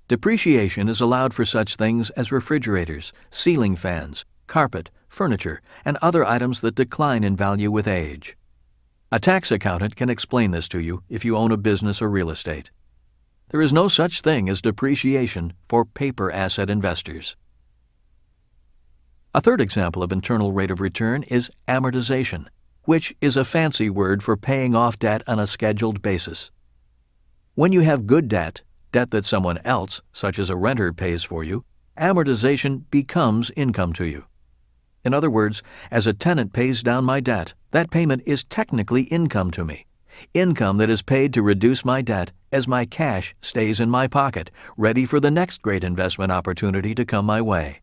Depreciation is allowed for such things as refrigerators, ceiling fans, carpet, furniture, and other items that decline in value with age. A tax accountant can explain this to you if you own a business or real estate. There is no such thing as depreciation for paper asset investors. A third example of internal rate of return is amortization, which is a fancy word for paying off debt on a scheduled basis. When you have good debt that someone else, such as a renter, pays for you, amortization becomes income to you. In other words, as a tenant pays down my debt, that payment is technically income to me. Income that is paid to reduce my debt as my cash stays in my pocket, ready for the next great investment opportunity to come my way.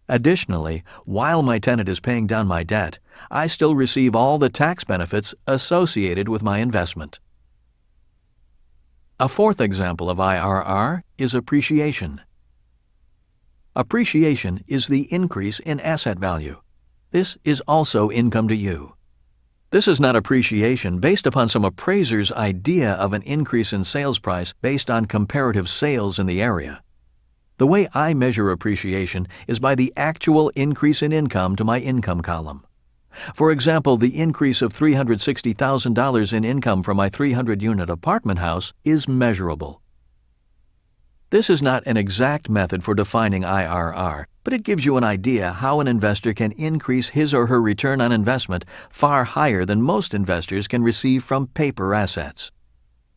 Additionally, while my tenant is paying down my debt, I still receive all the tax benefits associated with my investment. A fourth example of IRR is appreciation. Appreciation is the increase in asset value. This is also income to you. This is not appreciation based upon some appraiser's idea of an increase in sales price based on comparative sales in the area. The way I measure appreciation is by the actual increase in income to my income column. For example, the increase of $360,000 in income from my 300-unit apartment house is measurable. This is not an exact method for defining IRR, but it gives you an idea how an investor can increase his or her return on investment far higher than most investors can receive from paper assets.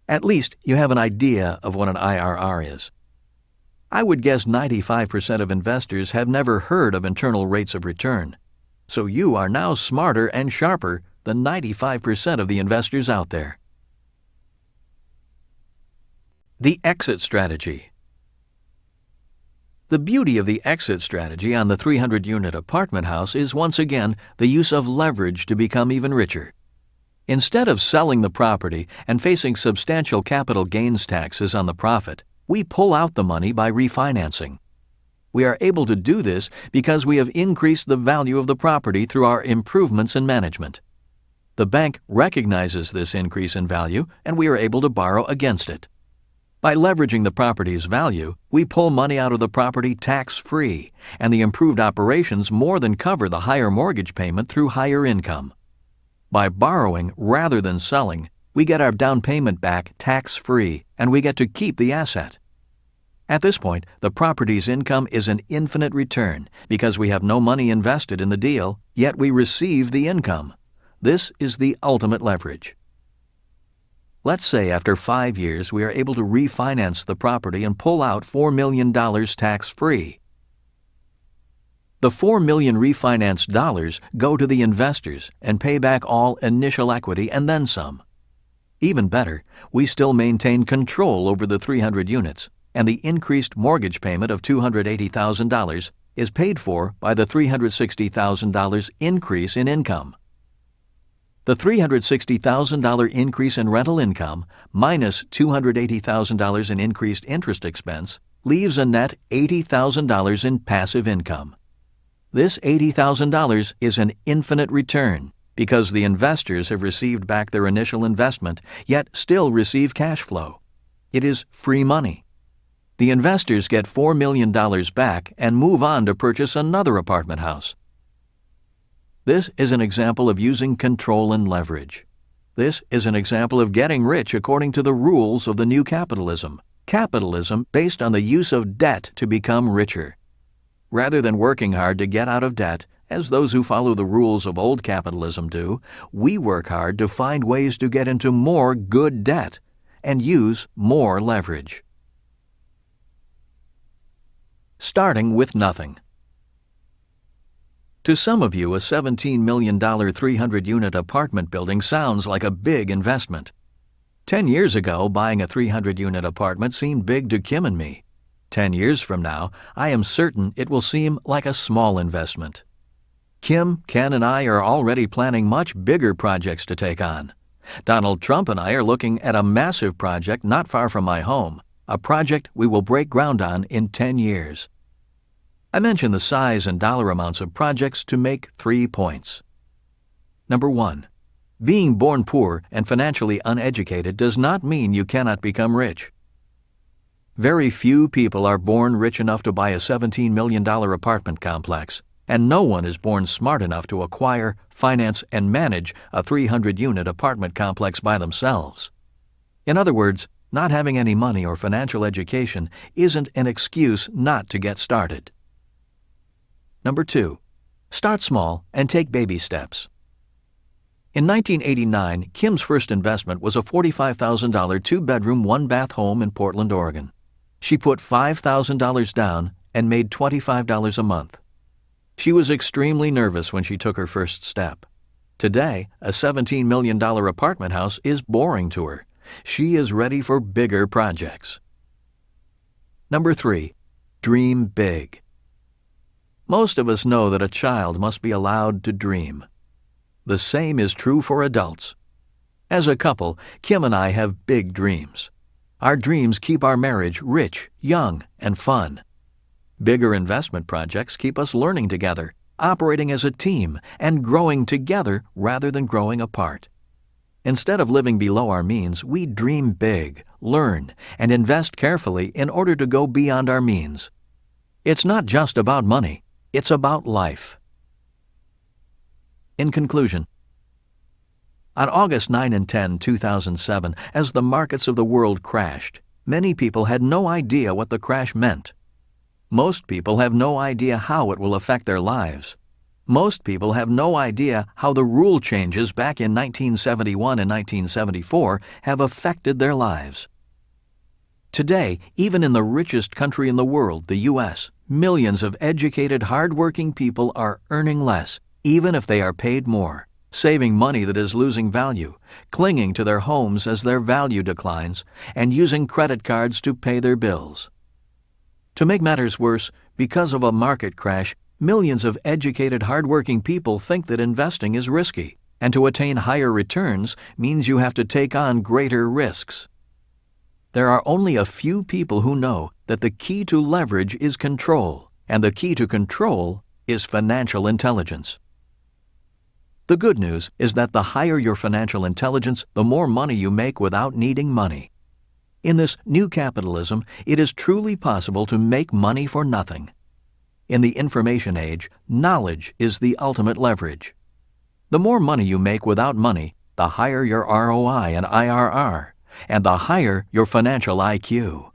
At least you have an idea of what an IRR is. I would guess 95% of investors have never heard of internal rates of return. So you are now smarter and sharper than 95% of the investors out there. The exit strategy. The beauty of the exit strategy on the 300-unit apartment house is once again the use of leverage to become even richer. Instead of selling the property and facing substantial capital gains taxes on the profit, we pull out the money by refinancing. We are able to do this because we have increased the value of the property through our improvements in management. The bank recognizes this increase in value and we are able to borrow against it. By leveraging the property's value, we pull money out of the property tax-free, and the improved operations more than cover the higher mortgage payment through higher income. By borrowing rather than selling, we get our down payment back tax-free, and we get to keep the asset. At this point, the property's income is an infinite return because we have no money invested in the deal, yet we receive the income. This is the ultimate leverage. Let's say after 5 years we are able to refinance the property and pull out $4 million tax-free. The $4 million refinanced dollars go to the investors and pay back all initial equity and then some. Even better, we still maintain control over the 300 units, and the increased mortgage payment of $280,000 is paid for by the $360,000 increase in income. The $360,000 increase in rental income minus $280,000 in increased interest expense leaves a net $80,000 in passive income. This $80,000 is an infinite return because the investors have received back their initial investment yet still receive cash flow. It is free money. The investors get $4 million back and move on to purchase another apartment house. This is an example of using control and leverage. This is an example of getting rich according to the rules of the new capitalism. Capitalism based on the use of debt to become richer. Rather than working hard to get out of debt, as those who follow the rules of old capitalism do, we work hard to find ways to get into more good debt and use more leverage. Starting with nothing. To some of you, a $17 million 300-unit apartment building sounds like a big investment. 10 years ago, buying a 300-unit apartment seemed big to Kim and me. 10 years from now, I am certain it will seem like a small investment. Kim, Ken, and I are already planning much bigger projects to take on. Donald Trump and I are looking at a massive project not far from my home, a project we will break ground on in 10 years. I mention the size and dollar amounts of projects to make 3 points. Number 1. Being born poor and financially uneducated does not mean you cannot become rich. Very few people are born rich enough to buy a $17 million apartment complex, and no one is born smart enough to acquire, finance, and manage a 300-unit apartment complex by themselves. In other words, not having any money or financial education isn't an excuse not to get started. Number 2. Start small and take baby steps. In 1989, Kim's first investment was a $45,000 2-bedroom, 1-bath home in Portland, Oregon. She put $5,000 down and made $25 a month. She was extremely nervous when she took her first step. Today, a $17 million apartment house is boring to her. She is ready for bigger projects. Number 3. Dream big. Most of us know that a child must be allowed to dream. The same is true for adults. As a couple, Kim and I have big dreams. Our dreams keep our marriage rich, young, and fun. Bigger investment projects keep us learning together, operating as a team, and growing together rather than growing apart. Instead of living below our means, we dream big, learn, and invest carefully in order to go beyond our means. It's not just about money. It's about life. In conclusion, on August 9 and 10, 2007, as the markets of the world crashed, many people had no idea what the crash meant. Most people have no idea how it will affect their lives. Most people have no idea how the rule changes back in 1971 and 1974 have affected their lives. Today, even in the richest country in the world, the U.S., millions of educated, hard-working people are earning less, even if they are paid more, saving money that is losing value, clinging to their homes as their value declines, and using credit cards to pay their bills. To make matters worse, because of a market crash, millions of educated, hard-working people think that investing is risky. and to attain higher returns means you have to take on greater risks. There are only a few people who know that the key to leverage is control, and the key to control is financial intelligence. The good news is that the higher your financial intelligence, the more money you make without needing money. In this new capitalism, it is truly possible to make money for nothing. In the information age, knowledge is the ultimate leverage. The more money you make without money, the higher your ROI and IRR, and the higher your financial IQ.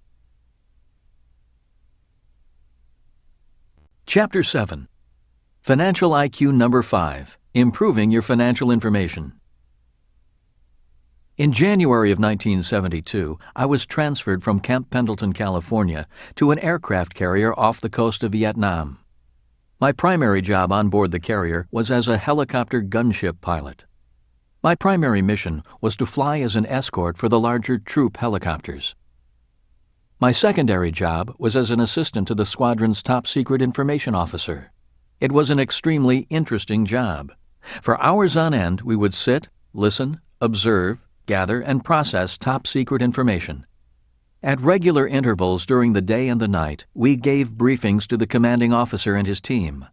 Chapter 7. Financial IQ number 5. Improving your financial information. In January of 1972, I was transferred from Camp Pendleton, California, to an aircraft carrier off the coast of Vietnam. My primary job on board the carrier was as a helicopter gunship pilot. My primary mission was to fly as an escort for the larger troop helicopters. My secondary job was as an assistant to the squadron's top-secret information officer. It was an extremely interesting job. For hours on end, we would sit, listen, observe, gather, and process top-secret information. At regular intervals during the day and the night, we gave briefings to the commanding officer and his team.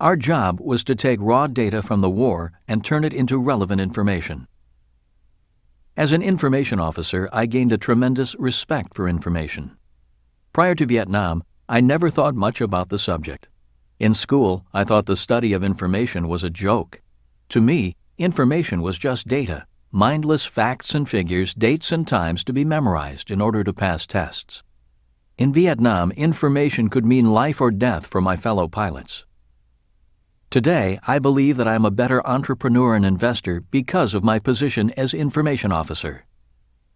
Our job was to take raw data from the war and turn it into relevant information. As an information officer, I gained a tremendous respect for information. Prior to Vietnam, I never thought much about the subject. In school, I thought the study of information was a joke. To me, information was just data, mindless facts and figures, dates and times to be memorized in order to pass tests. In Vietnam, information could mean life or death for my fellow pilots. Today, I believe that I am a better entrepreneur and investor because of my position as information officer.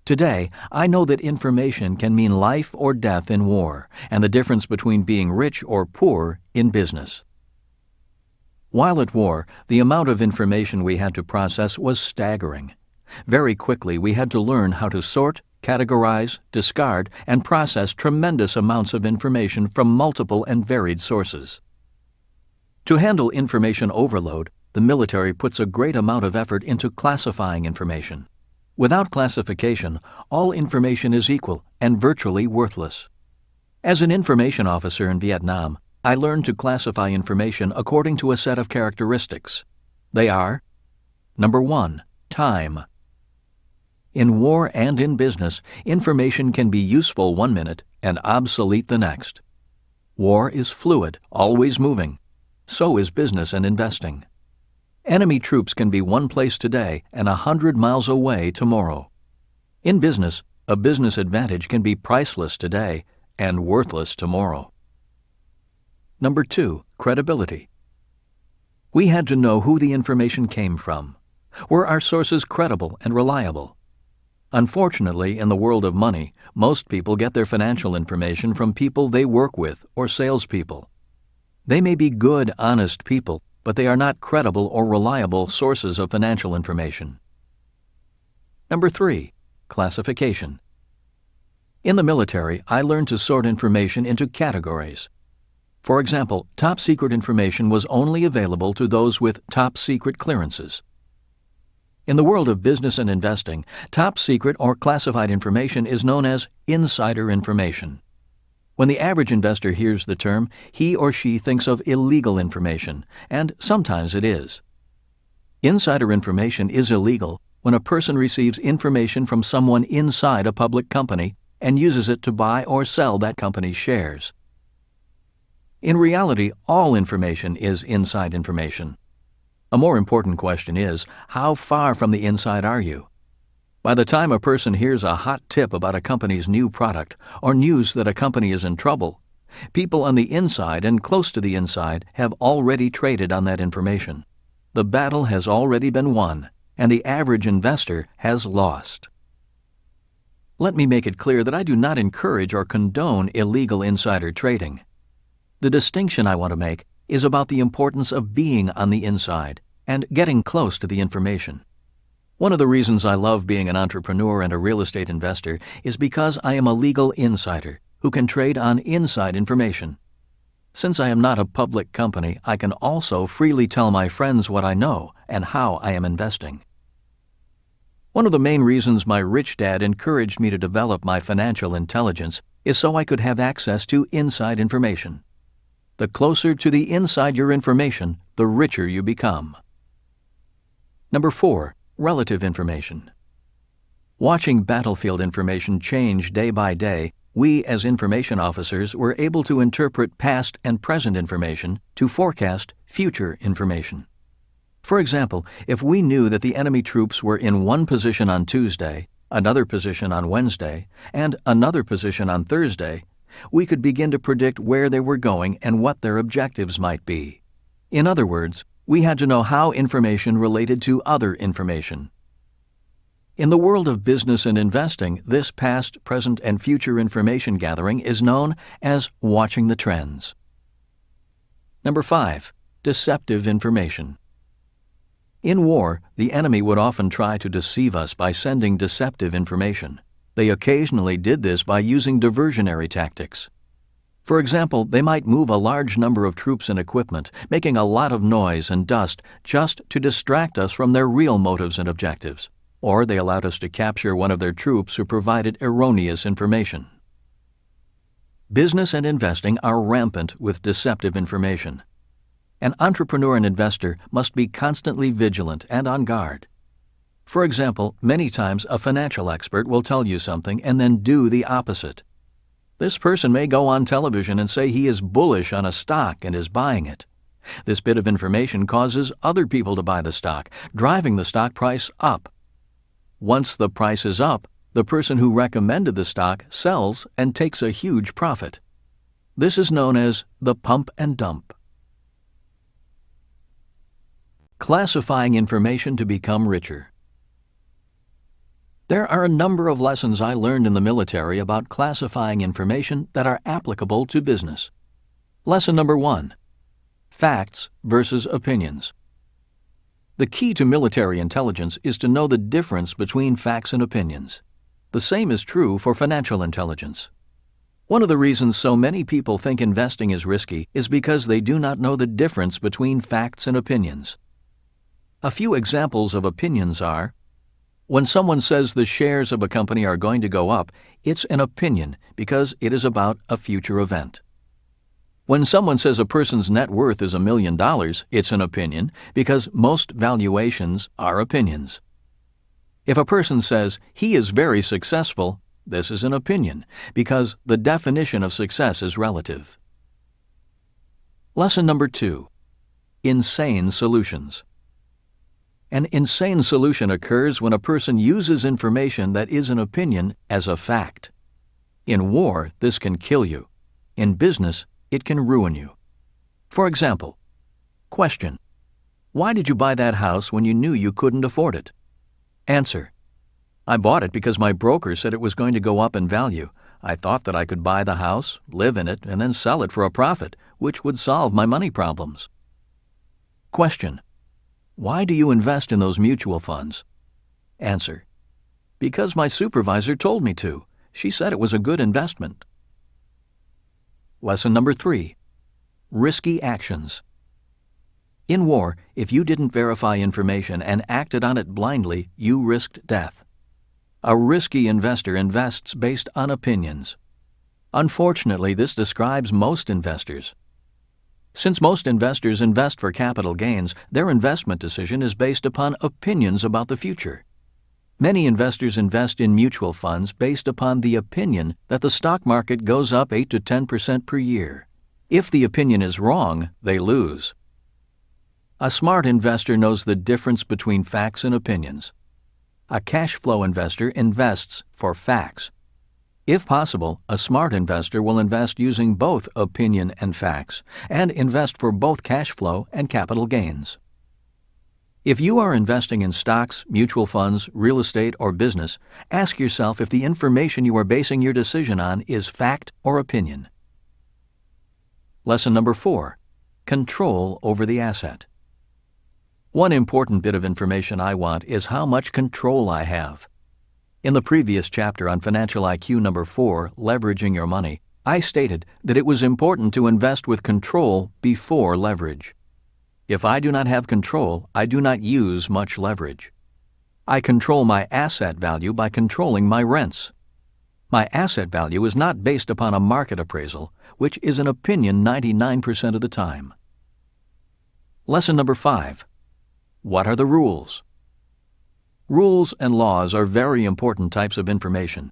Today, I know that information can mean life or death in war, and the difference between being rich or poor in business. While at war, the amount of information we had to process was staggering. Very quickly, we had to learn how to sort, categorize, discard, and process tremendous amounts of information from multiple and varied sources. To handle information overload, the military puts a great amount of effort into classifying information. Without classification, all information is equal and virtually worthless. As an information officer in Vietnam, I learned to classify information according to a set of characteristics. They are: Number 1, time. In war and in business, information can be useful one minute and obsolete the next. War is fluid, always moving. So is business and investing. Enemy troops can be one place today and 100 miles away tomorrow. In business, a business advantage can be priceless today and worthless tomorrow. Number 2, credibility. We had to know who the information came from. Were our sources credible and reliable? Unfortunately, in the world of money, most people get their financial information from people they work with or salespeople. They may be good, honest people, but they are not credible or reliable sources of financial information. Number 3, classification. In the military, I learned to sort information into categories. For example, top-secret information was only available to those with top-secret clearances. In the world of business and investing, top-secret or classified information is known as insider information. When the average investor hears the term, he or she thinks of illegal information, and sometimes it is. Insider information is illegal when a person receives information from someone inside a public company and uses it to buy or sell that company's shares. In reality, all information is inside information. A more important question is, how far from the inside are you? By the time a person hears a hot tip about a company's new product or news that a company is in trouble, people on the inside and close to the inside have already traded on that information. The battle has already been won, and the average investor has lost. Let me make it clear that I do not encourage or condone illegal insider trading. The distinction I want to make is about the importance of being on the inside and getting close to the information. One of the reasons I love being an entrepreneur and a real estate investor is because I am a legal insider who can trade on inside information. Since I am not a public company, I can also freely tell my friends what I know and how I am investing. One of the main reasons my rich dad encouraged me to develop my financial intelligence is so I could have access to inside information. The closer to the inside your information, the richer you become. Number 4. Relative information. Watching battlefield information change day by day, we as information officers were able to interpret past and present information to forecast future information. For example, if we knew that the enemy troops were in one position on Tuesday, another position on Wednesday, and another position on Thursday, we could begin to predict where they were going and what their objectives might be. In other words, we had to know how information related to other information. In the world of business and investing, this past, present, and future information gathering is known as watching the trends. Number 5. Deceptive information. In war, the enemy would often try to deceive us by sending deceptive information. They occasionally did this by using diversionary tactics. For example, they might move a large number of troops and equipment, making a lot of noise and dust just to distract us from their real motives and objectives. Or they allowed us to capture one of their troops who provided erroneous information. Business and investing are rampant with deceptive information. An entrepreneur and investor must be constantly vigilant and on guard. For example, many times a financial expert will tell you something and then do the opposite. This person may go on television and say he is bullish on a stock and is buying it. This bit of information causes other people to buy the stock, driving the stock price up. Once the price is up, the person who recommended the stock sells and takes a huge profit. This is known as the pump and dump. Classifying information to become richer. There are a number of lessons I learned in the military about classifying information that are applicable to business. Lesson number 1. Facts versus opinions. The key to military intelligence is to know the difference between facts and opinions. The same is true for financial intelligence. One of the reasons so many people think investing is risky is because they do not know the difference between facts and opinions. A few examples of opinions are: when someone says the shares of a company are going to go up, it's an opinion because it is about a future event. When someone says a person's net worth is $1 million, it's an opinion because most valuations are opinions. If a person says he is very successful, this is an opinion because the definition of success is relative. Lesson number 2. Insane solutions. An insane solution occurs when a person uses information that is an opinion as a fact. In war, this can kill you. In business, it can ruin you. For example, question: why did you buy that house when you knew you couldn't afford it? Answer: I bought it because my broker said it was going to go up in value. I thought that I could buy the house, live in it, and then sell it for a profit, which would solve my money problems. Question: why do you invest in those mutual funds? Answer: because my supervisor told me to. She said it was a good investment. Lesson number 3. Risky actions. In war, if you didn't verify information and acted on it blindly, you risked death. A risky investor invests based on opinions. Unfortunately, this describes most investors. Since most investors invest for capital gains, their investment decision is based upon opinions about the future. Many investors invest in mutual funds based upon the opinion that the stock market goes up 8 to 10% per year. If the opinion is wrong, they lose. A smart investor knows the difference between facts and opinions. A cash flow investor invests for facts. If possible, a smart investor will invest using both opinion and facts, and invest for both cash flow and capital gains. If you are investing in stocks, mutual funds, real estate, or business, ask yourself if the information you are basing your decision on is fact or opinion. Lesson number 4. Control over the asset. One important bit of information I want is how much control I have. In the previous chapter on Financial IQ number 4, Leveraging Your Money, I stated that it was important to invest with control before leverage. If I do not have control, I do not use much leverage. I control my asset value by controlling my rents. My asset value is not based upon a market appraisal, which is an opinion 99% of the time. Lesson number 5. What are the rules? Rules and laws are very important types of information.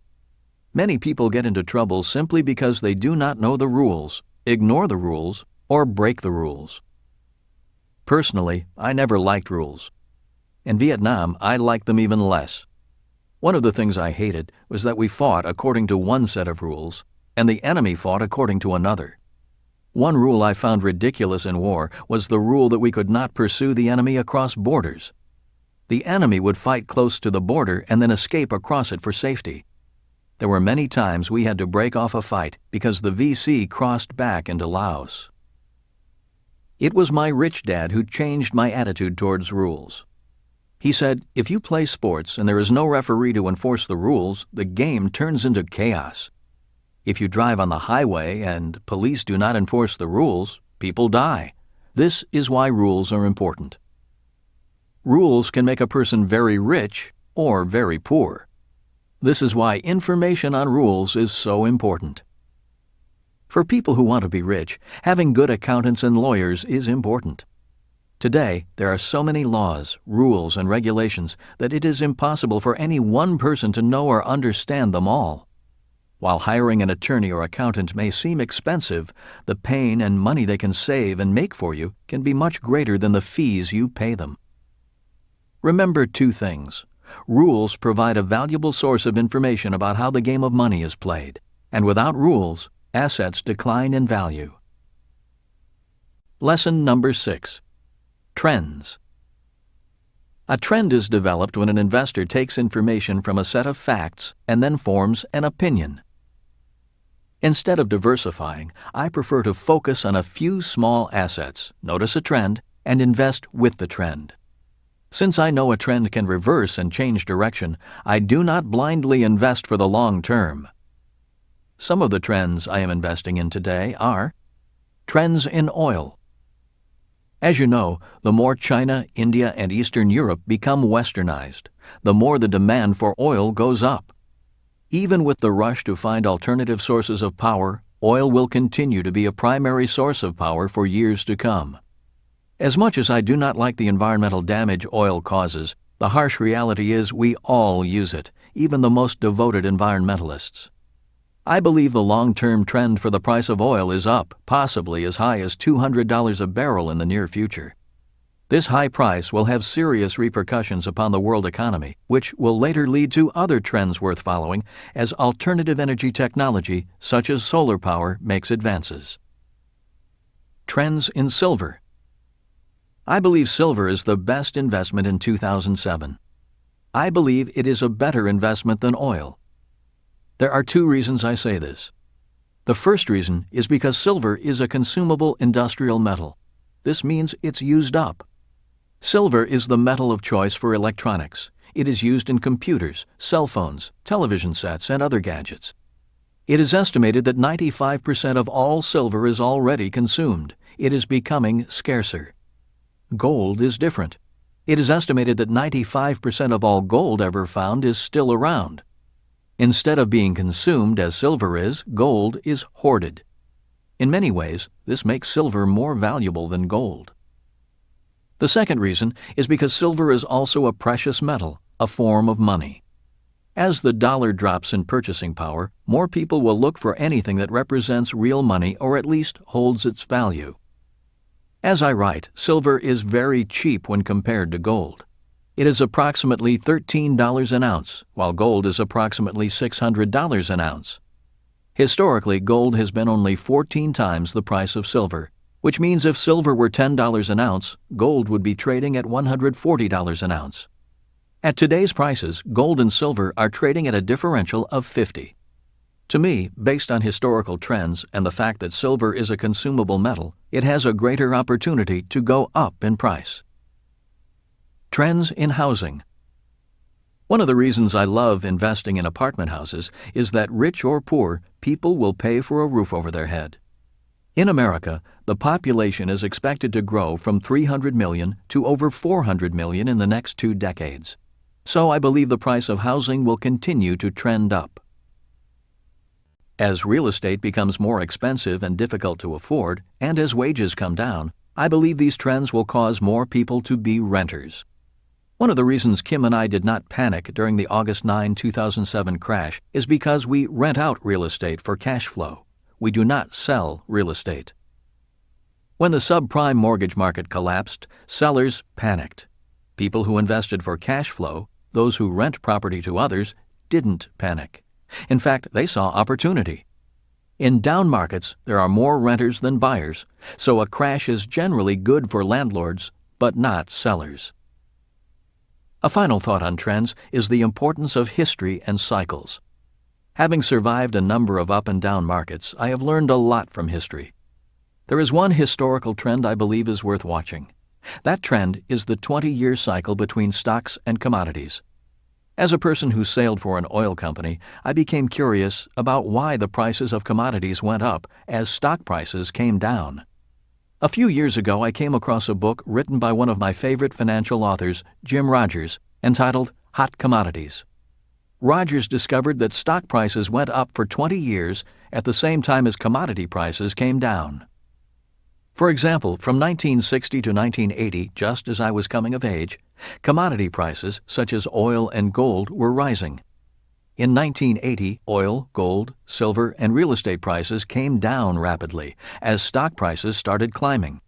Many people get into trouble simply because they do not know the rules, ignore the rules, or break the rules. Personally, I never liked rules. In Vietnam, I liked them even less. One of the things I hated was that we fought according to one set of rules, and the enemy fought according to another. One rule I found ridiculous in war was the rule that we could not pursue the enemy across borders. The enemy would fight close to the border and then escape across it for safety. There were many times we had to break off a fight because the VC crossed back into Laos. It was my rich dad who changed my attitude towards rules. He said, if you play sports and there is no referee to enforce the rules, the game turns into chaos. If you drive on the highway and police do not enforce the rules, people die. This is why rules are important. Rules can make a person very rich or very poor. This is why information on rules is so important. For people who want to be rich, having good accountants and lawyers is important. Today, there are so many laws, rules, and regulations that it is impossible for any one person to know or understand them all. While hiring an attorney or accountant may seem expensive, the pain and money they can save and make for you can be much greater than the fees you pay them. Remember two things. Rules provide a valuable source of information about how the game of money is played, and without rules, assets decline in value. Lesson number 6. Trends. A trend is developed when an investor takes information from a set of facts and then forms an opinion. Instead of diversifying, I prefer to focus on a few small assets, notice a trend, and invest with the trend. Since I know a trend can reverse and change direction, I do not blindly invest for the long term. Some of the trends I am investing in today are trends in oil. As you know, the more China, India, and Eastern Europe become westernized, the more the demand for oil goes up. Even with the rush to find alternative sources of power, oil will continue to be a primary source of power for years to come. As much as I do not like the environmental damage oil causes, the harsh reality is we all use it, even the most devoted environmentalists. I believe the long-term trend for the price of oil is up, possibly as high as $200 a barrel in the near future. This high price will have serious repercussions upon the world economy, which will later lead to other trends worth following as alternative energy technology, such as solar power, makes advances. Trends in silver. I believe silver is the best investment in 2007. I believe it is a better investment than oil. There are two reasons I say this. The first reason is because silver is a consumable industrial metal. This means it's used up. Silver is the metal of choice for electronics. It is used in computers, cell phones, television sets, and other gadgets. It is estimated that 95% of all silver is already consumed. It is becoming scarcer. Gold is different. It is estimated that 95% of all gold ever found is still around. Instead of being consumed as silver is, gold is hoarded. In many ways, this makes silver more valuable than gold. The second reason is because silver is also a precious metal, a form of money. As the dollar drops in purchasing power, more people will look for anything that represents real money or at least holds its value. As I write, silver is very cheap when compared to gold. It is approximately $13 an ounce, while gold is approximately $600 an ounce. Historically, gold has been only 14 times the price of silver, which means if silver were $10 an ounce, gold would be trading at $140 an ounce. At today's prices, gold and silver are trading at a differential of 50. To me, based on historical trends and the fact that silver is a consumable metal, it has a greater opportunity to go up in price. Trends in housing. One of the reasons I love investing in apartment houses is that rich or poor, people will pay for a roof over their head. In America, the population is expected to grow from 300 million to over 400 million in the next 2 decades. So I believe the price of housing will continue to trend up. As real estate becomes more expensive and difficult to afford, and as wages come down, I believe these trends will cause more people to be renters. One of the reasons Kim and I did not panic during the August 9, 2007 crash is because we rent out real estate for cash flow. We do not sell real estate. When the subprime mortgage market collapsed, sellers panicked. People who invested for cash flow, those who rent property to others, didn't panic. In fact, they saw opportunity. In down markets, there are more renters than buyers, so a crash is generally good for landlords, but not sellers. A final thought on trends is the importance of history and cycles. Having survived a number of up and down markets, I have learned a lot from history. There is one historical trend I believe is worth watching. That trend is the 20-year cycle between stocks and commodities. As a person who sailed for an oil company, I became curious about why the prices of commodities went up as stock prices came down. A few years ago, I came across a book written by one of my favorite financial authors, Jim Rogers, entitled Hot Commodities. Rogers discovered that stock prices went up for 20 years at the same time as commodity prices came down. For example, from 1960 to 1980, just as I was coming of age, commodity prices such as oil and gold were rising. In 1980, oil, gold, silver, and real estate prices came down rapidly as stock prices started climbing.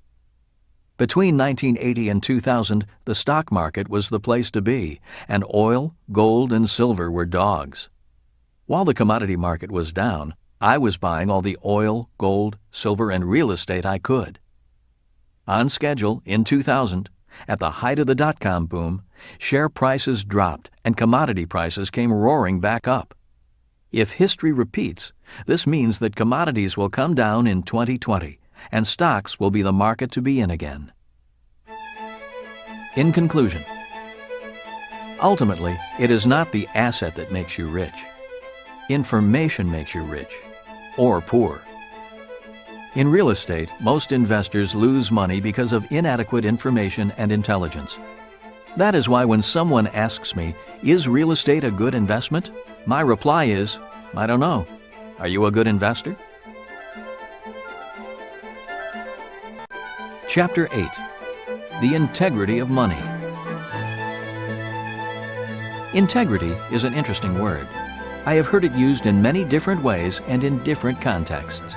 Between 1980 and 2000, the stock market was the place to be, and oil, gold, and silver were dogs. While the commodity market was down, I was buying all the oil, gold, silver, and real estate I could. On schedule, in 2000, at the height of the dot-com boom, share prices dropped and commodity prices came roaring back up. If history repeats, this means that commodities will come down in 2020 and stocks will be the market to be in again. In conclusion, ultimately, it is not the asset that makes you rich. Information makes you rich, or poor. In real estate, most investors lose money because of inadequate information and intelligence. That is why when someone asks me, "Is real estate a good investment?" my reply is, "I don't know. Are you a good investor?" Chapter 8. The Integrity of Money. Integrity is an interesting word. I have heard it used in many different ways and in different contexts.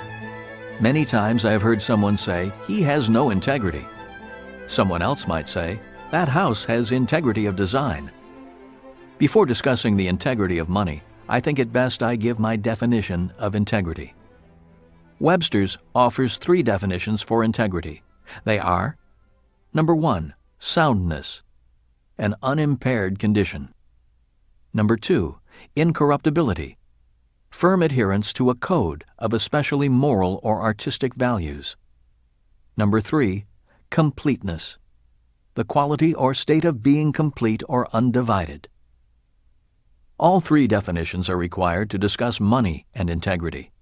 Many times I have heard someone say, "He has no integrity." Someone else might say, "That house has integrity of design." Before discussing the integrity of money, I think it best I give my definition of integrity. Webster's offers 3 definitions for integrity. They are: Number 1, soundness, an unimpaired condition. Number 2, incorruptibility, firm adherence to a code of especially moral or artistic values. Number 3, completeness, the quality or state of being complete or undivided. All 3 definitions are required to discuss money and integrity.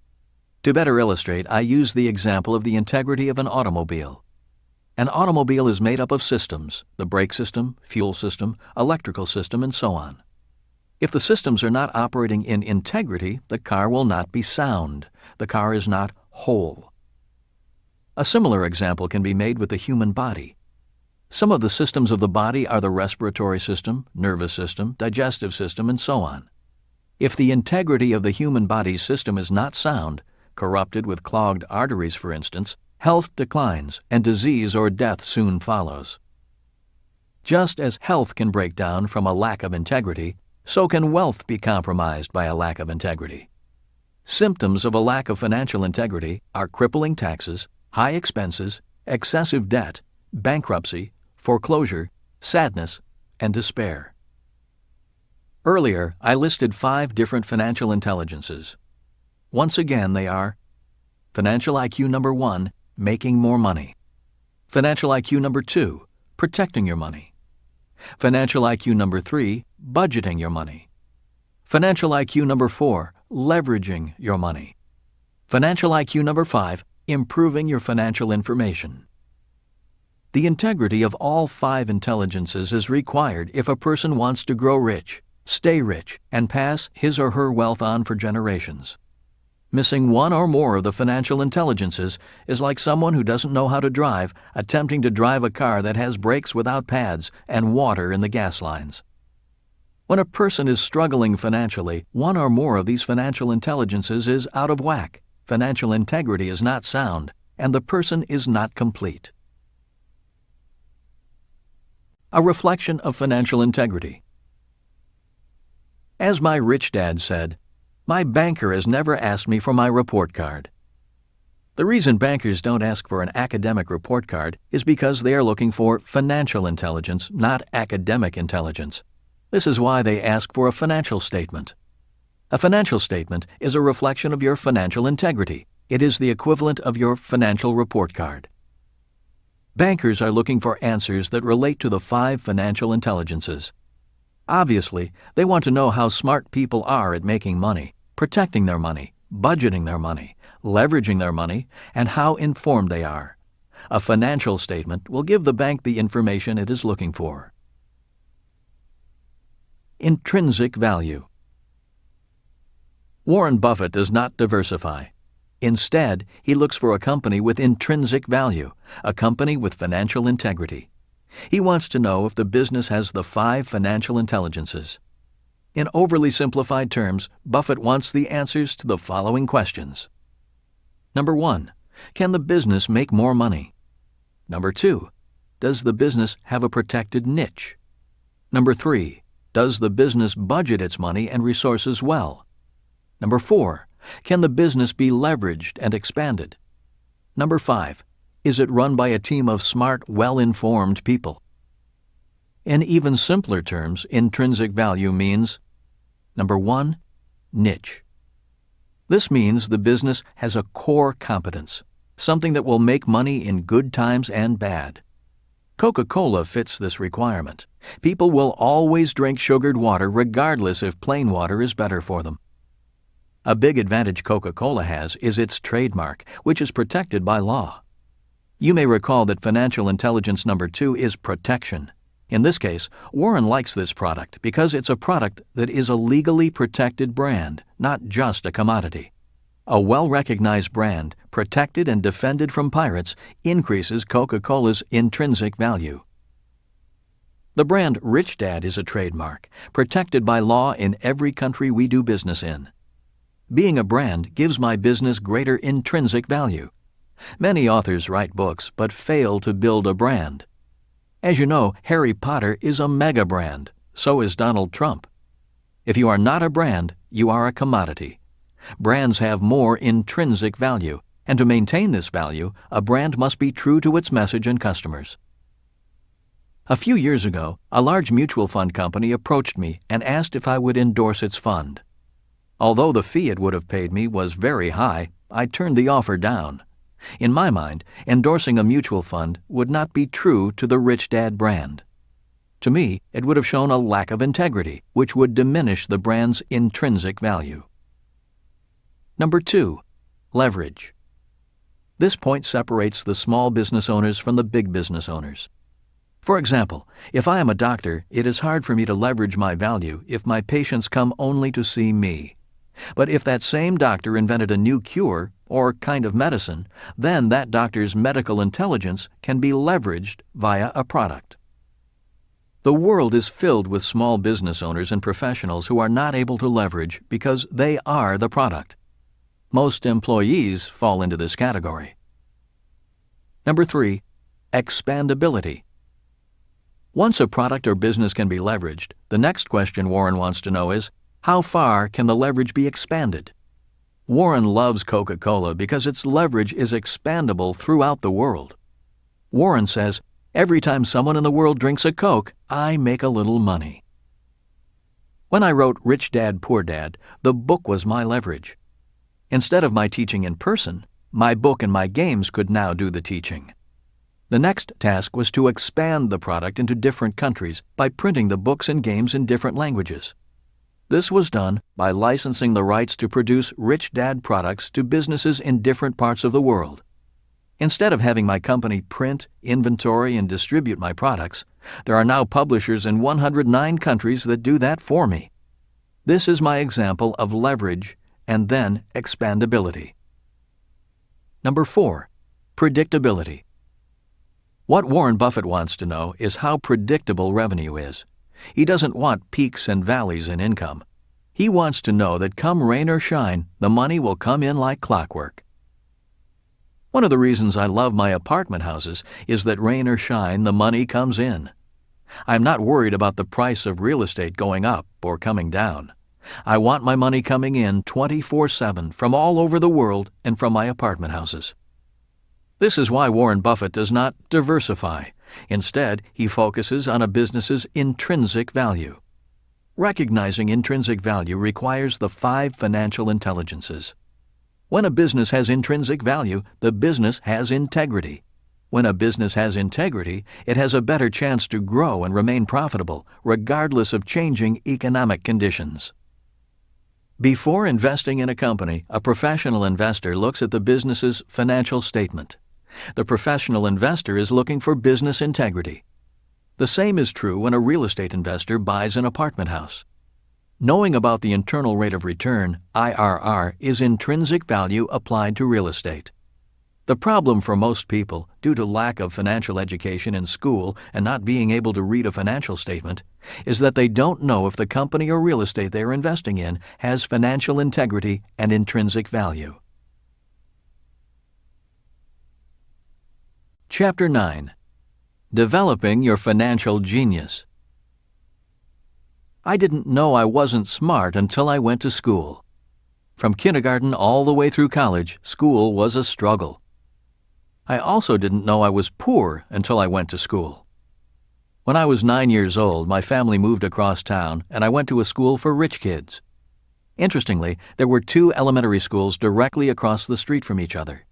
To better illustrate, I use the example of the integrity of an automobile. An automobile is made up of systems: the brake system, fuel system, electrical system, and so on. If the systems are not operating in integrity, the car will not be sound. The car is not whole. A similar example can be made with the human body. Some of the systems of the body are the respiratory system, nervous system, digestive system, and so on. If the integrity of the human body's system is not sound, corrupted with clogged arteries for instance, health declines and disease or death soon follows. Just as health can break down from a lack of integrity, so can wealth be compromised by a lack of integrity. Symptoms of a lack of financial integrity are crippling taxes, high expenses, excessive debt, bankruptcy, foreclosure, sadness, and despair. Earlier, I listed 5 different financial intelligences. Once again, they are: Financial IQ number 1, making more money. Financial IQ number 2, protecting your money. Financial IQ number 3, budgeting your money. Financial IQ number 4, leveraging your money. Financial IQ number 5, improving your financial information. The integrity of all 5 intelligences is required if a person wants to grow rich, stay rich, and pass his or her wealth on for generations. Missing one or more of the financial intelligences is like someone who doesn't know how to drive attempting to drive a car that has brakes without pads and water in the gas lines. When a person is struggling financially, one or more of these financial intelligences is out of whack, financial integrity is not sound, and the person is not complete. A reflection of financial integrity. As my rich dad said, "My banker has never asked me for my report card." The reason bankers don't ask for an academic report card is because they are looking for financial intelligence, not academic intelligence. This is why they ask for a financial statement. A financial statement is a reflection of your financial integrity. It is the equivalent of your financial report card. Bankers are looking for answers that relate to the 5 financial intelligences. Obviously, they want to know how smart people are at making money, protecting their money, budgeting their money, leveraging their money, and how informed they are. A financial statement will give the bank the information it is looking for. Intrinsic value. Warren Buffett does not diversify. Instead, he looks for a company with intrinsic value, a company with financial integrity. He wants to know if the business has the 5 financial intelligences. In overly simplified terms, Buffett wants the answers to the following questions. Number 1. Can the business make more money? Number 2. Does the business have a protected niche? Number 3. Does the business budget its money and resources well? Number 4. Can the business be leveraged and expanded? Number 5. Is it run by a team of smart, well-informed people? In even simpler terms, intrinsic value means: Number 1. Niche. This means the business has a core competence, something that will make money in good times and bad. Coca-Cola fits this requirement. People will always drink sugared water regardless if plain water is better for them. A big advantage Coca-Cola has is its trademark, which is protected by law. You may recall that financial intelligence number 2 is protection. In this case, Warren likes this product because it's a product that is a legally protected brand, not just a commodity. A well-recognized brand, protected and defended from pirates, increases Coca-Cola's intrinsic value. The brand Rich Dad is a trademark, protected by law in every country we do business in. Being a brand gives my business greater intrinsic value. Many authors write books but fail to build a brand. As you know, Harry Potter is a mega brand. So is Donald Trump. If you are not a brand, you are a commodity. Brands have more intrinsic value, and to maintain this value, a brand must be true to its message and customers. A few years ago, a large mutual fund company approached me and asked if I would endorse its fund. Although the fee it would have paid me was very high, I turned the offer down. In my mind, endorsing a mutual fund would not be true to the Rich Dad brand. To me, it would have shown a lack of integrity, which would diminish the brand's intrinsic value. Number 2. Leverage. This point separates the small business owners from the big business owners. For example, if I am a doctor, it is hard for me to leverage my value if my patients come only to see me. But if that same doctor invented a new cure or kind of medicine, then that doctor's medical intelligence can be leveraged via a product. The world is filled with small business owners and professionals who are not able to leverage because they are the product. Most employees fall into this category. Number 3. Expandability. Once a product or business can be leveraged, the next question Warren wants to know is, how far can the leverage be expanded? Warren loves Coca-Cola because its leverage is expandable throughout the world. Warren says, every time someone in the world drinks a Coke, I make a little money. When I wrote Rich Dad, Poor Dad, the book was my leverage. Instead of my teaching in person, my book and my games could now do the teaching. The next task was to expand the product into different countries by printing the books and games in different languages. This was done by licensing the rights to produce Rich Dad products to businesses in different parts of the world. Instead of having my company print, inventory, and distribute my products, there are now publishers in 109 countries that do that for me. This is my example of leverage and then expandability. Number 4, predictability. What Warren Buffett wants to know is how predictable revenue is. He doesn't want peaks and valleys in income. He wants to know that come rain or shine, the money will come in like clockwork. One of the reasons I love my apartment houses is that rain or shine, the money comes in. I'm not worried about the price of real estate going up or coming down. I want my money coming in 24/7 from all over the world and from my apartment houses. This is why Warren Buffett does not diversify. Instead, he focuses on a business's intrinsic value. Recognizing intrinsic value requires the 5 financial intelligences. When a business has intrinsic value, the business has integrity. When a business has integrity, it has a better chance to grow and remain profitable, regardless of changing economic conditions. Before investing in a company, a professional investor looks at the business's financial statement. The professional investor is looking for business integrity. The same is true when a real estate investor buys an apartment house. Knowing about the internal rate of return, IRR, is intrinsic value applied to real estate. The problem for most people, due to lack of financial education in school and not being able to read a financial statement, is that they don't know if the company or real estate they are investing in has financial integrity and intrinsic value. Chapter 9. Developing Your Financial Genius. I didn't know I wasn't smart until I went to school. From kindergarten all the way through college, school was a struggle. I also didn't know I was poor until I went to school. When I was 9 years old, my family moved across town and I went to a school for rich kids. Interestingly, there were 2 elementary schools directly across the street from each other.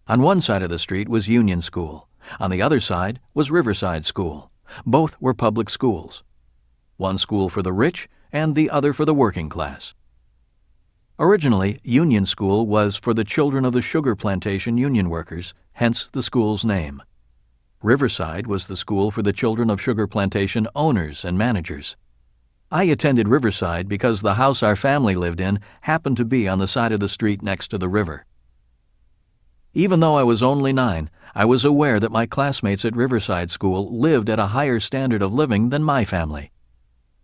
On one side of the street was Union School. On the other side was Riverside School. Both were public schools. One school for the rich and the other for the working class. Originally, Union School was for the children of the sugar plantation union workers, hence the school's name. Riverside was the school for the children of sugar plantation owners and managers. I attended Riverside because the house our family lived in happened to be on the side of the street next to the river. Even though I was only 9, I was aware that my classmates at Riverside School lived at a higher standard of living than my family.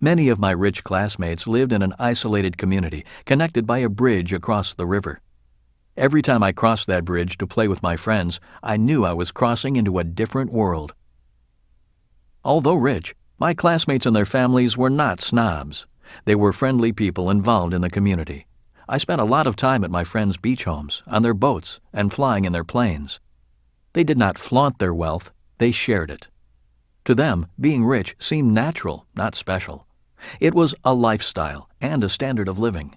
Many of my rich classmates lived in an isolated community connected by a bridge across the river. Every time I crossed that bridge to play with my friends, I knew I was crossing into a different world. Although rich, my classmates and their families were not snobs. They were friendly people involved in the community. I spent a lot of time at my friends' beach homes, on their boats, and flying in their planes. They did not flaunt their wealth, they shared it. To them, being rich seemed natural, not special. It was a lifestyle and a standard of living.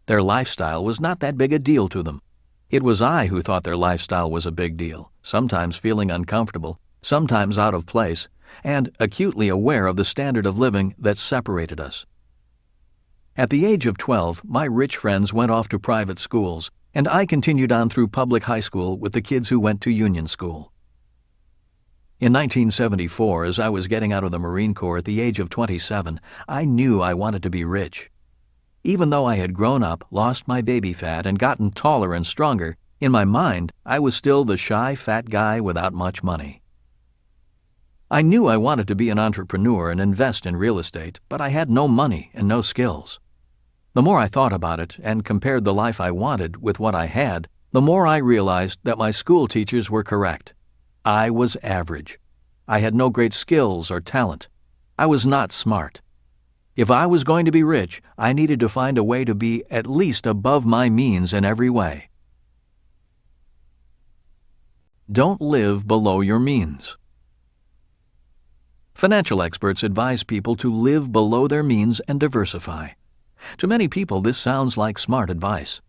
Their lifestyle was not that big a deal to them. It was I who thought their lifestyle was a big deal, sometimes feeling uncomfortable, sometimes out of place, and acutely aware of the standard of living that separated us. At the age of 12, my rich friends went off to private schools, and I continued on through public high school with the kids who went to Union School. In 1974, as I was getting out of the Marine Corps at the age of 27, I knew I wanted to be rich. Even though I had grown up, lost my baby fat, and gotten taller and stronger, in my mind, I was still the shy, fat guy without much money. I knew I wanted to be an entrepreneur and invest in real estate, but I had no money and no skills. The more I thought about it and compared the life I wanted with what I had, the more I realized that my school teachers were correct. I was average. I had no great skills or talent. I was not smart. If I was going to be rich, I needed to find a way to be at least above my means in every way. Don't live below your means. Financial experts advise people to live below their means and diversify. To many people, this sounds like smart advice.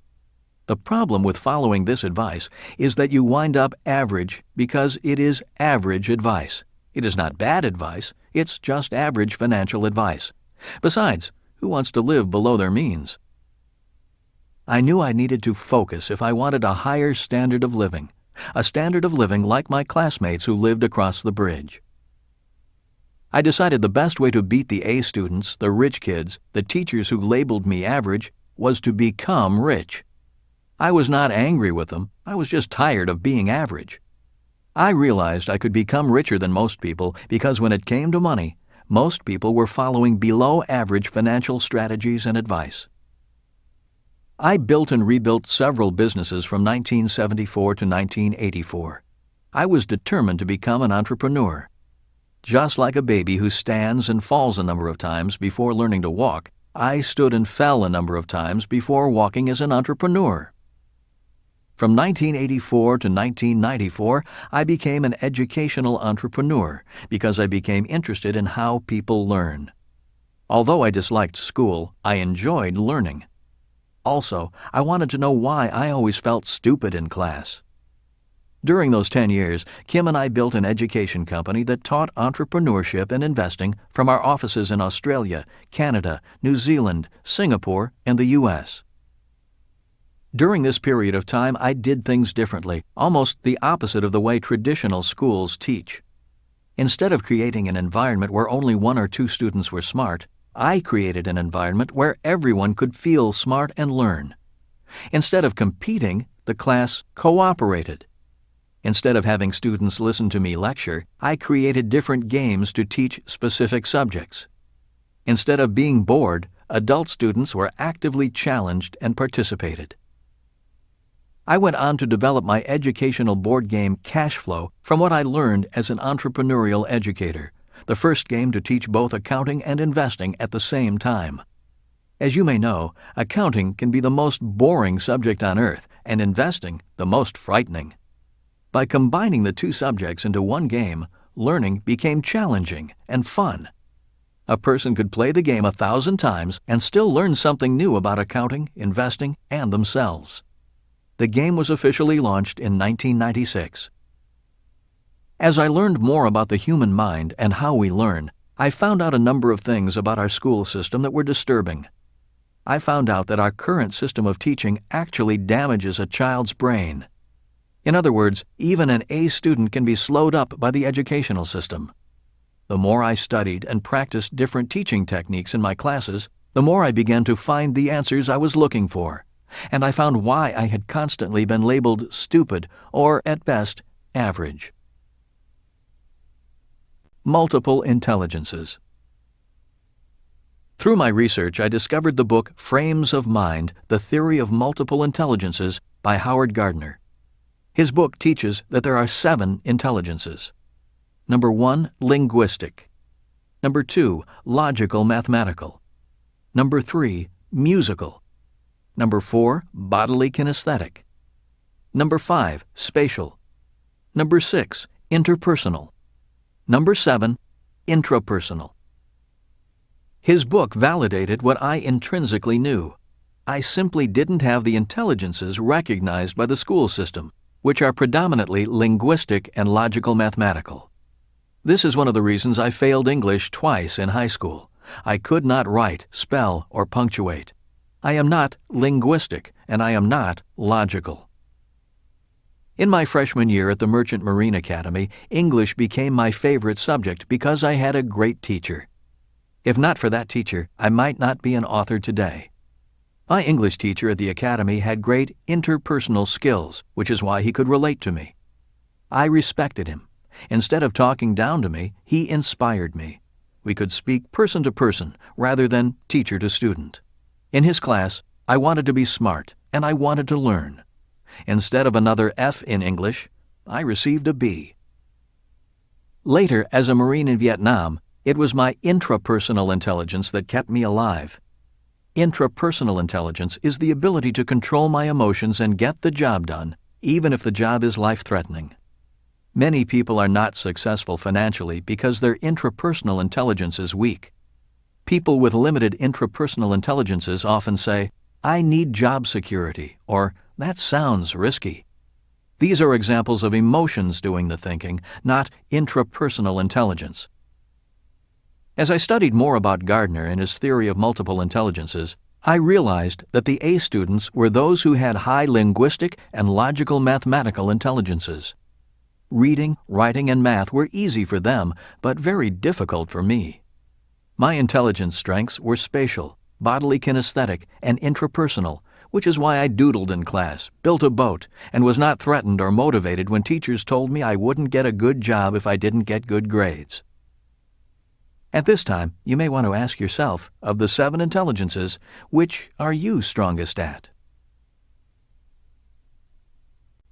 The problem with following this advice is that you wind up average because it is average advice. It is not bad advice, it's just average financial advice. Besides, who wants to live below their means? I knew I needed to focus if I wanted a higher standard of living, a standard of living like my classmates who lived across the bridge. I decided the best way to beat the A students, the rich kids, the teachers who labeled me average, was to become rich. I was not angry with them, I was just tired of being average. I realized I could become richer than most people because when it came to money, most people were following below-average financial strategies and advice. I built and rebuilt several businesses from 1974 to 1984. I was determined to become an entrepreneur. Just like a baby who stands and falls a number of times before learning to walk, I stood and fell a number of times before walking as an entrepreneur. From 1984 to 1994, I became an educational entrepreneur because I became interested in how people learn. Although I disliked school, I enjoyed learning. Also, I wanted to know why I always felt stupid in class. During those 10 years, Kim and I built an education company that taught entrepreneurship and investing from our offices in Australia, Canada, New Zealand, Singapore, and the U.S. During this period of time, I did things differently, almost the opposite of the way traditional schools teach. Instead of creating an environment where only 1 or 2 students were smart, I created an environment where everyone could feel smart and learn. Instead of competing, the class cooperated. Instead of having students listen to me lecture, I created different games to teach specific subjects. Instead of being bored, adult students were actively challenged and participated. I went on to develop my educational board game Cash Flow from what I learned as an entrepreneurial educator, the first game to teach both accounting and investing at the same time. As you may know, accounting can be the most boring subject on earth, and investing the most frightening. By combining the 2 subjects into one game, learning became challenging and fun. A person could play the game 1,000 times and still learn something new about accounting, investing, and themselves. The game was officially launched in 1996. As I learned more about the human mind and how we learn, I found out a number of things about our school system that were disturbing. I found out that our current system of teaching actually damages a child's brain. In other words, even an A student can be slowed up by the educational system. The more I studied and practiced different teaching techniques in my classes, the more I began to find the answers I was looking for, and I found why I had constantly been labeled stupid or, at best, average. Multiple intelligences. Through my research, I discovered the book Frames of Mind, The Theory of Multiple Intelligences by Howard Gardner. His book teaches that there are 7 intelligences. Number 1, linguistic. Number 2, logical mathematical. Number 3, musical. Number 4, bodily kinesthetic. Number 5, spatial. Number 6, interpersonal. Number 7, intrapersonal. His book validated what I intrinsically knew. I simply didn't have the intelligences recognized by the school system, which are predominantly linguistic and logical mathematical. This is one of the reasons I failed English twice in high school. I could not write, spell, or punctuate. I am not linguistic, and I am not logical. In my freshman year at the Merchant Marine Academy, English became my favorite subject because I had a great teacher. If not for that teacher, I might not be an author today. My English teacher at the Academy had great interpersonal skills, which is why he could relate to me. I respected him. Instead of talking down to me, he inspired me. We could speak person to person rather than teacher to student. In his class, I wanted to be smart, and I wanted to learn. Instead of another F in English, I received a B. Later, as a Marine in Vietnam, it was my intrapersonal intelligence that kept me alive. Intrapersonal intelligence is the ability to control my emotions and get the job done, even if the job is life-threatening. Many people are not successful financially because their intrapersonal intelligence is weak. People with limited intrapersonal intelligences often say, "I need job security," or That sounds risky. These are examples of emotions doing the thinking, not intrapersonal intelligence. As I studied more about Gardner and his theory of multiple intelligences, I realized that the A students were those who had high linguistic and logical mathematical intelligences. Reading, writing, and math were easy for them, but very difficult for me. My intelligence strengths were spatial, bodily kinesthetic, and intrapersonal, which is why I doodled in class, built a boat, and was not threatened or motivated when teachers told me I wouldn't get a good job if I didn't get good grades. At this time, you may want to ask yourself, of the 7 intelligences, which are you strongest at?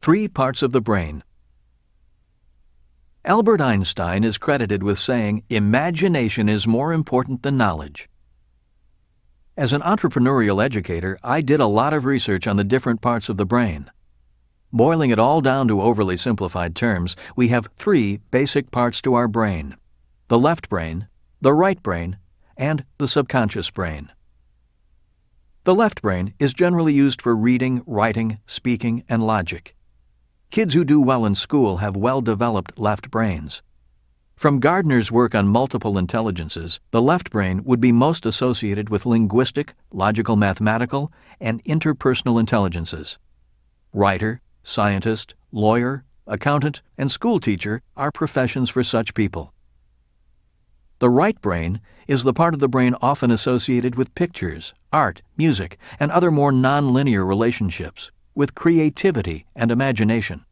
3 parts of the brain. Albert Einstein is credited with saying, "Imagination is more important than knowledge." As an entrepreneurial educator, I did a lot of research on the different parts of the brain. Boiling it all down to overly simplified terms, we have 3 basic parts to our brain: the left brain, the right brain, and the subconscious brain. The left brain is generally used for reading, writing, speaking, and logic. Kids who do well in school have well-developed left brains. From Gardner's work on multiple intelligences, the left brain would be most associated with linguistic, logical mathematical, and interpersonal intelligences. Writer, scientist, lawyer, accountant, and school teacher are professions for such people. The right brain is the part of the brain often associated with pictures, art, music, and other more nonlinear relationships, with creativity and imagination.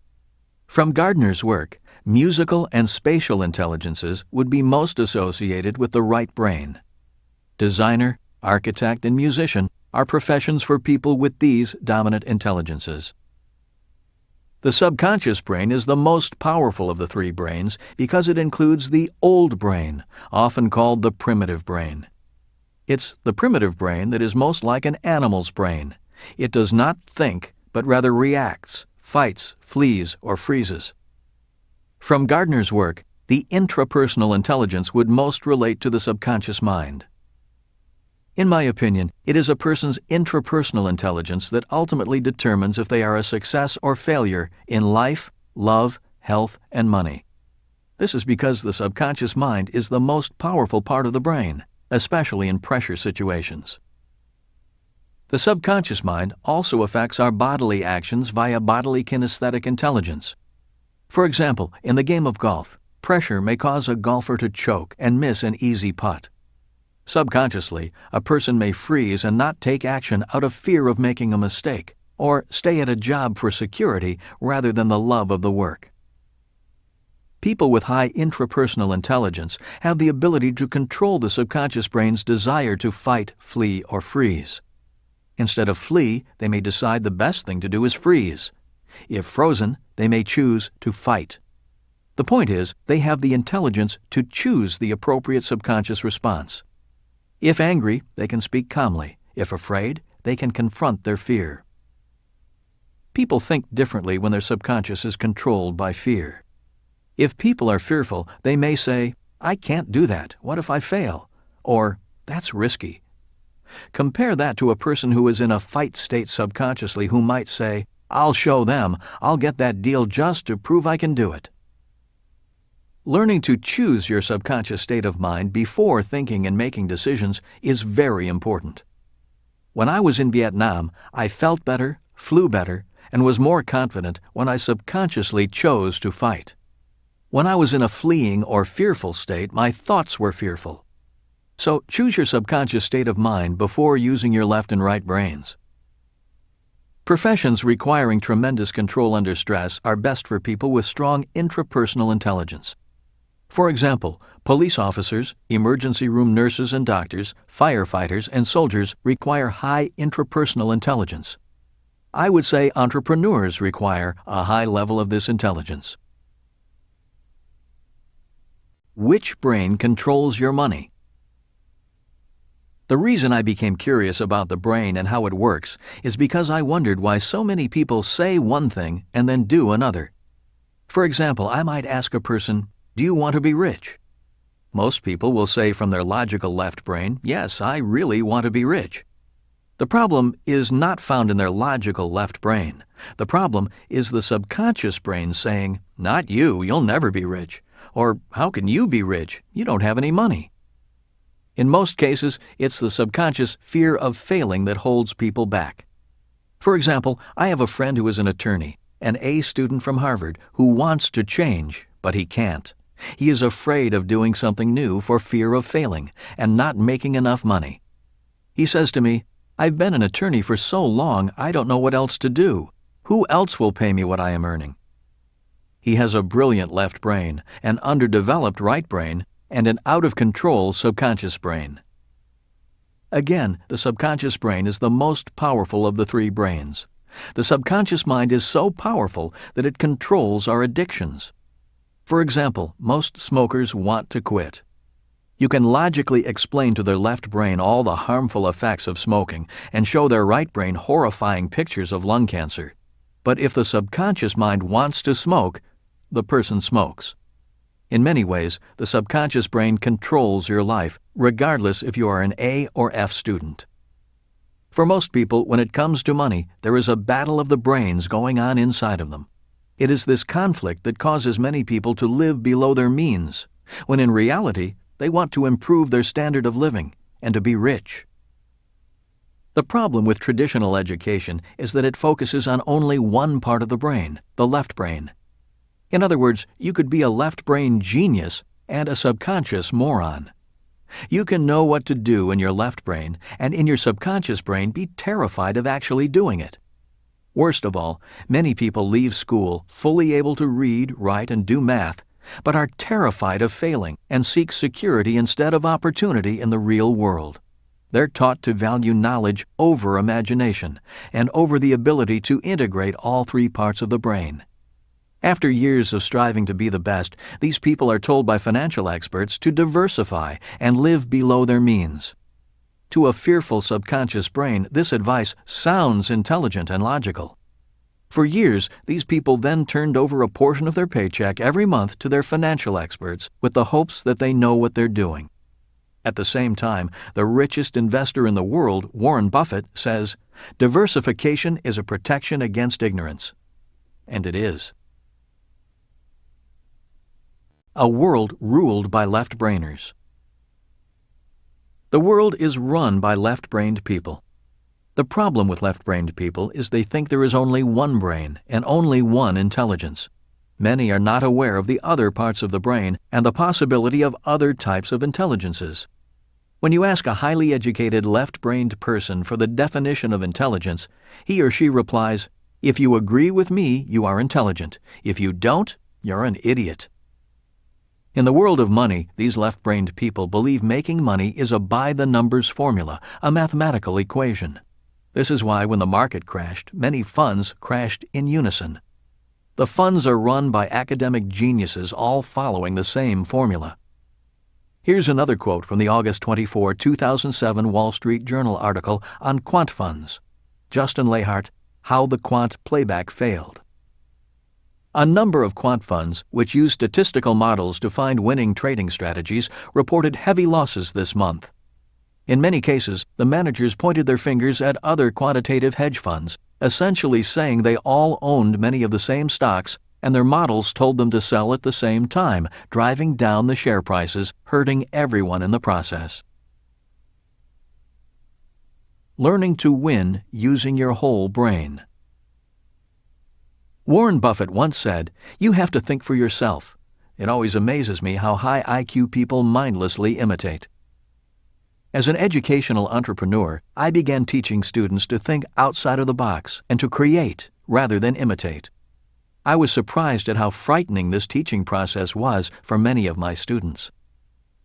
From Gardner's work, musical and spatial intelligences would be most associated with the right brain. Designer, architect, and musician are professions for people with these dominant intelligences. The subconscious brain is the most powerful of the 3 brains because it includes the old brain, often called the primitive brain. It's the primitive brain that is most like an animal's brain. It does not think, but rather reacts, fights, flees, or freezes. From Gardner's work, the intrapersonal intelligence would most relate to the subconscious mind. In my opinion, it is a person's intrapersonal intelligence that ultimately determines if they are a success or failure in life, love, health, and money. This is because the subconscious mind is the most powerful part of the brain, especially in pressure situations. The subconscious mind also affects our bodily actions via bodily kinesthetic intelligence. For example, in the game of golf, pressure may cause a golfer to choke and miss an easy putt. Subconsciously, a person may freeze and not take action out of fear of making a mistake, or stay at a job for security rather than the love of the work. People with high intrapersonal intelligence have the ability to control the subconscious brain's desire to fight, flee, or freeze. Instead of flee, they may decide the best thing to do is freeze. If frozen, they may choose to fight. The point is, they have the intelligence to choose the appropriate subconscious response. If angry, they can speak calmly. If afraid, they can confront their fear. People think differently when their subconscious is controlled by fear. If people are fearful, they may say, "I can't do that. What if I fail?" Or, "That's risky." Compare that to a person who is in a fight state subconsciously who might say, "I'll show them. I'll get that deal just to prove I can do it." Learning to choose your subconscious state of mind before thinking and making decisions is very important. When I was in Vietnam, I felt better, flew better, and was more confident when I subconsciously chose to fight. When I was in a fleeing or fearful state, my thoughts were fearful. So choose your subconscious state of mind before using your left and right brains. Professions requiring tremendous control under stress are best for people with strong intrapersonal intelligence. For example, police officers, emergency room nurses and doctors, firefighters, and soldiers require high intrapersonal intelligence. I would say entrepreneurs require a high level of this intelligence. Which brain controls your money? The reason I became curious about the brain and how it works is because I wondered why so many people say one thing and then do another. For example, I might ask a person, "Do you want to be rich?" Most people will say from their logical left brain, "Yes, I really want to be rich." The problem is not found in their logical left brain, The problem is the subconscious brain saying, "Not you, you'll never be rich," or "How can you be rich? You don't have any money." In most cases, it's the subconscious fear of failing that holds people back. For example, I have a friend who is an attorney, an A student from Harvard, who wants to change, but he can't. He is afraid of doing something new for fear of failing and not making enough money. He says to me, "I've been an attorney for so long, I don't know what else to do. Who else will pay me what I am earning?" He has a brilliant left brain, an underdeveloped right brain, and an out-of-control subconscious brain. Again, the subconscious brain is the most powerful of the three brains. The subconscious mind is so powerful that it controls our addictions. For example, most smokers want to quit. You can logically explain to their left brain all the harmful effects of smoking and show their right brain horrifying pictures of lung cancer. But if the subconscious mind wants to smoke, the person smokes. In many ways, the subconscious brain controls your life, regardless if you are an A or F student. For most people, when it comes to money, there is a battle of the brains going on inside of them. It is this conflict that causes many people to live below their means, when in reality, they want to improve their standard of living and to be rich. The problem with traditional education is that it focuses on only one part of the brain, the left brain. In other words, you could be a left brain genius and a subconscious moron. You can know what to do in your left brain and in your subconscious brain be terrified of actually doing it. Worst of all, many people leave school fully able to read, write, and do math, but are terrified of failing and seek security instead of opportunity in the real world. They're taught to value knowledge over imagination and over the ability to integrate all three parts of the brain. After years of striving to be the best, these people are told by financial experts to diversify and live below their means. To a fearful subconscious brain, this advice sounds intelligent and logical. For years, these people then turned over a portion of their paycheck every month to their financial experts with the hopes that they know what they're doing. At the same time, the richest investor in the world, Warren Buffett, says, "Diversification is a protection against ignorance." And it is. A world ruled by left-brainers. The world is run by left-brained people. The problem with left-brained people is they think there is only one brain and only one intelligence. Many are not aware of the other parts of the brain and the possibility of other types of intelligences. When you ask a highly educated left-brained person for the definition of intelligence, he or she replies, "If you agree with me, you are intelligent. If you don't, you're an idiot." In the world of money, these left-brained people believe making money is a by-the-numbers formula, a mathematical equation. This is why when the market crashed, many funds crashed in unison. The funds are run by academic geniuses all following the same formula. Here's another quote from the August 24, 2007 Wall Street Journal article on quant funds. Justin Lahart, How the Quant Playback Failed. A number of quant funds, which use statistical models to find winning trading strategies, reported heavy losses this month. In many cases, the managers pointed their fingers at other quantitative hedge funds, essentially saying they all owned many of the same stocks, and their models told them to sell at the same time, driving down the share prices, hurting everyone in the process. Learning to win using your whole brain. Warren Buffett once said, "You have to think for yourself." It always amazes me how high IQ people mindlessly imitate. As an educational entrepreneur, I began teaching students to think outside of the box and to create rather than imitate. I was surprised at how frightening this teaching process was for many of my students.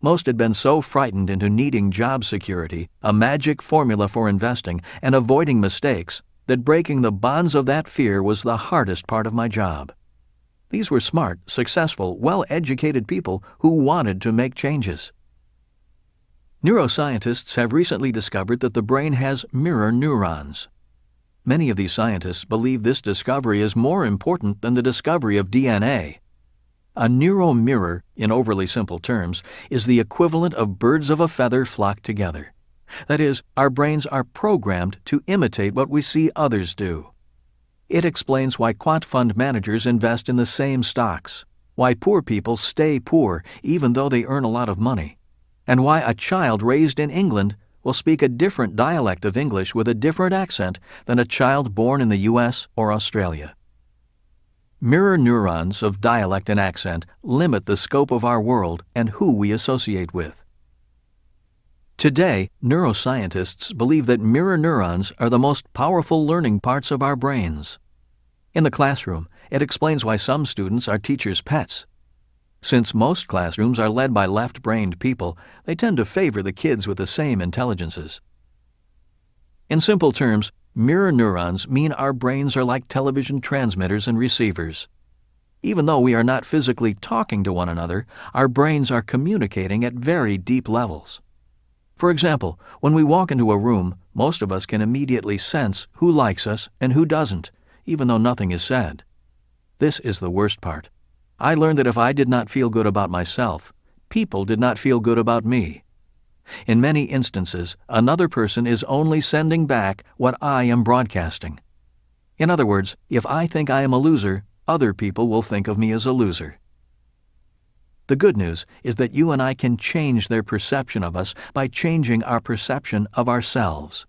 Most had been so frightened into needing job security, a magic formula for investing, and avoiding mistakes, that breaking the bonds of that fear was the hardest part of my job. These were smart, successful, well-educated people who wanted to make changes. Neuroscientists have recently discovered that the brain has mirror neurons. Many of these scientists believe this discovery is more important than the discovery of DNA. A neuromirror, in overly simple terms, is the equivalent of birds of a feather flock together. That is, our brains are programmed to imitate what we see others do. It explains why quant fund managers invest in the same stocks, why poor people stay poor even though they earn a lot of money, and why a child raised in England will speak a different dialect of English with a different accent than a child born in the U.S. or Australia. Mirror neurons of dialect and accent limit the scope of our world and who we associate with. Today, neuroscientists believe that mirror neurons are the most powerful learning parts of our brains. In the classroom, it explains why some students are teachers' pets. Since most classrooms are led by left-brained people, they tend to favor the kids with the same intelligences. In simple terms, mirror neurons mean our brains are like television transmitters and receivers. Even though we are not physically talking to one another, our brains are communicating at very deep levels. For example, when we walk into a room, most of us can immediately sense who likes us and who doesn't, even though nothing is said. This is the worst part. I learned that if I did not feel good about myself, people did not feel good about me. In many instances, another person is only sending back what I am broadcasting. In other words, if I think I am a loser, other people will think of me as a loser. The good news is that you and I can change their perception of us by changing our perception of ourselves.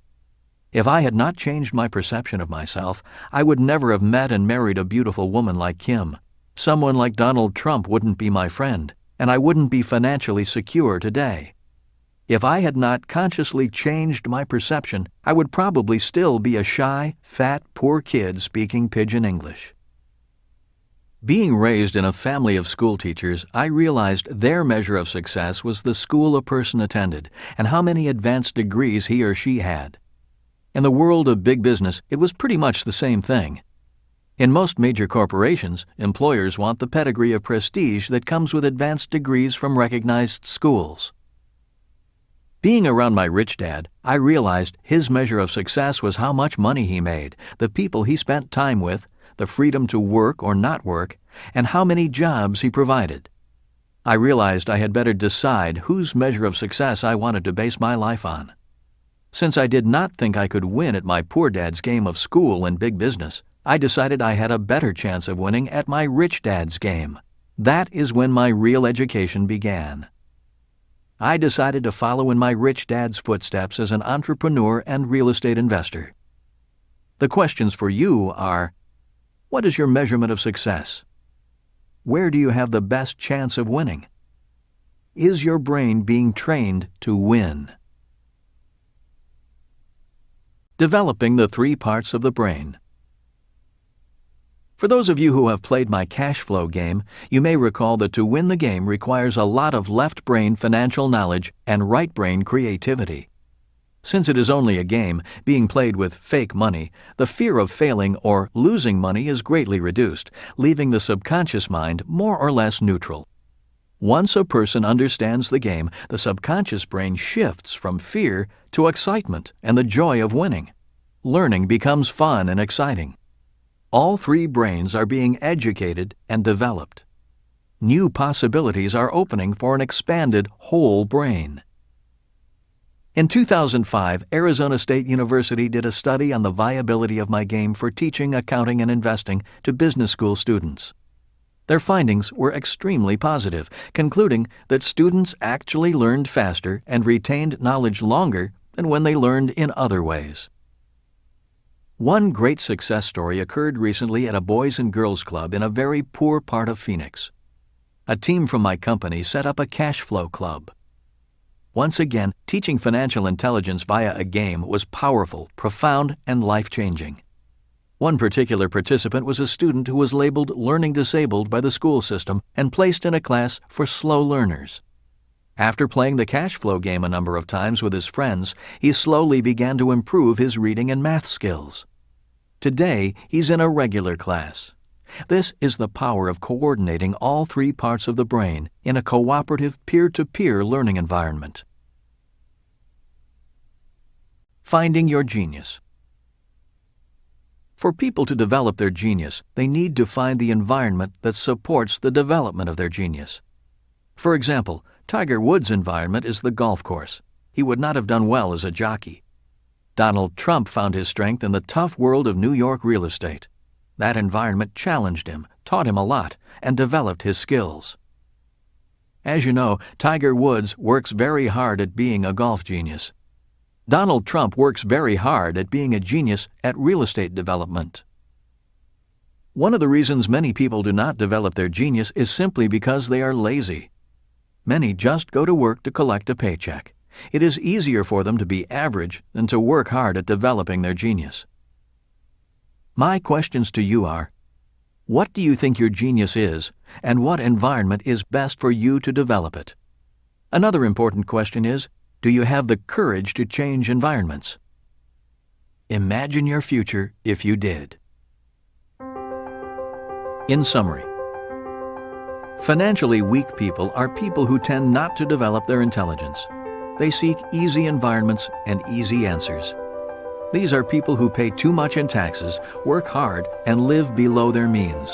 If I had not changed my perception of myself, I would never have met and married a beautiful woman like Kim. Someone like Donald Trump wouldn't be my friend, and I wouldn't be financially secure today. If I had not consciously changed my perception, I would probably still be a shy, fat, poor kid speaking pidgin English. Being raised in a family of school teachers, I realized their measure of success was the school a person attended and how many advanced degrees he or she had. In the world of big business, it was pretty much the same thing. In most major corporations, employers want the pedigree of prestige that comes with advanced degrees from recognized schools. Being around my rich dad, I realized his measure of success was how much money he made, the people he spent time with, the freedom to work or not work, and how many jobs he provided. I realized I had better decide whose measure of success I wanted to base my life on. Since I did not think I could win at my poor dad's game of school and big business, I decided I had a better chance of winning at my rich dad's game. That is when my real education began. I decided to follow in my rich dad's footsteps as an entrepreneur and real estate investor. The questions for you are: what is your measurement of success? Where do you have the best chance of winning? Is your brain being trained to win? Developing the 3 parts of the brain. For those of you who have played my cash flow game, you may recall that to win the game requires a lot of left brain financial knowledge and right brain creativity. Since it is only a game, being played with fake money, the fear of failing or losing money is greatly reduced, leaving the subconscious mind more or less neutral. Once a person understands the game, the subconscious brain shifts from fear to excitement and the joy of winning. Learning becomes fun and exciting. All 3 brains are being educated and developed. New possibilities are opening for an expanded whole brain. In 2005, Arizona State University did a study on the viability of my game for teaching accounting and investing to business school students. Their findings were extremely positive, concluding that students actually learned faster and retained knowledge longer than when they learned in other ways. One great success story occurred recently at a Boys and Girls Club in a very poor part of Phoenix. A team from my company set up a cash flow club. Once again, teaching financial intelligence via a game was powerful, profound, and life-changing. One particular participant was a student who was labeled learning disabled by the school system and placed in a class for slow learners. After playing the cash flow game a number of times with his friends, he slowly began to improve his reading and math skills. Today, he's in a regular class. This is the power of coordinating all 3 parts of the brain in a cooperative peer-to-peer learning environment. Finding your genius. For people to develop their genius, they need to find the environment that supports the development of their genius. For example, Tiger Woods' environment is the golf course. He would not have done well as a jockey. Donald Trump found his strength in the tough world of New York real estate. That environment challenged him, taught him a lot, and developed his skills. As you know, Tiger Woods works very hard at being a golf genius. Donald Trump works very hard at being a genius at real estate development. One of the reasons many people do not develop their genius is simply because they are lazy. Many just go to work to collect a paycheck. It is easier for them to be average than to work hard at developing their genius. My questions to you are, what do you think your genius is, and what environment is best for you to develop it? Another important question is, do you have the courage to change environments? Imagine your future if you did. In summary, financially weak people are people who tend not to develop their intelligence. They seek easy environments and easy answers. These are people who pay too much in taxes, work hard, and live below their means.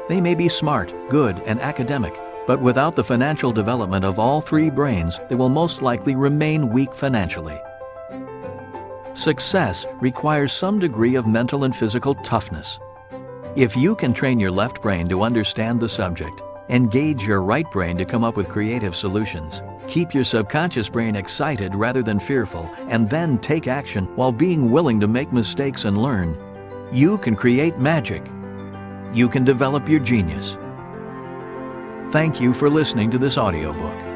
They may be smart, good, and academic, but without the financial development of all three brains, they will most likely remain weak financially. Success requires some degree of mental and physical toughness. If you can train your left brain to understand the subject, engage your right brain to come up with creative solutions, keep your subconscious brain excited rather than fearful, and then take action while being willing to make mistakes and learn, you can create magic. You can develop your genius. Thank you for listening to this audiobook.